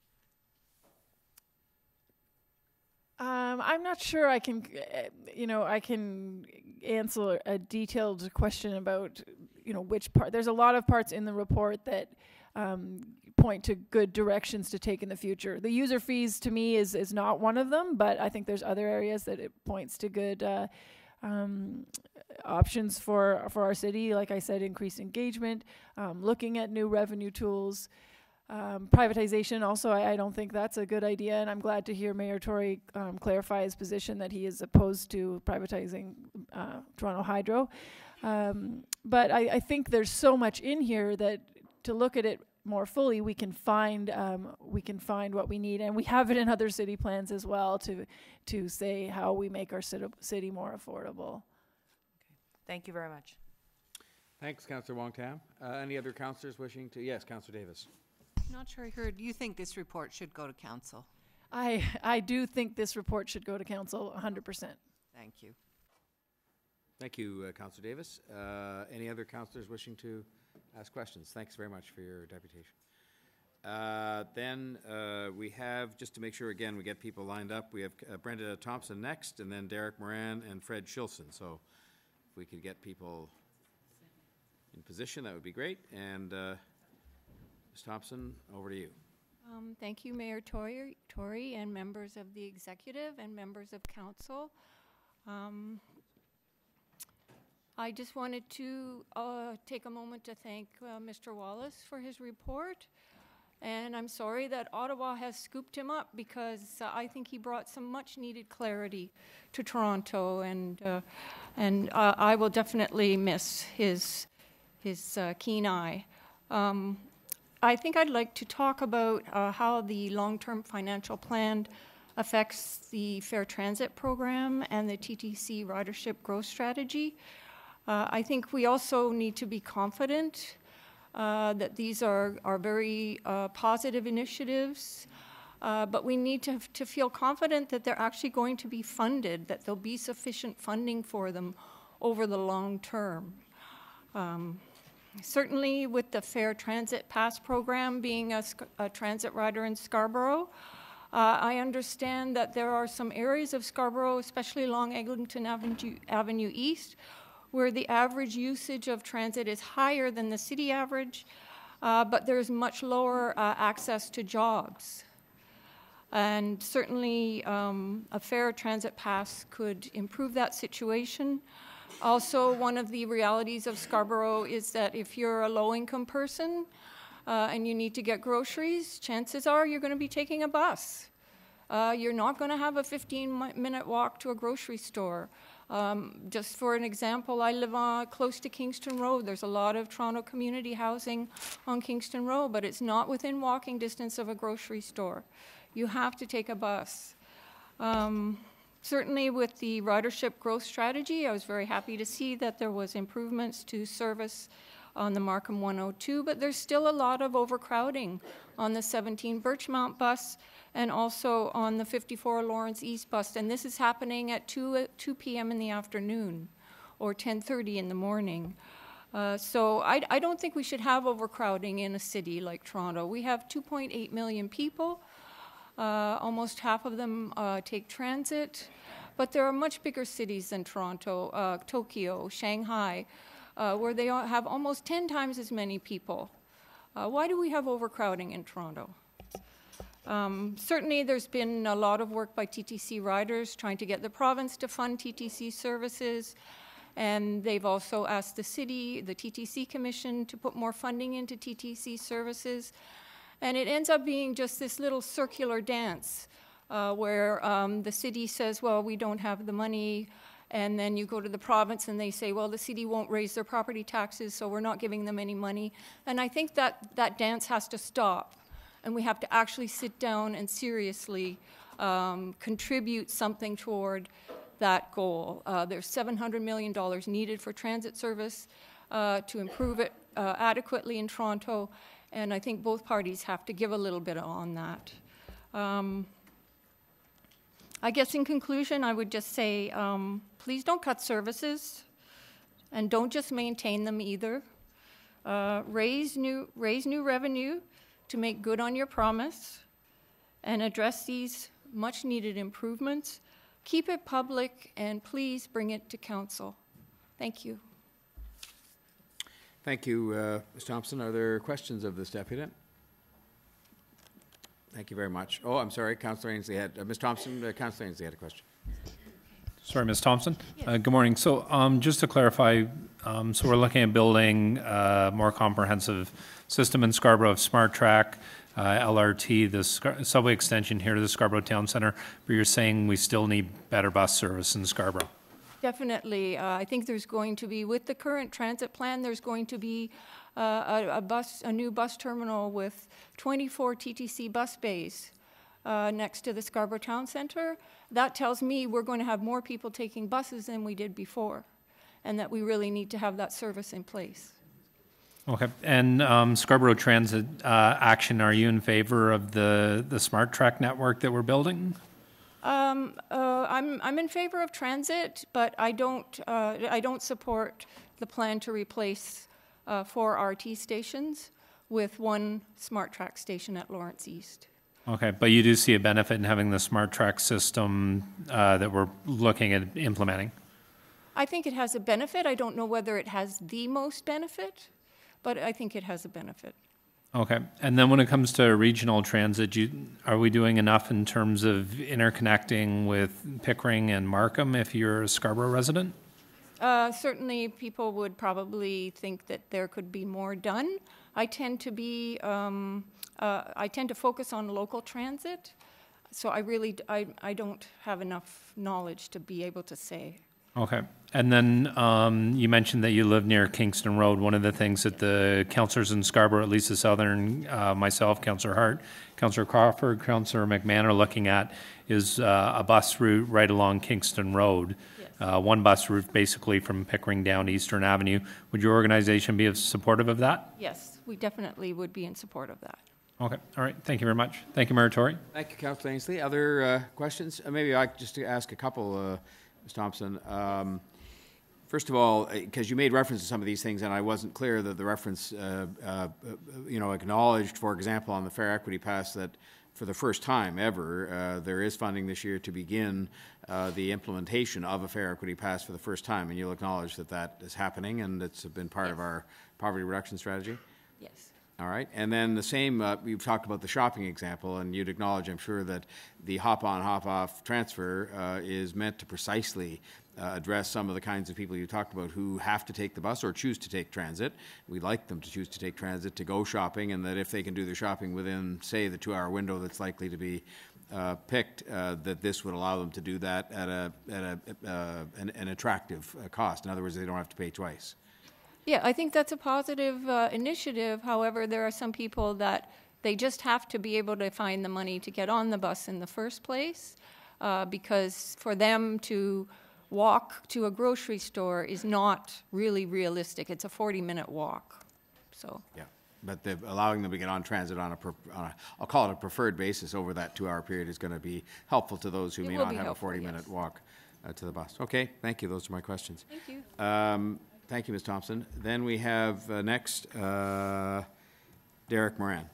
I'm not sure I can, I can answer a detailed question about, which part. There's a lot of parts in the report that point to good directions to take in the future. The user fees, to me, is not one of them, but I think there's other areas that it points to good options for our city. Like I said, increased engagement, looking at new revenue tools. Privatization also, I don't think that's a good idea, and I'm glad to hear Mayor Tory clarify his position that he is opposed to privatizing Toronto Hydro. But I think there's so much in here that to look at it more fully, we can find what we need, and we have it in other city plans as well to say how we make our city more affordable. Okay. Thank you very much. Thanks, Councillor Wong-Tam. Any other councillors wishing to? Yes, Councillor Davis. Not sure I heard. You think this report should go to council? I do think this report should go to council 100%. Thank you. Thank you, Councillor Davis. Any other councillors wishing to ask questions? Thanks very much for your deputation. Then we have, just to make sure again we get people lined up, we have Brenda Thompson next, and then Derek Moran and Fred Shilson. So if we could get people in position, that would be great. And Ms. Thompson, over to you. Thank you, Mayor Tory and members of the executive and members of council. I just wanted to take a moment to thank Mr. Wallace for his report. And I'm sorry that Ottawa has scooped him up, because I think he brought some much needed clarity to Toronto, and I will definitely miss his keen eye. I think I'd like to talk about how the long-term financial plan affects the Fair Transit program and the TTC ridership growth strategy. I think we also need to be confident that these are very positive initiatives, but we need to feel confident that they're actually going to be funded, that there'll be sufficient funding for them over the long term. Certainly with the Fair Transit Pass program, being a transit rider in Scarborough, I understand that there are some areas of Scarborough, especially along Eglinton Avenue East, where the average usage of transit is higher than the city average, but there's much lower access to jobs. And certainly a fair transit pass could improve that situation. Also, one of the realities of Scarborough is that if you're a low-income person and you need to get groceries, chances are you're going to be taking a bus. You're not going to have a 15-minute walk to a grocery store. Just for an example, I live close to Kingston Road. There's a lot of Toronto community housing on Kingston Road, but it's not within walking distance of a grocery store. You have to take a bus. Certainly with the ridership growth strategy, I was very happy to see that there was improvements to service on the Markham 102, but there's still a lot of overcrowding on the 17 Birchmount bus and also on the 54 Lawrence East bus. And this is happening at 2 p.m. in the afternoon or 10:30 in the morning. So I don't think we should have overcrowding in a city like Toronto. We have 2.8 million people. Almost half of them take transit. But there are much bigger cities than Toronto, Tokyo, Shanghai, where they have almost 10 times as many people. Why do we have overcrowding in Toronto? Certainly there's been a lot of work by TTC riders trying to get the province to fund TTC services, and they've also asked the city, the TTC Commission, to put more funding into TTC services. And it ends up being just this little circular dance where the city says, well, we don't have the money, and then you go to the province and they say, well, the city won't raise their property taxes, so we're not giving them any money. And I think that dance has to stop, and we have to actually sit down and seriously contribute something toward that goal. There's $700 million needed for transit service to improve it adequately in Toronto, and I think both parties have to give a little bit on that. I guess in conclusion, I would just say, please don't cut services, and don't just maintain them either. Raise new revenue to make good on your promise, and address these much needed improvements. Keep it public, and please bring it to council. Thank you. Thank you, Ms. Thompson. Are there questions of this deputant? Thank you very much. Oh, I'm sorry, Councillor Ainsley had, Ms. Thompson, Councillor Ainsley had a question. Sorry, Ms. Thompson. Yes. Good morning. So just to clarify, so we're looking at building a more comprehensive system in Scarborough of Smart Track, LRT, the subway extension here to the Scarborough Town Centre, but you're saying we still need better bus service in Scarborough? Definitely. I think there's going to be, with the current transit plan, there's going to be a new bus terminal with 24 TTC bus bays next to the Scarborough Town Centre. That tells me we're going to have more people taking buses than we did before, and that we really need to have that service in place. Okay. And Scarborough Transit Action, are you in favor of the Smart Track network that we're building? I'm in favor of transit, but I don't support the plan to replace 4 RT stations with 1 Smart Track station at Lawrence East. Okay, but you do see a benefit in having the Smart Track system that we're looking at implementing? I think it has a benefit. I don't know whether it has the most benefit, but I think it has a benefit. Okay, and then when it comes to regional transit, are we doing enough in terms of interconnecting with Pickering and Markham if you're a Scarborough resident? Certainly people would probably think that there could be more done. I tend to focus on local transit, so I don't have enough knowledge to be able to say. Okay. And then you mentioned that you live near Kingston Road. One of the things that the councillors in Scarborough, at least the Southern, myself, Councillor Hart, Councillor Crawford, Councillor McMahon are looking at is a bus route right along Kingston Road. Yes. One bus route basically from Pickering down Eastern Avenue. Would your organization be supportive of that? Yes, we definitely would be in support of that. Okay. All right. Thank you very much. Thank you, Mayor Tory. Thank you, Councillor Ainsley. Other questions? Maybe I could just ask a couple, Ms. Thompson. First of all, because you made reference to some of these things, and I wasn't clear that the reference, acknowledged, for example, on the Fair Equity Pass that for the first time ever, there is funding this year to begin the implementation of a Fair Equity Pass for the first time, and you'll acknowledge that that is happening and it's been part of our poverty reduction strategy? Yes. All right. And then the same, you've talked about the shopping example, and you'd acknowledge, I'm sure, that the hop-on, hop-off transfer is meant to precisely address some of the kinds of people you talked about who have to take the bus or choose to take transit. We'd like them to choose to take transit to go shopping, and that if they can do their shopping within, say, the 2-hour window that's likely to be picked, that this would allow them to do that at an attractive cost. In other words, they don't have to pay twice. Yeah, I think that's a positive initiative. However, there are some people that they just have to be able to find the money to get on the bus in the first place, because for them to walk to a grocery store is not really realistic. It's a 40-minute walk. so. Yeah, but allowing them to get on transit on I'll call it a preferred basis over that 2-hour period is going to be helpful to those who may not have a 40-minute walk to the bus. Okay, thank you. Those are my questions. Thank you. Thank you, Ms. Thompson. Then we have next Derek Moran.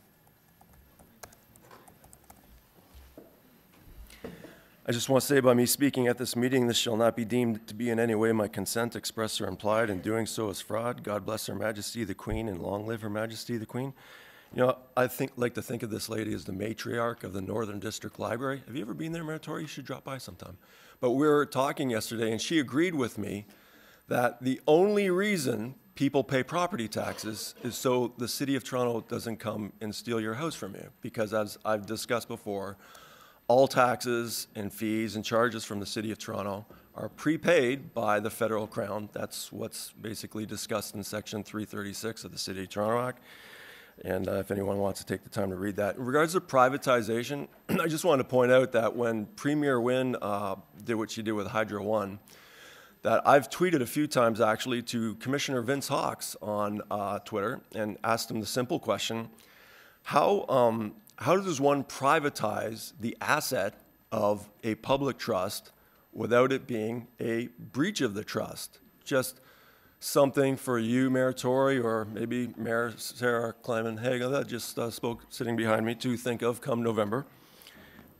I just want to say by me speaking at this meeting, this shall not be deemed to be in any way my consent, express or implied, and doing so is fraud. God bless Her Majesty the Queen, and long live Her Majesty the Queen. You know, like to think of this lady as the matriarch of the Northern District Library. Have you ever been there, Meritori? You should drop by sometime. But we were talking yesterday, and she agreed with me that the only reason people pay property taxes is so the City of Toronto doesn't come and steal your house from you. Because as I've discussed before, all taxes and fees and charges from the City of Toronto are prepaid by the federal crown. That's what's basically discussed in Section 336 of the City of Toronto Act. And if anyone wants to take the time to read that. In regards to privatization, I just wanted to point out that when Premier Wynne did what she did with Hydro One, that I've tweeted a few times actually to Commissioner Vince Hawkes on Twitter and asked him the simple question, how does one privatize the asset of a public trust without it being a breach of the trust? Just something for you, Mayor Tory, or maybe Mayor Sarah Kleiman-Haga that just spoke sitting behind me to think of come November.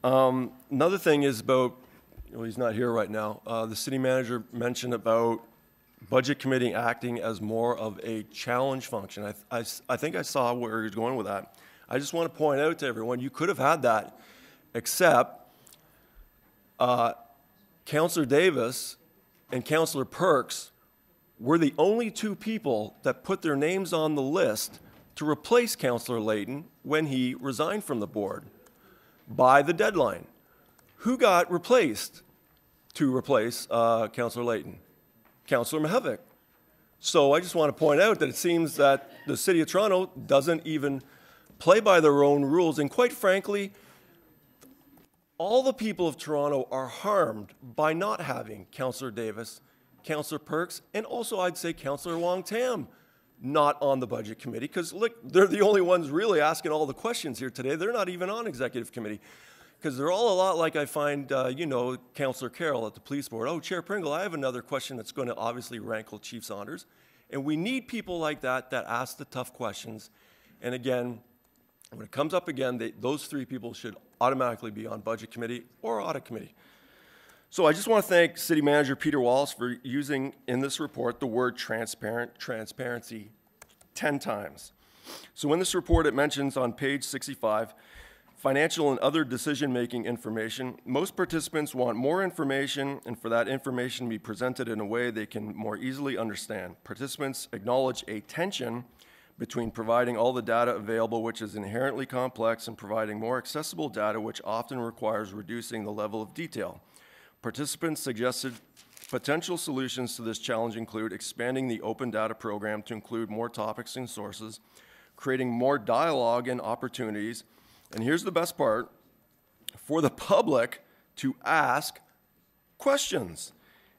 Another thing is about, well, he's not here right now, the city manager mentioned about budget committee acting as more of a challenge function. I think I saw where he's going with that. I just want to point out to everyone, you could have had that, except Councillor Davis and Councillor Perks were the only two people that put their names on the list to replace Councillor Layton when he resigned from the board by the deadline. Who got replaced to replace Councillor Layton? Councillor Mahevik. So I just want to point out that it seems that the City of Toronto doesn't even play by their own rules, and quite frankly, all the people of Toronto are harmed by not having Councillor Davis, Councillor Perks, and also I'd say Councillor Wong Tam not on the budget committee, because look, they're the only ones really asking all the questions here today. They're not even on executive committee, because they're all a lot like I find, you know, Councillor Carroll at the police board. Oh, Chair Pringle, I have another question that's going to obviously rankle Chief Saunders, and we need people like that that ask the tough questions. And again, when it comes up again, those three people should automatically be on budget committee or audit committee. So I just want to thank City Manager Peter Wallace for using in this report the word transparency 10 times. So in this report, it mentions on page 65, financial and other decision-making information. Most participants want more information and for that information to be presented in a way they can more easily understand. Participants acknowledge a tension between providing all the data available, which is inherently complex, and providing more accessible data, which often requires reducing the level of detail. Participants suggested potential solutions to this challenge include expanding the open data program to include more topics and sources, creating more dialogue and opportunities, and here's the best part, for the public to ask questions.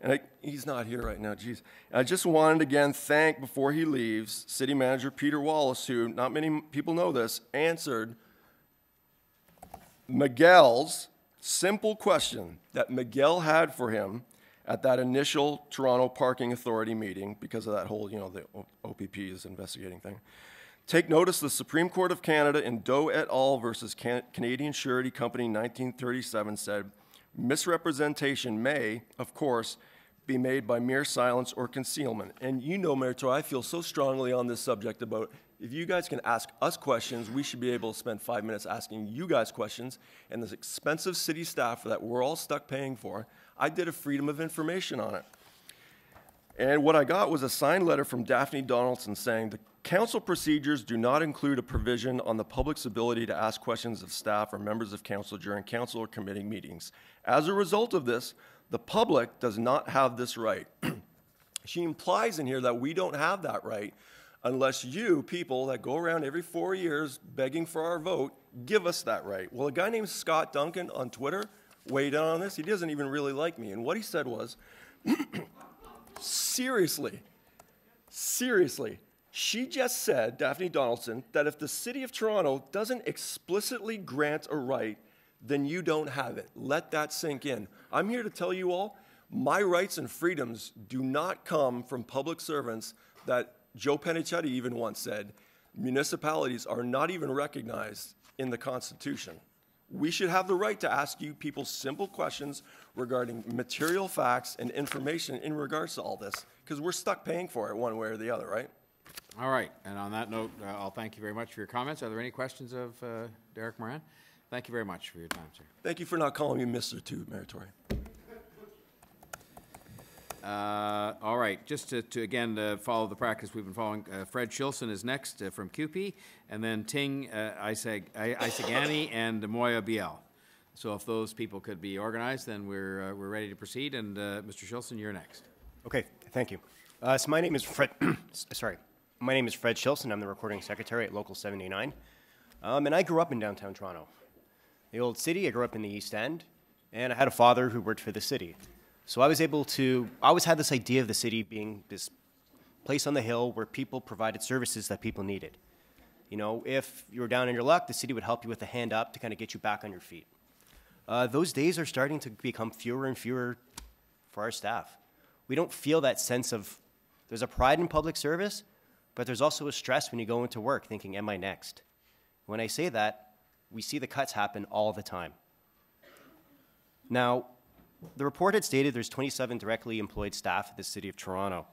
And he's not here right now, geez. I just wanted to again thank, before he leaves, City Manager Peter Wallace, who, not many people know this, answered Miguel's simple question that Miguel had for him at that initial Toronto Parking Authority meeting because of that whole, you know, the OPP is investigating thing. Take notice the Supreme Court of Canada in Doe et al. Versus Canadian Surety Company 1937 said, misrepresentation may, of course, be made by mere silence or concealment. And you know, Mayor Tory, I feel so strongly on this subject about if you guys can ask us questions, we should be able to spend 5 minutes asking you guys questions. And this expensive city staff that we're all stuck paying for, I did a freedom of information on it. And what I got was a signed letter from Daphne Donaldson saying the council procedures do not include a provision on the public's ability to ask questions of staff or members of council during council or committee meetings. As a result of this, the public does not have this right. She implies in here that we don't have that right unless you people that go around every 4 years begging for our vote give us that right. Well, a guy named Scott Duncan on Twitter weighed in on this. He doesn't even really like me. And what he said was, seriously, She just said, Daphne Donaldson, that if the City of Toronto doesn't explicitly grant a right, then you don't have it. Let that sink in. I'm here to tell you all, my rights and freedoms do not come from public servants that Joe Penichetti even once said, municipalities are not even recognized in the Constitution. We should have the right to ask you people simple questions regarding material facts and information in regards to all this, because we're stuck paying for it one way or the other, right? All right, and on that note, I'll thank you very much for your comments. Are there any questions of Derek Moran? Thank you very much for your time, sir. Thank you for not calling me Mr. too, Mayor Tory. All right, just to again follow the practice we've been following, Fred Shilson is next from QP, and then Ting Isagani and Moya Biel. So if those people could be organized, then we're ready to proceed. And Mr. Shilson, you're next. Okay, thank you. So my name is Fred. My name is Fred Shilson. I'm the recording secretary at Local 79, and I grew up in downtown Toronto, the old city. I grew up in the East End, and I had a father who worked for the city. So I was able to, I always had this idea of the city being this place on the hill where people provided services that people needed. You know, if you were down in your luck, the city would help you with a hand up to kind of get you back on your feet. Those days are starting to become fewer and fewer for our staff. We don't feel that sense of, there's a pride in public service, but there's also a stress when you go into work thinking, am I next? When I say that, we see the cuts happen all the time. Now, the report had stated there's 27 directly employed staff at the City of Toronto.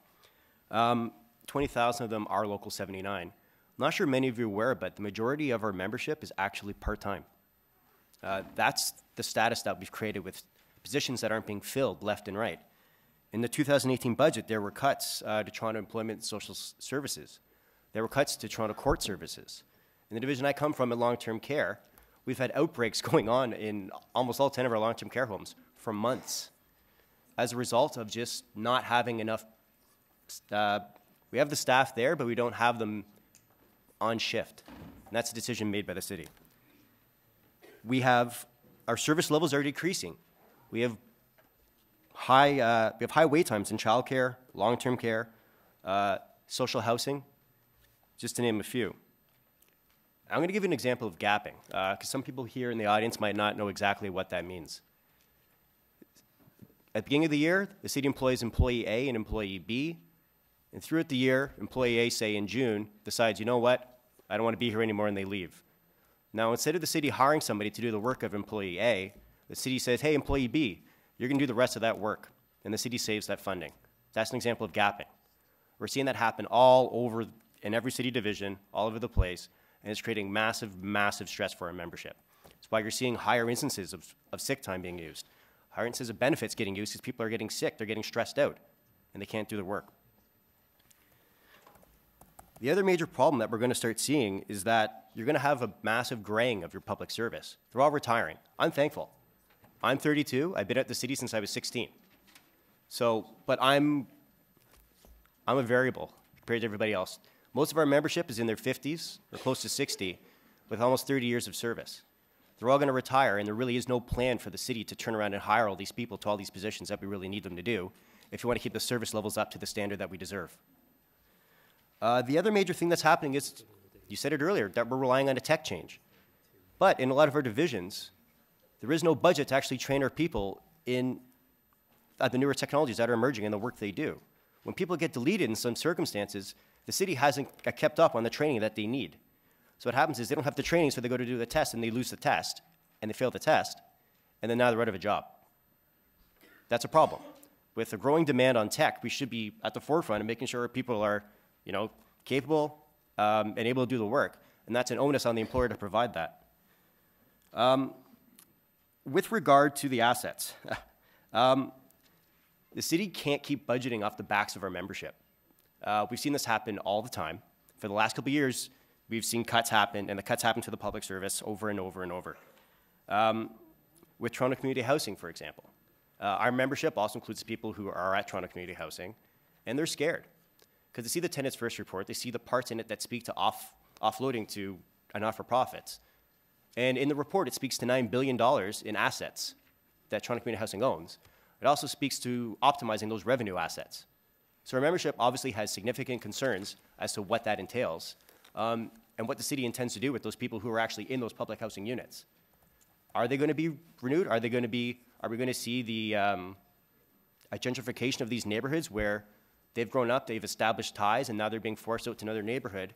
20,000 of them are Local 79. I'm not sure many of you are aware, but the majority of our membership is actually part-time. That's the status that we've created with positions that aren't being filled left and right. In the 2018 budget, there were cuts to Toronto Employment and Social Services. There were cuts to Toronto Court Services. In the division I come from, in long-term care, we've had outbreaks going on in almost all 10 of our long-term care homes for months as a result of just not having enough. We have the staff there, but we don't have them on shift. And that's a decision made by the city. Our service levels are decreasing. We have high wait times in childcare, long-term care, social housing, just to name a few. I'm going to give you an example of gapping, because some people here in the audience might not know exactly what that means. At the beginning of the year, the city employs employee A and employee B, and throughout the year, employee A, say in June, decides, you know what, I don't want to be here anymore, and they leave. Now, instead of the city hiring somebody to do the work of employee A, the city says, hey, employee B, you're going to do the rest of that work, and the city saves that funding. That's an example of gapping. We're seeing that happen all over, in every city division, all over the place, and it's creating massive, massive stress for our membership. That's why you're seeing higher instances of sick time being used, higher instances of benefits getting used because people are getting sick, they're getting stressed out, and they can't do the work. The other major problem that we're going to start seeing is that you're going to have a massive graying of your public service. They're all retiring. I'm thankful. I'm 32. I've been at the city since I was 16. But I'm a variable compared to everybody else. Most of our membership is in their 50s or close to 60 with almost 30 years of service. They're all going to retire, and there really is no plan for the city to turn around and hire all these people to all these positions that we really need them to do if you want to keep the service levels up to the standard that we deserve. The other major thing that's happening is, you said it earlier, that we're relying on a tech change. But in a lot of our divisions, there is no budget to actually train our people in the newer technologies that are emerging in the work they do. When people get deleted in some circumstances, the city hasn't kept up on the training that they need. So what happens is they don't have the training, so they go to do the test, and they lose the test, and they fail the test, and then now they're out of a job. That's a problem. With a growing demand on tech, we should be at the forefront of making sure people are, capable and able to do the work, and that's an onus on the employer to provide that. With regard to the assets, the city can't keep budgeting off the backs of our membership. We've seen this happen all the time. For the last couple of years, we've seen cuts happen, and the cuts happen to the public service over and over and over. With Toronto Community Housing, for example. Our membership also includes people who are at Toronto Community Housing, and they're scared. Because they see the tenants first report, they see the parts in it that speak to offloading to not-for-profits. And in the report, it speaks to $9 billion in assets that Toronto Community Housing owns. It also speaks to optimizing those revenue assets. So our membership obviously has significant concerns as to what that entails and what the city intends to do with those people who are actually in those public housing units. Are they going to be renewed? Are we going to see the a gentrification of these neighborhoods where they've grown up, they've established ties, and now they're being forced out to another neighborhood,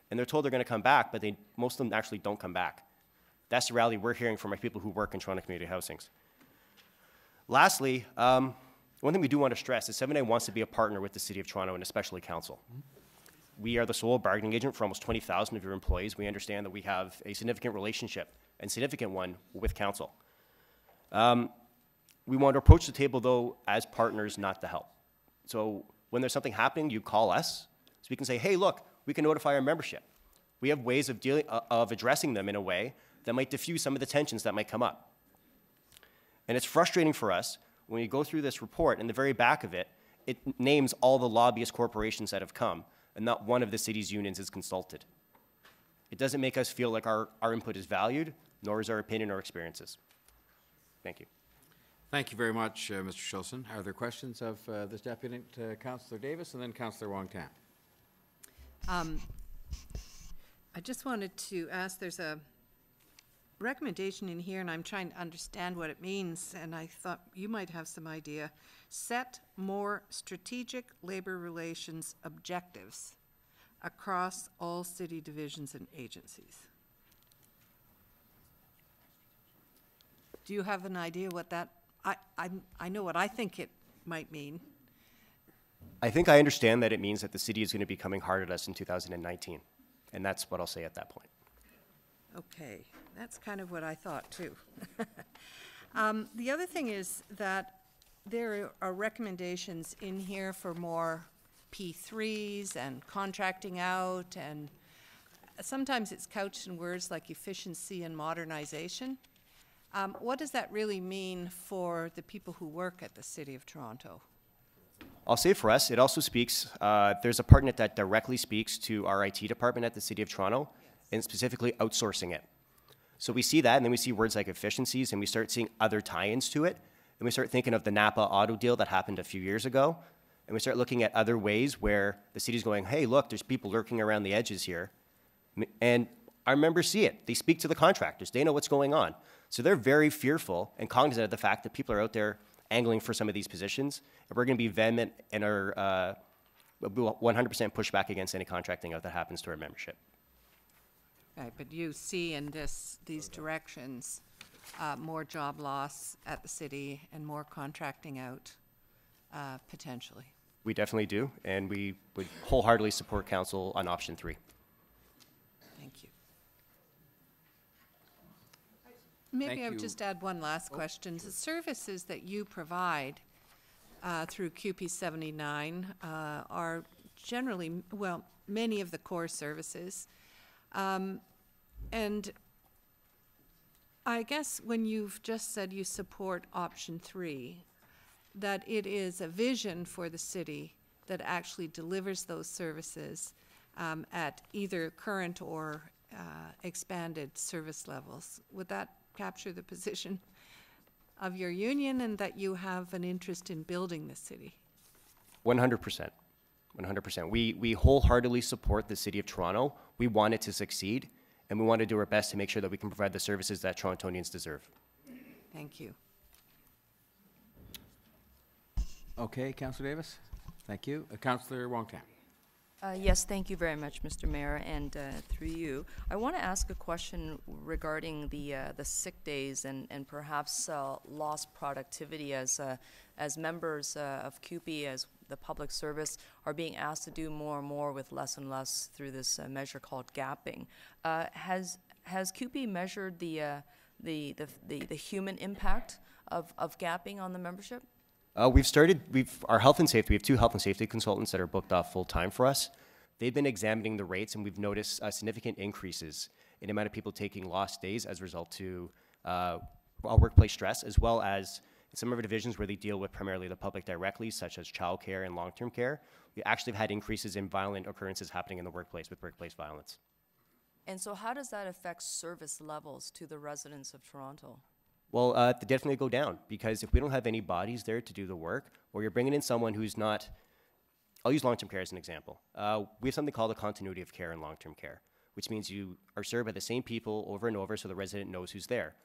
and they're told they're going to come back, but most of them actually don't come back. That's the reality we're hearing from our people who work in Toronto community housings. Lastly, one thing we do want to stress is 7A wants to be a partner with the City of Toronto and especially Council. We are the sole bargaining agent for almost 20,000 of your employees. We understand that we have a significant relationship, and significant one, with Council. We want to approach the table, though, as partners, not to help. So when there's something happening, you call us, so we can say, hey, look, we can notify our membership. We have ways of addressing them in a way that might diffuse some of the tensions that might come up. And it's frustrating for us when you go through this report, in the very back of it, it names all the lobbyist corporations that have come, and not one of the city's unions is consulted. It doesn't make us feel like our input is valued, nor is our opinion or experiences. Thank you. Thank you very much, Mr. Shilson. Are there questions of this Deputy Councillor Davis and then Councillor Wong-Tam? I just wanted to ask, there's a recommendation in here, and I'm trying to understand what it means, and I thought you might have some idea. Set more strategic labor relations objectives across all city divisions and agencies. Do you have an idea what that, I know what I think it might mean. I think I understand that it means that the city is going to be coming hard at us in 2019, and that's what I'll say at that point. Okay, that's kind of what I thought too. The other thing is that there are recommendations in here for more P3s and contracting out, and sometimes it's couched in words like efficiency and modernization. What does that really mean for the people who work at the City of Toronto? I'll say for us, it also speaks, there's a part in it that directly speaks to our IT department at the City of Toronto, and specifically outsourcing it. So we see that, and then we see words like efficiencies, and we start seeing other tie-ins to it, and we start thinking of the Napa auto deal that happened a few years ago, and we start looking at other ways where the city's going, hey, look, there's people lurking around the edges here, and our members see it. They speak to the contractors. They know what's going on. So they're very fearful and cognizant of the fact that people are out there angling for some of these positions, and we're going to be vehement in our 100% push back against any contracting out that happens to our membership. Right, but you see in these directions more job loss at the city and more contracting out potentially. We definitely do, and we would wholeheartedly support council on option 3. Thank you. Maybe I would just add one last question. The services that you provide through QP 79 are generally, well, many of the core services. And I guess when you've just said you support option 3, that it is a vision for the city that actually delivers those services at either current or expanded service levels. Would that capture the position of your union, and that you have an interest in building the city? 100%. 100%. We wholeheartedly support the City of Toronto. We want it to succeed, and we want to do our best to make sure that we can provide the services that Torontonians deserve. Thank you. Okay, Councillor Davis. Thank you. Councillor Wong-Tam. Yes, thank you very much, Mr. Mayor, and through you, I want to ask a question regarding the sick days and perhaps lost productivity as members of CUPE, as the public service, are being asked to do more and more with less and less through this measure called gapping. Has CUPE measured the human impact of gapping on the membership? Our health and safety, we have 2 health and safety consultants that are booked off full time for us. They've been examining the rates, and we've noticed significant increases in the amount of people taking lost days as a result to workplace stress, as well as in some of our divisions where they deal with primarily the public directly, such as childcare and long-term care. We actually have had increases in violent occurrences happening in the workplace with workplace violence. And so how does that affect service levels to the residents of Toronto? Well, they definitely go down, because if we don't have any bodies there to do the work, or you're bringing in someone who's not I'll use long-term care as an example. We have something called a continuity of care in long-term care, which means you are served by the same people over and over so the resident knows who's there.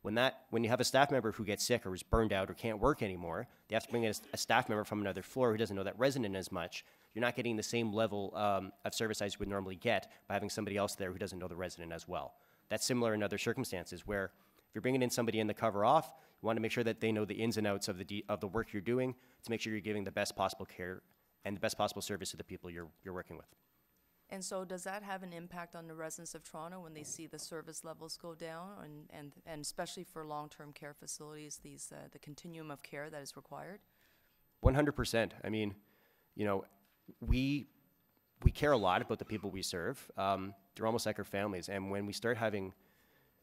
When you have a staff member who gets sick or is burned out or can't work anymore, they have to bring in a staff member from another floor who doesn't know that resident as much. You're not getting the same level of service as you would normally get by having somebody else there who doesn't know the resident as well. That's similar in other circumstances where if you're bringing in somebody in to cover off, you want to make sure that they know the ins and outs of the work you're doing to make sure you're giving the best possible care and the best possible service to the people you're working with. And so does that have an impact on the residents of Toronto when they see the service levels go down and especially for long-term care facilities, the continuum of care that is required? 100%. I mean, you know, we care a lot about the people we serve. They're almost like our families. And when we start having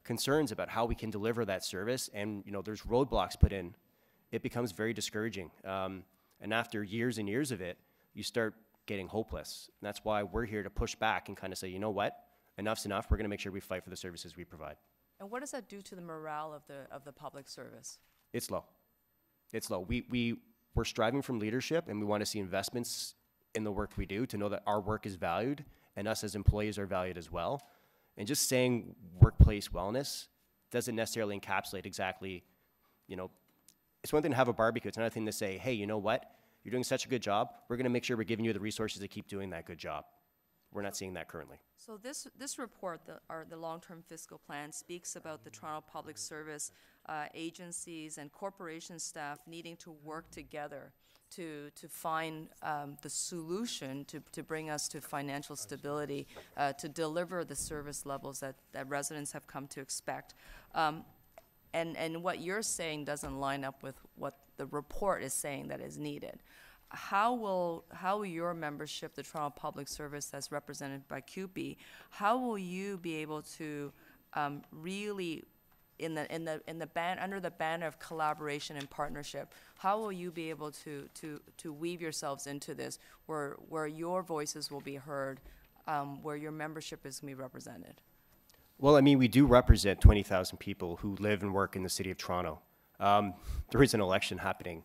concerns about how we can deliver that service and, you know, there's roadblocks put in, it becomes very discouraging. And after years and years of it, you start getting hopeless. And that's why we're here to push back and kind of say, you know what, enough's enough. We're going to make sure we fight for the services we provide. And what does that do to the morale of the public service? It's low. It's low. We're striving from leadership, and we want to see investments in the work we do to know that our work is valued and us as employees are valued as well. And just saying workplace wellness doesn't necessarily encapsulate exactly, you know, it's one thing to have a barbecue. It's another thing to say, hey, you know what? You're doing such a good job. We're going to make sure we're giving you the resources to keep doing that good job. We're not seeing that currently. So this report, the long-term fiscal plan, speaks about the Toronto Public Service agencies and corporation staff needing to work together to find the solution to bring us to financial stability, to deliver the service levels that residents have come to expect. And what you're saying doesn't line up with what the report is saying that is needed. How will your membership, the Toronto Public Service as represented by CUPE, how will you be able to really, under the banner of collaboration and partnership, how will you be able to weave yourselves into this where your voices will be heard, where your membership is going to be represented? Well, I mean, we do represent 20,000 people who live and work in the city of Toronto. There is an election happening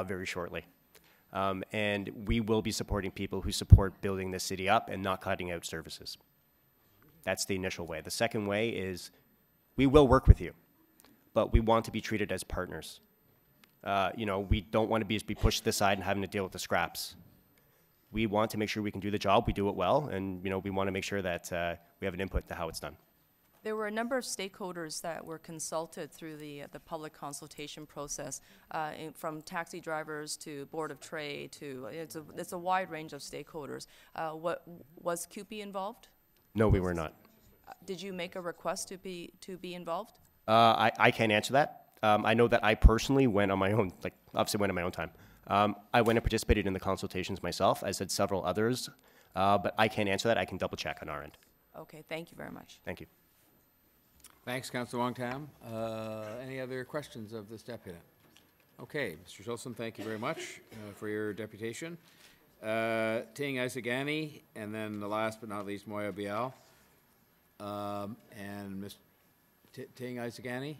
very shortly. And we will be supporting people who support building this city up and not cutting out services. That's the initial way. The second way is we will work with you, but we want to be treated as partners. You know, we don't want to be pushed to the side and having to deal with the scraps. We want to make sure we can do the job, we do it well, and, you know, we want to make sure that we have an input to how it's done. There were a number of stakeholders that were consulted through the public consultation process, from taxi drivers to Board of Trade to it's a wide range of stakeholders. Was CUPE involved? No, we were not. Did you make a request to be involved? I can't answer that. I know that I personally went on my own, like obviously went on my own time. I went and participated in the consultations myself, as did several others, but I can't answer that. I can double check on our end. Okay, thank you very much. Thank you. Thanks, Councillor Wong-Tam. Any other questions of this deputant? Okay, Mr. Schulson, thank you very much for your deputation. Ting Isagani, and then the last but not least, Moya Bial. And Ms. Ting Isagani.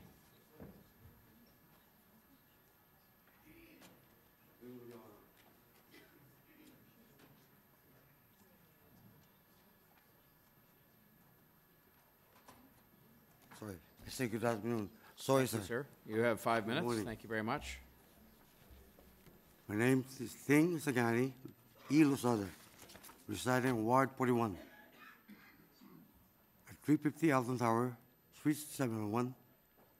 Sorry. I say good afternoon. Sorry, Thank you, sir. You have 5 minutes. morning. Thank you very much. My name is Ting Sagani, E. Losada, residing in Ward 41 at 350 Alton Tower, Suite 701,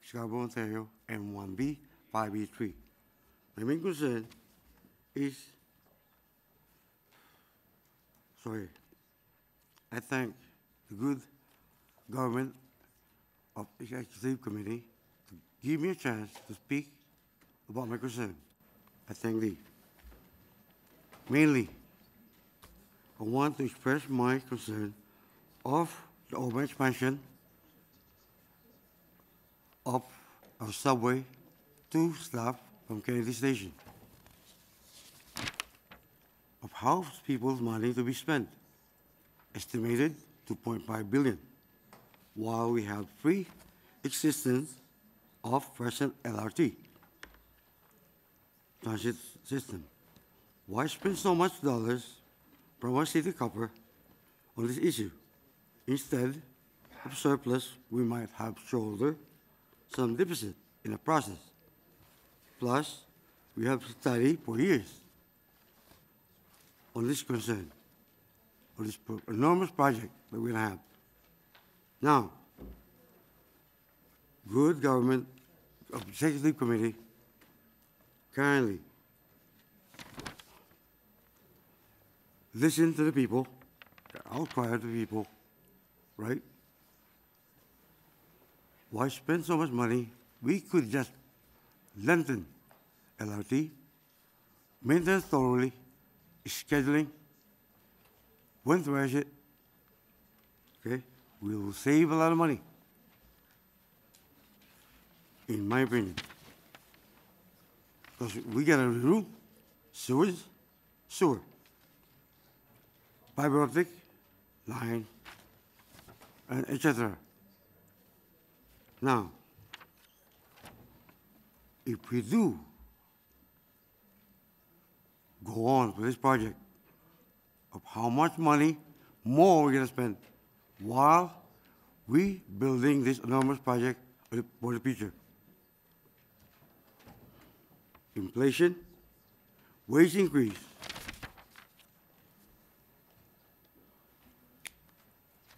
Scarborough, Ontario, M1B, 5E3. My main concern is, I thank the good government of the Executive Committee to give me a chance to speak about my concern. I thank thee. Mainly, I want to express my concern of the urban expansion of our subway to staff from Kennedy Station, of how people's money to be spent, estimated 2.5 billion, while we have free existence of present LRT transit system. why spend so much dollars from our city copper on this issue? Instead of surplus, we might have shoulder some deficit in the process. Plus, we have studied for years on this concern, on this enormous project that we're going to have. Now, good government of executive committee kindly listen to the people, outcry of the people, right? Why spend so much money? We could just lengthen LRT, maintain thoroughly, scheduling, when to rush it, okay? We will save a lot of money, in my opinion. Because we got to redo sewers, sewer, fiber optic, line, and etc. Now, if we do go on with this project, of how much money more we're going to spend while we building this enormous project for the future. Inflation, wage increase,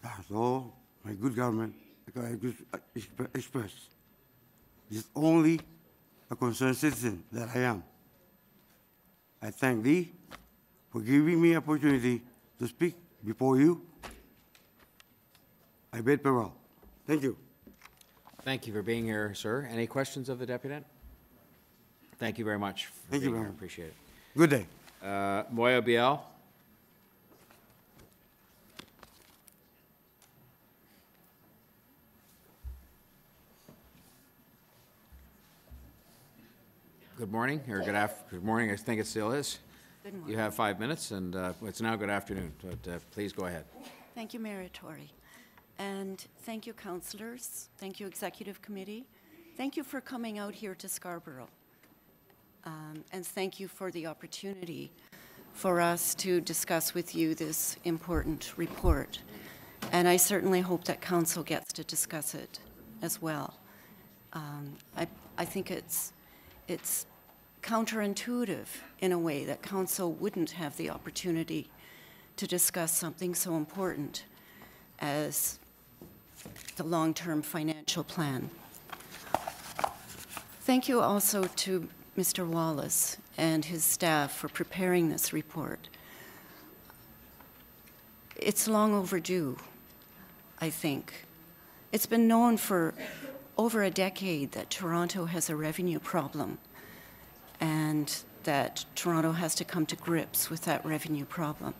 that's all my good government I could express. It's only a concerned citizen that I am. I thank thee for giving me opportunity to speak before you. I bid farewell. Thank you. Thank you for being here, sir. Any questions of the deputant? Thank you very much. Thank you very much. much. Appreciate it. Good day. Moya Biel. Good morning, or good morning, I think it still is. Good morning. You have 5 minutes, and it's now good afternoon, but please go ahead. Thank you, Mayor Tory. And thank you, councillors. Thank you, Executive Committee. Thank you for coming out here to Scarborough. And thank you for the opportunity for us to discuss with you this important report. And I certainly hope that council gets to discuss it as well. I think it's counterintuitive in a way that council wouldn't have the opportunity to discuss something so important as the long-term financial plan. Thank you also to Mr. Wallace and his staff for preparing this report. It's long overdue, I think. It's been known for over a decade that Toronto has a revenue problem and that Toronto has to come to grips with that revenue problem.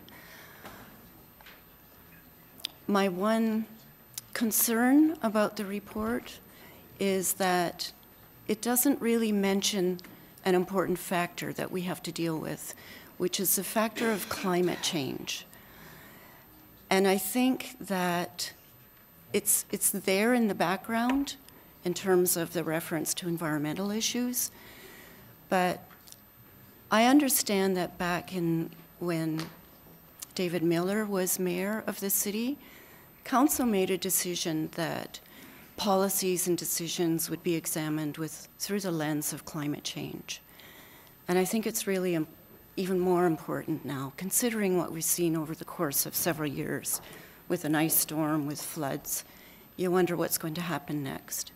My one concern about the report is that it doesn't really mention an important factor that we have to deal with, which is the factor of climate change. And I think that it's there in the background in terms of the reference to environmental issues, but I understand that back when David Miller was mayor of the city, council made a decision that policies and decisions would be examined through the lens of climate change. And I think it's really even more important now, considering what we've seen over the course of several years with an ice storm, with floods. You wonder what's going to happen next.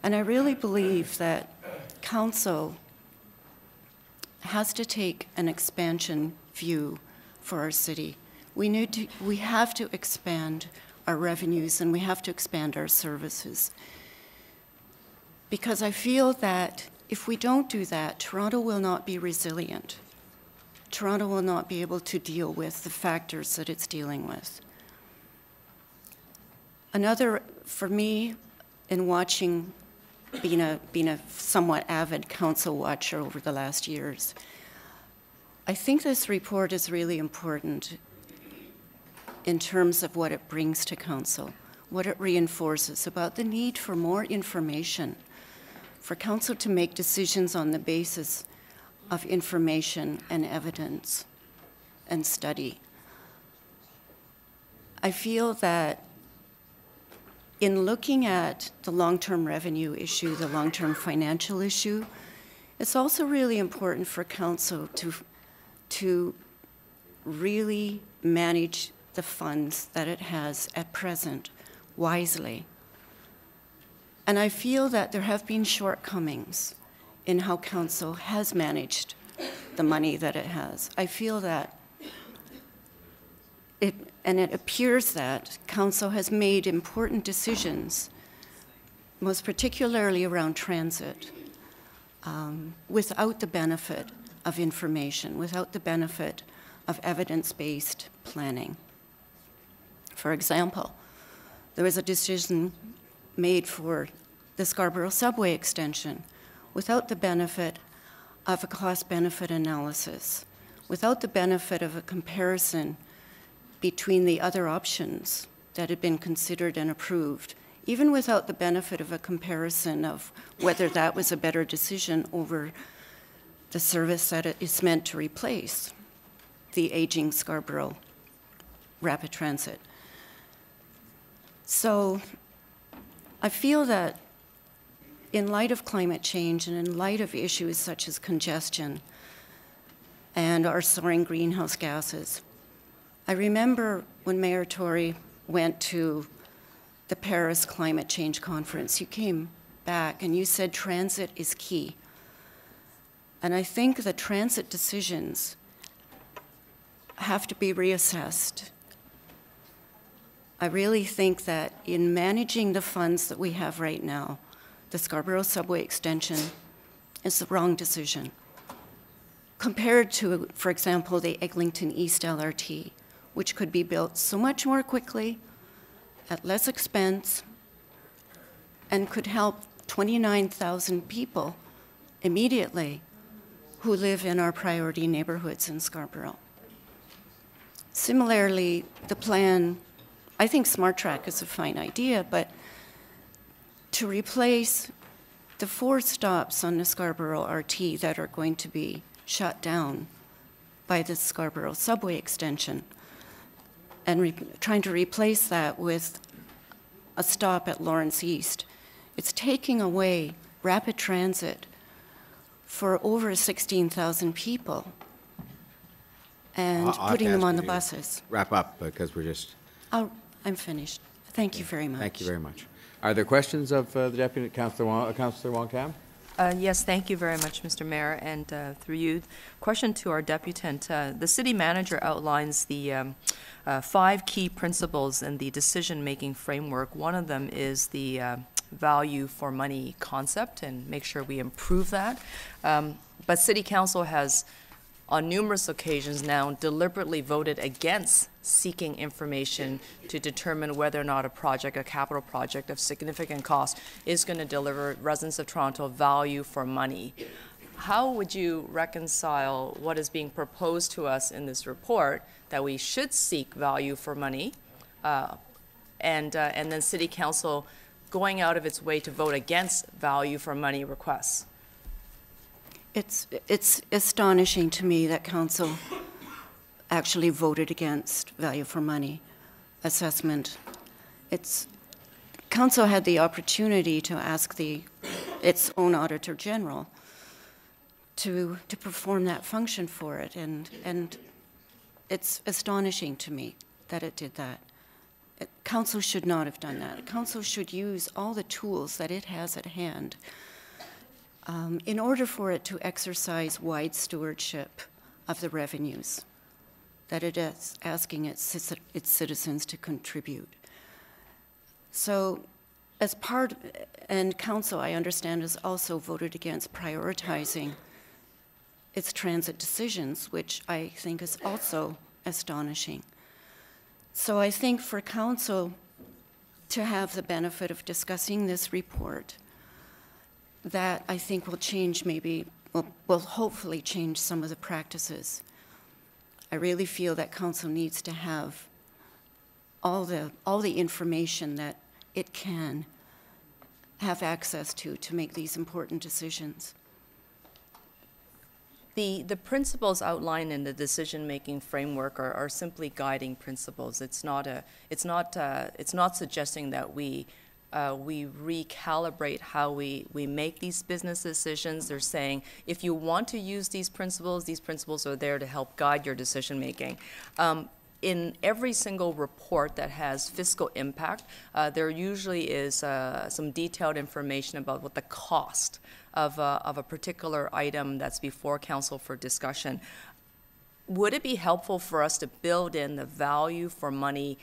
And I really believe that council has to take an expansion view for our city. We have to expand our revenues and we have to expand our services. Because I feel that if we don't do that, Toronto will not be resilient. Toronto will not be able to deal with the factors that it's dealing with. Another, for me, in watching, being a somewhat avid council watcher over the last years, I think this report is really important in terms of what it brings to council, what it reinforces about the need for more information, for council to make decisions on the basis of information and evidence and study. I feel that in looking at the long-term revenue issue, the long-term financial issue, it's also really important for council to really manage the funds that it has at present wisely. And I feel that there have been shortcomings in how council has managed the money that it has. I feel that it appears that council has made important decisions, most particularly around transit, without the benefit of information, without the benefit of evidence-based planning. For example, there was a decision made for the Scarborough subway extension without the benefit of a cost-benefit analysis, without the benefit of a comparison between the other options that had been considered and approved, even without the benefit of a comparison of whether that was a better decision over the service that it is meant to replace, the aging Scarborough rapid transit. So I feel that in light of climate change and in light of issues such as congestion and our soaring greenhouse gases, I remember when Mayor Tory went to the Paris Climate Change Conference, you came back and you said transit is key. And I think the transit decisions have to be reassessed. I really think that in managing the funds that we have right now, the Scarborough subway extension is the wrong decision. Compared to, for example, the Eglinton East LRT, which could be built so much more quickly, at less expense, and could help 29,000 people immediately who live in our priority neighborhoods in Scarborough. Similarly, the plan, I think Smart Track is a fine idea, but to replace the 4 stops on the Scarborough RT that are going to be shut down by the Scarborough subway extension, and trying to replace that with a stop at Lawrence East, it's taking away rapid transit for over 16,000 people and putting them on the buses. Wrap up, because we're just... I'm finished. Thank you very much. Thank you very much. Are there questions of the Deputy Councillor Wong Tam? Yes, thank you very much, Mr. Mayor, and through you, question to our deputant. The city manager outlines the 5 key principles in the decision-making framework. One of them is the value for money concept, and make sure we improve that. But City Council has, on numerous occasions now, deliberately voted against seeking information to determine whether or not a project, a capital project of significant cost, is going to deliver residents of Toronto value for money. How would you reconcile what is being proposed to us in this report, that we should seek value for money, and then City Council going out of its way to vote against value for money requests? It's astonishing to me that council actually voted against value for money assessment. Council had the opportunity to ask its own Auditor General to perform that function for it, and it's astonishing to me that it did that. Council should not have done that. Council should use all the tools that it has at hand in order for it to exercise wide stewardship of the revenues that it is asking its citizens to contribute. So as part, and council, I understand, has also voted against prioritizing its transit decisions, which I think is also astonishing. So I think for council to have the benefit of discussing this report, that I think will change will hopefully change some of the practices. I really feel that council needs to have all the information that it can have access to make these important decisions. The principles outlined in the decision-making framework are simply guiding principles. It's not suggesting that we recalibrate how we make these business decisions. They're saying if you want to use these principles are there to help guide your decision-making. In every single report that has fiscal impact, there usually is some detailed information about what the cost of a particular item that's before council for discussion. Would it be helpful for us to build in the value for money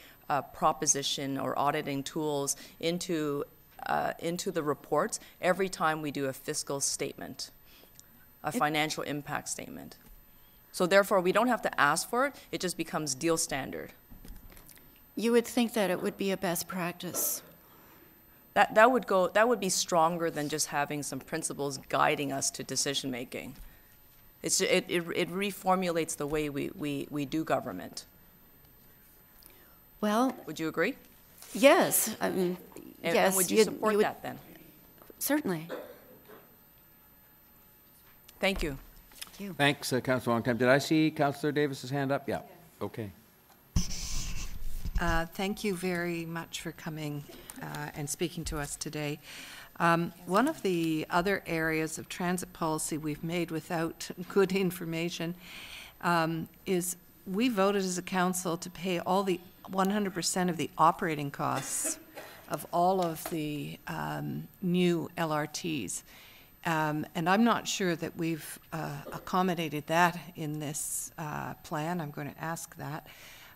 proposition or auditing tools into the reports every time we do a fiscal statement, a financial impact statement? So therefore, we don't have to ask for it, it just becomes deal standard. You would think that it would be a best practice. That would be stronger than just having some principles guiding us to decision making. It reformulates the way we do government. Well, would you agree? Yes, I mean, and yes. would you support that then? Certainly. Thank you. Thanks, Councillor Longtime. Did I see Councillor Davis's hand up? Yeah. Okay. Thank you very much for coming and speaking to us today. One of the other areas of transit policy we've made without good information is we voted as a council to pay all the 100% of the operating costs of all of the new LRTs. And I'm not sure that we've accommodated that in this plan. I'm going to ask that.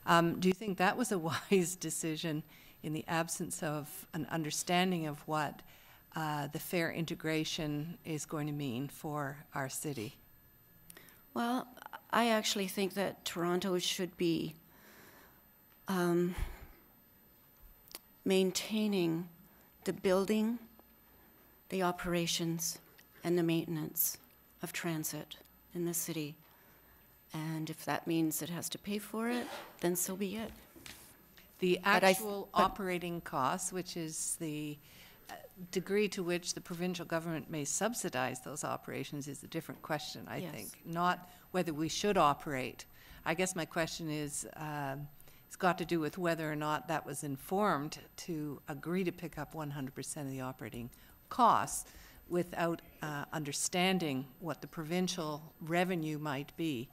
Do you think that was a wise decision in the absence of an understanding of what the fare integration is going to mean for our city? Well, I actually think that Toronto should be maintaining the building, the operations, and the maintenance of transit in the city. And if that means it has to pay for it, then so be it. The actual operating costs, which is the degree to which the provincial government may subsidize those operations, is a different question, I think. Not whether we should operate. I guess my question is, it's got to do with whether or not that was informed to agree to pick up 100% of the operating costs without understanding what the provincial revenue might be,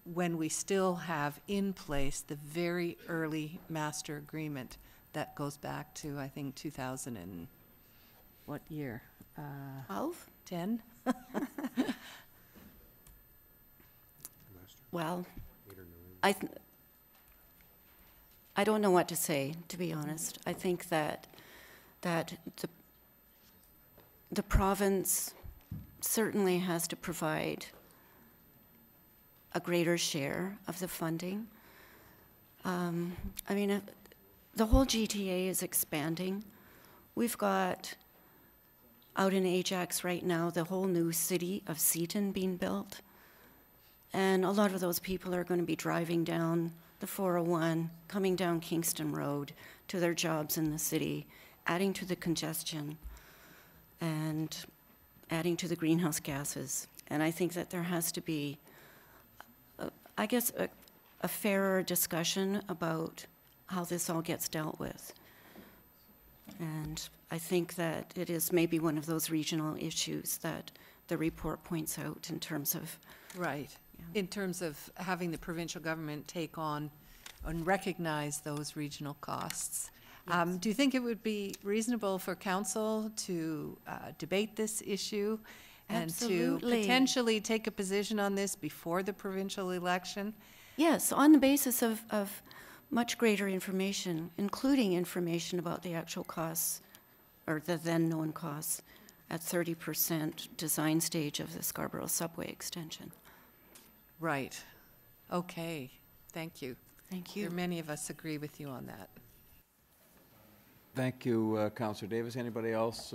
when we still have in place the very early master agreement that goes back to, I think, 2000 and what year? 12? 10? Well, I don't know what to say, to be honest. I think that the province certainly has to provide a greater share of the funding. I mean, the whole GTA is expanding. We've got out in Ajax right now the whole new city of Seaton being built. And a lot of those people are going to be driving down the 401, coming down Kingston Road to their jobs in the city, adding to the congestion and adding to the greenhouse gases. And I think that there has to be, I guess, a fairer discussion about how this all gets dealt with. And I think that it is maybe one of those regional issues that the report points out in terms of... Right. Yeah. In terms of having the provincial government take on and recognize those regional costs. Yes. Do you think it would be reasonable for council to debate this issue and to potentially take a position on this before the provincial election? Yes, on the basis of much greater information, including information about the actual costs, or the then known costs, at 30% design stage of the Scarborough subway extension. Right. Okay. Thank you. Thank you. There many of us agree with you on that. Thank you, Councillor Davis. Anybody else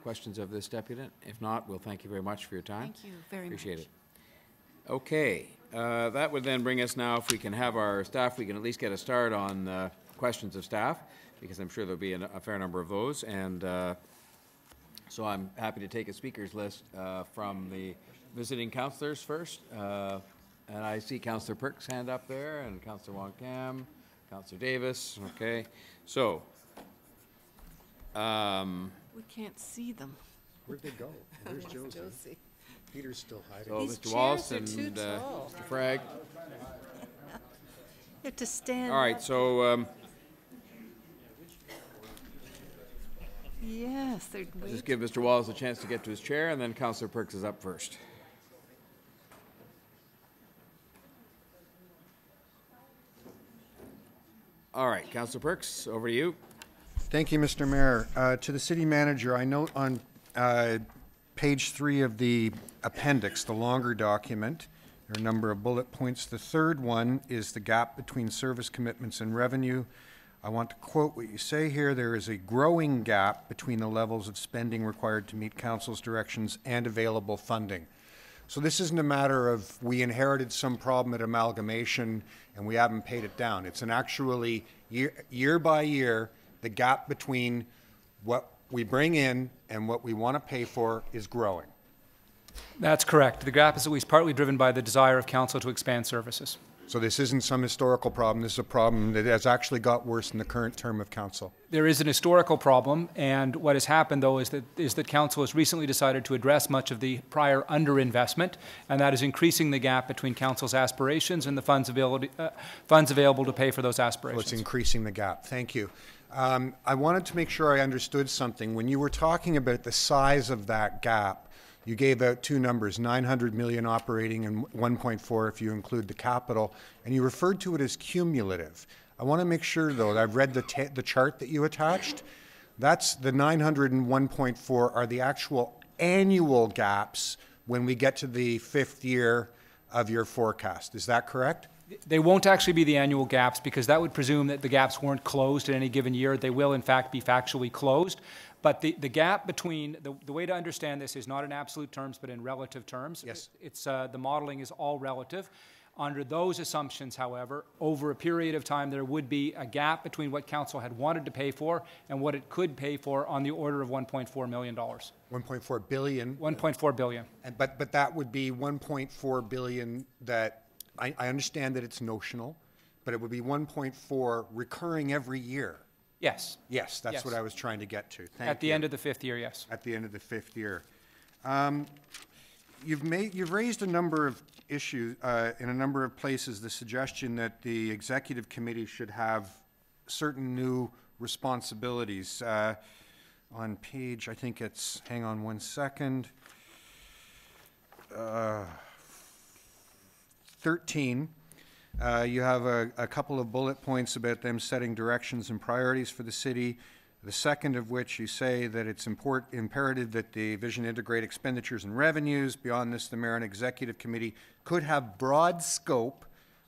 questions of this deputant? If not, we'll thank you very much for your time. Thank you very much. Appreciate it. Okay. That would then bring us now, if we can have our staff, we can at least get a start on questions of staff, because I'm sure there'll be a fair number of those. And So I'm happy to take a speakers list from the visiting councillors first. And I see Councillor Perks' hand up there, and Councillor Wong Kam, Councillor Davis. Okay, so we can't see them. Where'd they go? Where's Josie? Josie? Peter's still hiding. so These Mr. Wallace chairs and are too tall. Mr. Frag. You have to stand. All right, up. so Yes, they're way just give Mr. Wallace a chance to get to his chair, and then Councillor Perks is up first. All right, Councillor Perks, over to you. Thank you, Mr. Mayor. To the city manager, I note on page 3 of the appendix, the longer document, there are a number of bullet points. The third one is the gap between service commitments and revenue. I want to quote what you say here. There is a growing gap between the levels of spending required to meet council's directions and available funding. So this isn't a matter of we inherited some problem at amalgamation and we haven't paid it down. It's an actually year by year, the gap between what we bring in and what we want to pay for is growing. That's correct. The gap is at least partly driven by the desire of council to expand services. So this isn't some historical problem. This is a problem that has actually got worse in the current term of council. There is an historical problem, and what has happened, though, is that council has recently decided to address much of the prior underinvestment, and that is increasing the gap between council's aspirations and the funds available to pay for those aspirations. So it's increasing the gap. Thank you. I wanted to make sure I understood something. When you were talking about the size of that gap, you gave out two numbers, 900 million operating and 1.4 if you include the capital, and you referred to it as cumulative. I want to make sure, though, that I've read the chart that you attached. That's the 900 and 1.4 are the actual annual gaps when we get to the 5th year of your forecast. Is that correct? They won't actually be the annual gaps because that would presume that the gaps weren't closed in any given year. They will, in fact, be factually closed. But the gap between, the way to understand this is not in absolute terms, but in relative terms. Yes. It's, the modeling is all relative. Under those assumptions, however, over a period of time, there would be a gap between what council had wanted to pay for and what it could pay for on the order of $1.4 million. 1.4 billion. 1.4 billion. And, but that would be 1.4 billion that, I understand that it's notional, but it would be 1.4 recurring every year. Yes. Yes, that's Yes. what I was trying to get to. Thank you. At the end of the 5th year, yes. At the end of the 5th year. You've raised a number of issues in a number of places, the suggestion that the executive committee should have certain new responsibilities. On page, I think it's, hang on one second, 13, you have a couple of bullet points about them setting directions and priorities for the city. The second of which you say that it's imperative that the vision integrate expenditures and revenues. Beyond this, the Mayor and Executive Committee could have broad scope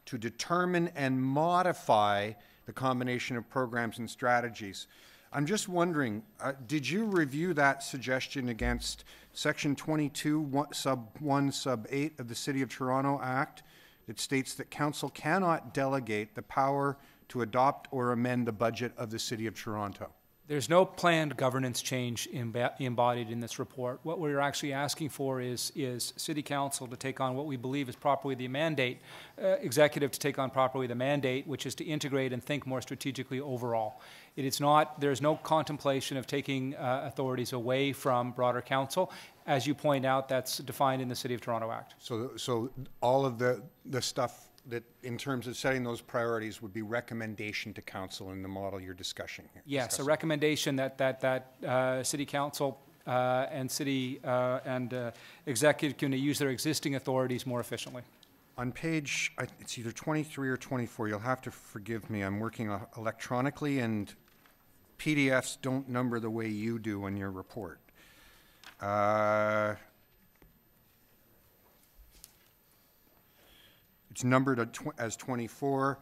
to determine and modify the combination of programs and strategies. I'm just wondering, did you review that suggestion against Section 22, sub 1, sub 8 of the City of Toronto Act? It states that council cannot delegate the power to adopt or amend the budget of the City of Toronto. There's no planned governance change embodied in this report. What we're actually asking for is City Council to take on what we believe is properly the mandate, executive to take on properly the mandate, which is to integrate and think more strategically overall. It is not, there's no contemplation of taking authorities away from broader council. As you point out, that's defined in the City of Toronto Act. So all of the stuff that in terms of setting those priorities would be recommendation to council in the model you're discussing here? Yes, a recommendation that City Council and City and Executive can use their existing authorities more efficiently. On page, it's either 23 or 24, you'll have to forgive me, I'm working electronically and PDFs don't number the way you do in your report. It's numbered as 24.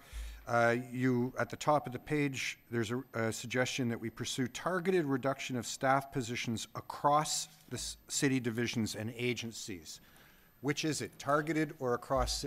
You, at the top of the page, there's a suggestion that we pursue targeted reduction of staff positions across the city divisions and agencies. Which is it, targeted or across?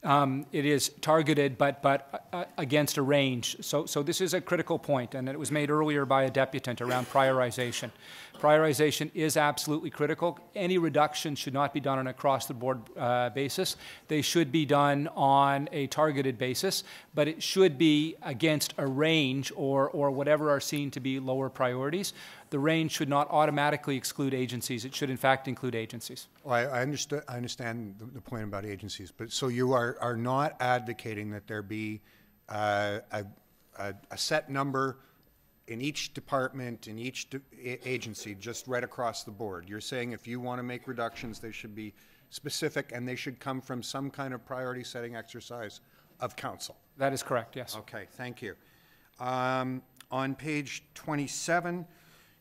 It is targeted, but against a range. So this is a critical point, and it was made earlier by a deputant around priorization. Priorization is absolutely critical. Any reduction should not be done on an across-the-board basis. They should be done on a targeted basis, but it should be against a range or whatever are seen to be lower priorities. The range should not automatically exclude agencies. It should, in fact, include agencies. Well, I understand the point about agencies, but so you are not advocating that there be a set number in each department, in each agency, just right across the board. You're saying if you want to make reductions, they should be specific and they should come from some kind of priority setting exercise of council. That is correct, yes. Okay, thank you. On page 27,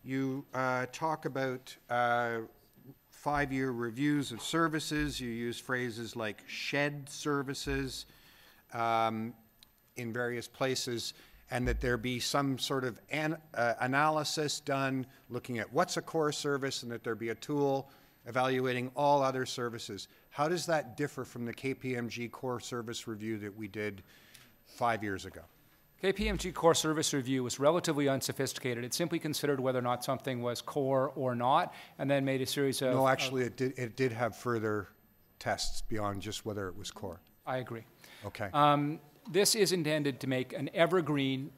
you talk about 5-year reviews of services. You use phrases like shed services in various places, and that there be some sort of analysis done looking at what's a core service, and that there be a tool evaluating all other services. How does that differ from the KPMG core service review that we did 5 years ago? KPMG core service review was relatively unsophisticated. It simply considered whether or not something was core or not, and then made a series of... No, actually, it did have further tests beyond just whether it was core. I agree. Okay. This is intended to make an evergreen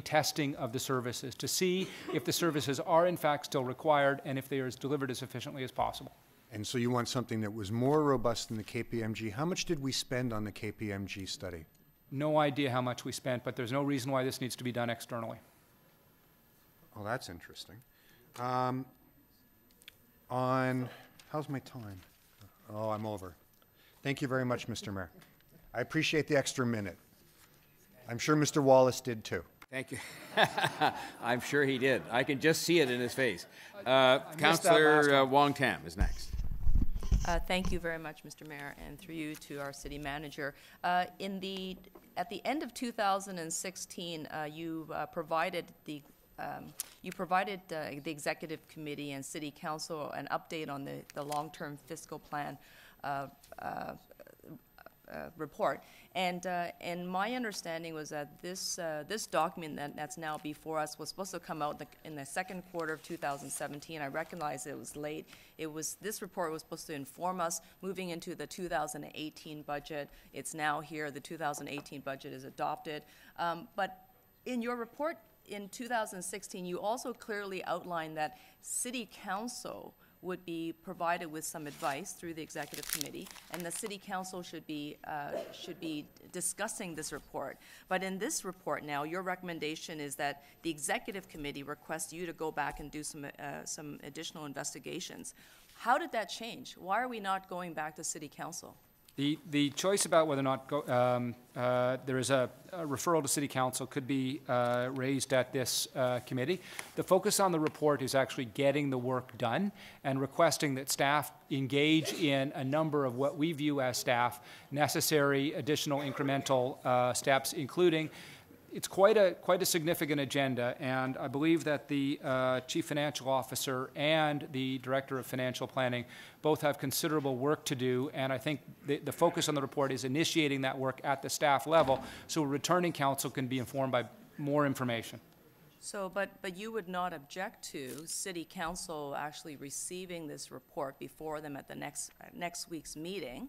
testing of the services, to see if the services are in fact still required and if they are delivered as efficiently as possible. And so you want something that was more robust than the KPMG. How much did we spend on the KPMG study? No idea how much we spent, but there's no reason why this needs to be done externally. Oh, that's interesting. How's my time? Oh, I'm over. Thank you very much, Mr. Mayor. I appreciate the extra minute. I'm sure Mr. Wallace did too. Thank you. I'm sure he did. I can just see it in his face. Councillor Wong Tam is next. Thank you very much, Mr. Mayor, and through you to our city manager. At the end of 2016, you provided the executive committee and city council an update on the long-term fiscal plan report, and my understanding was that this document that's now before us was supposed to come out in the second quarter of 2017. I recognize it was late. This report was supposed to inform us moving into the 2018 budget. It's now here. The 2018 budget is adopted, but in your report in 2016, you also clearly outlined that city council would be provided with some advice through the executive committee, and the city council should be discussing this report. But in this report now, your recommendation is that the executive committee requests you to go back and do some additional investigations. How did that change? Why are we not going back to city council? The choice about whether or not there is a referral to City Council could be raised at this committee. The focus on the report is actually getting the work done and requesting that staff engage in a number of what we view as staff necessary additional incremental steps, including it's quite a significant agenda, and I believe that the Chief Financial Officer and the Director of Financial Planning both have considerable work to do, and I think the focus on the report is initiating that work at the staff level so returning council can be informed by more information. So, but you would not object to City Council actually receiving this report before them at the next week's meeting,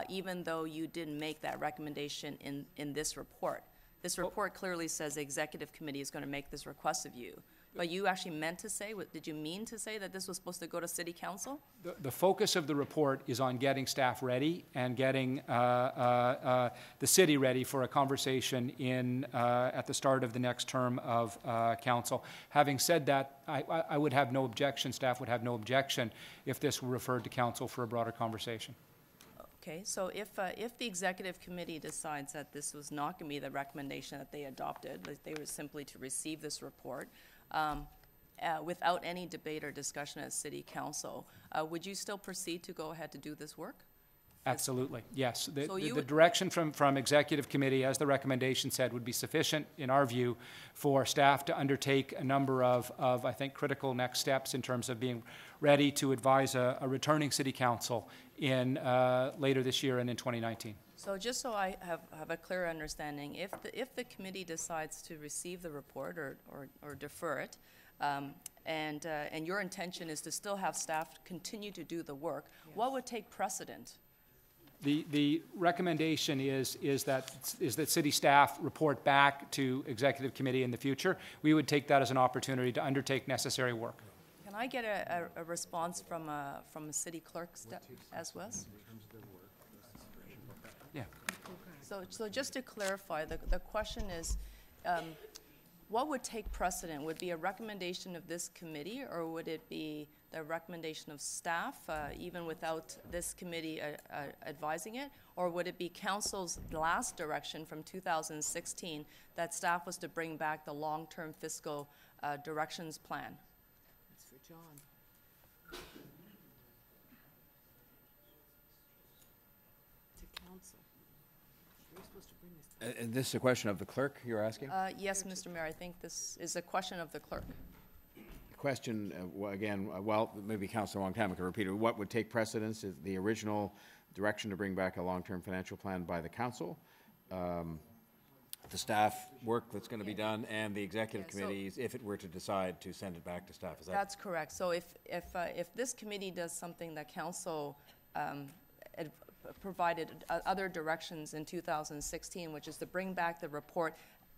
even though you didn't make that recommendation in this report? This report clearly says the executive committee is going to make this request of you. But you actually meant to say, did you mean to say that this was supposed to go to city council? The focus of the report is on getting staff ready and getting the city ready for a conversation at the start of the next term of council. Having said that, I would have no objection, staff would have no objection if this were referred to council for a broader conversation. Okay, so if the executive committee decides that this was not going to be the recommendation that they adopted, that they were simply to receive this report without any debate or discussion at city council, would you still proceed to go ahead to do this work? Absolutely, yes. The would direction from executive committee, as the recommendation said, would be sufficient, in our view, for staff to undertake a number of I think, critical next steps in terms of being ready to advise a returning city council in later this year and in 2019. So just so I have a clear understanding, if the committee decides to receive the report or defer it, and your intention is to still have staff continue to do the work, what would take precedent? The recommendation is that city staff report back to executive committee in the future. We would take that as an opportunity to undertake necessary work. Can I get a response from a city clerk as well? Yeah. So just to clarify, the question is, what would take precedent? Would it be a recommendation of this committee, or would it be the recommendation of staff, even without this committee advising it? Or would it be council's last direction from 2016 that staff was to bring back the long-term fiscal directions plan? That's for John. To council. You're supposed to bring this. And this is a question of the clerk you're asking? Yes, Mr. Mayor, I think this is a question of the clerk. Question, again, well, maybe Councillor Wong-Tam can repeat it. What would take precedence is the original direction to bring back a long-term financial plan by the council, the staff work that's going to be done, and the executive committees, if it were to decide to send it back to staff. Is that? That's correct. So if this committee does something that council provided other directions in 2016, which is to bring back the report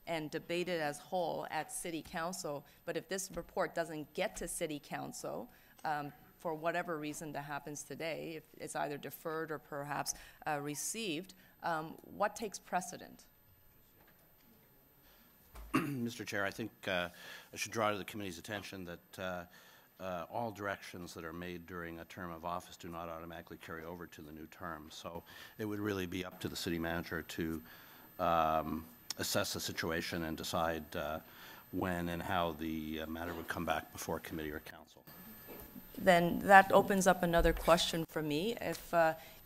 and debate it as whole at City Council, but if this report doesn't get to City Council, for whatever reason that happens today, if it's either deferred or perhaps received, what takes precedent? Mr. Chair, I think I should draw to the committee's attention that all directions that are made during a term of office do not automatically carry over to the new term. So it would really be up to the city manager to assess the situation and decide when and how the matter would come back before committee or council. Then that opens up another question for me.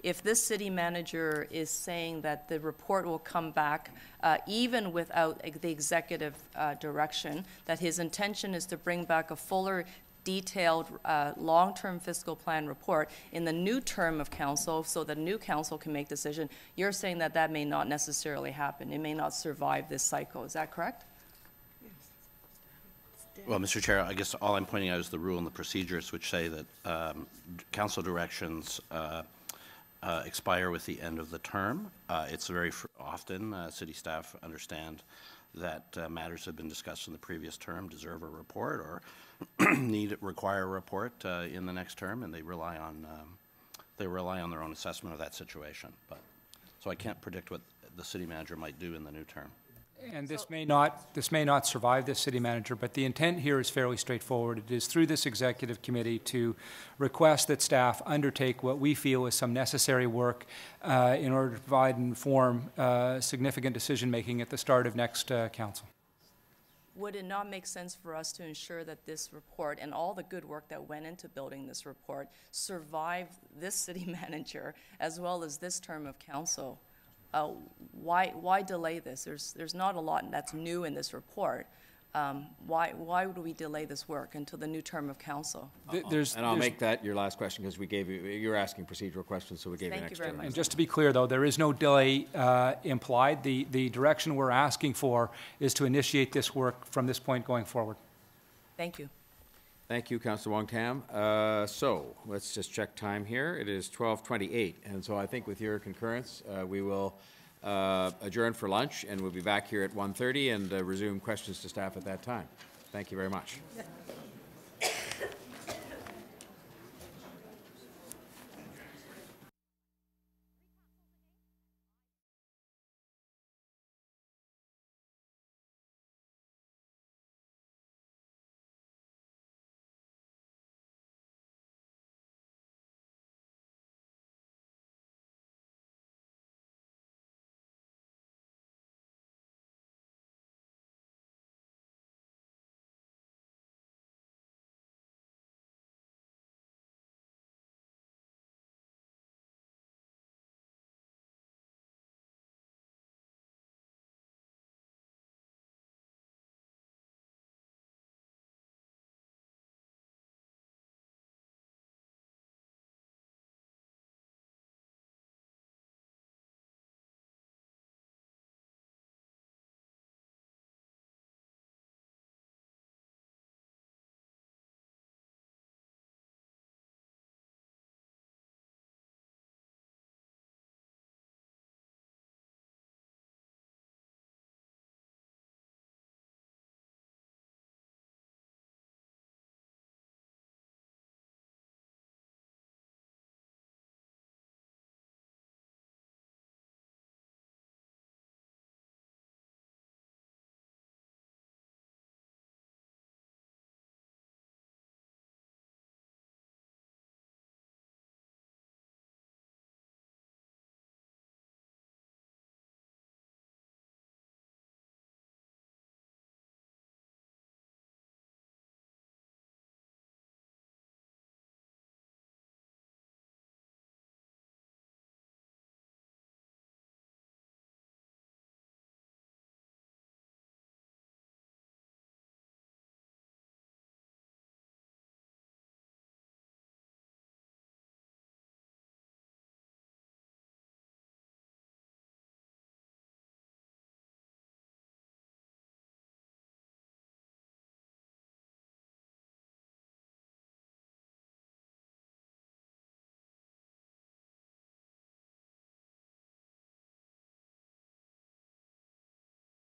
If this city manager is saying that the report will come back even without the executive direction, that his intention is to bring back a fuller detailed long-term fiscal plan report in the new term of council so the new council can make decision, you're saying that that may not necessarily happen. It may not survive this cycle. Is that correct? Well, Mr. Chair, I guess all I'm pointing out is the rule and the procedures which say that council directions expire with the end of the term. It's very often city staff understand that matters have been discussed in the previous term deserve a report or require a report in the next term, and they rely on their own assessment of that situation. But so I can't predict what the city manager might do in the new term. And this may not survive this city manager, but the intent here is fairly straightforward. It is through this executive committee to request that staff undertake what we feel is some necessary work in order to provide and inform significant decision-making at the start of next council. Would it not make sense for us to ensure that this report and all the good work that went into building this report survive this city manager as well as this term of council? Why delay this? There's not a lot that's new in this report. Why would we delay this work until the new term of council? And I'll make that your last question because we gave you're asking procedural questions, so we gave you an extra. Thank you very much. And just to be clear, though, there is no delay implied. The direction we're asking for is to initiate this work from this point going forward. Thank you. Thank you, Councillor Wong-Tam. So let's just check time here. It is 12:28, and so I think with your concurrence, we will adjourn for lunch, and we'll be back here at 1:30 and resume questions to staff at that time. Thank you very much.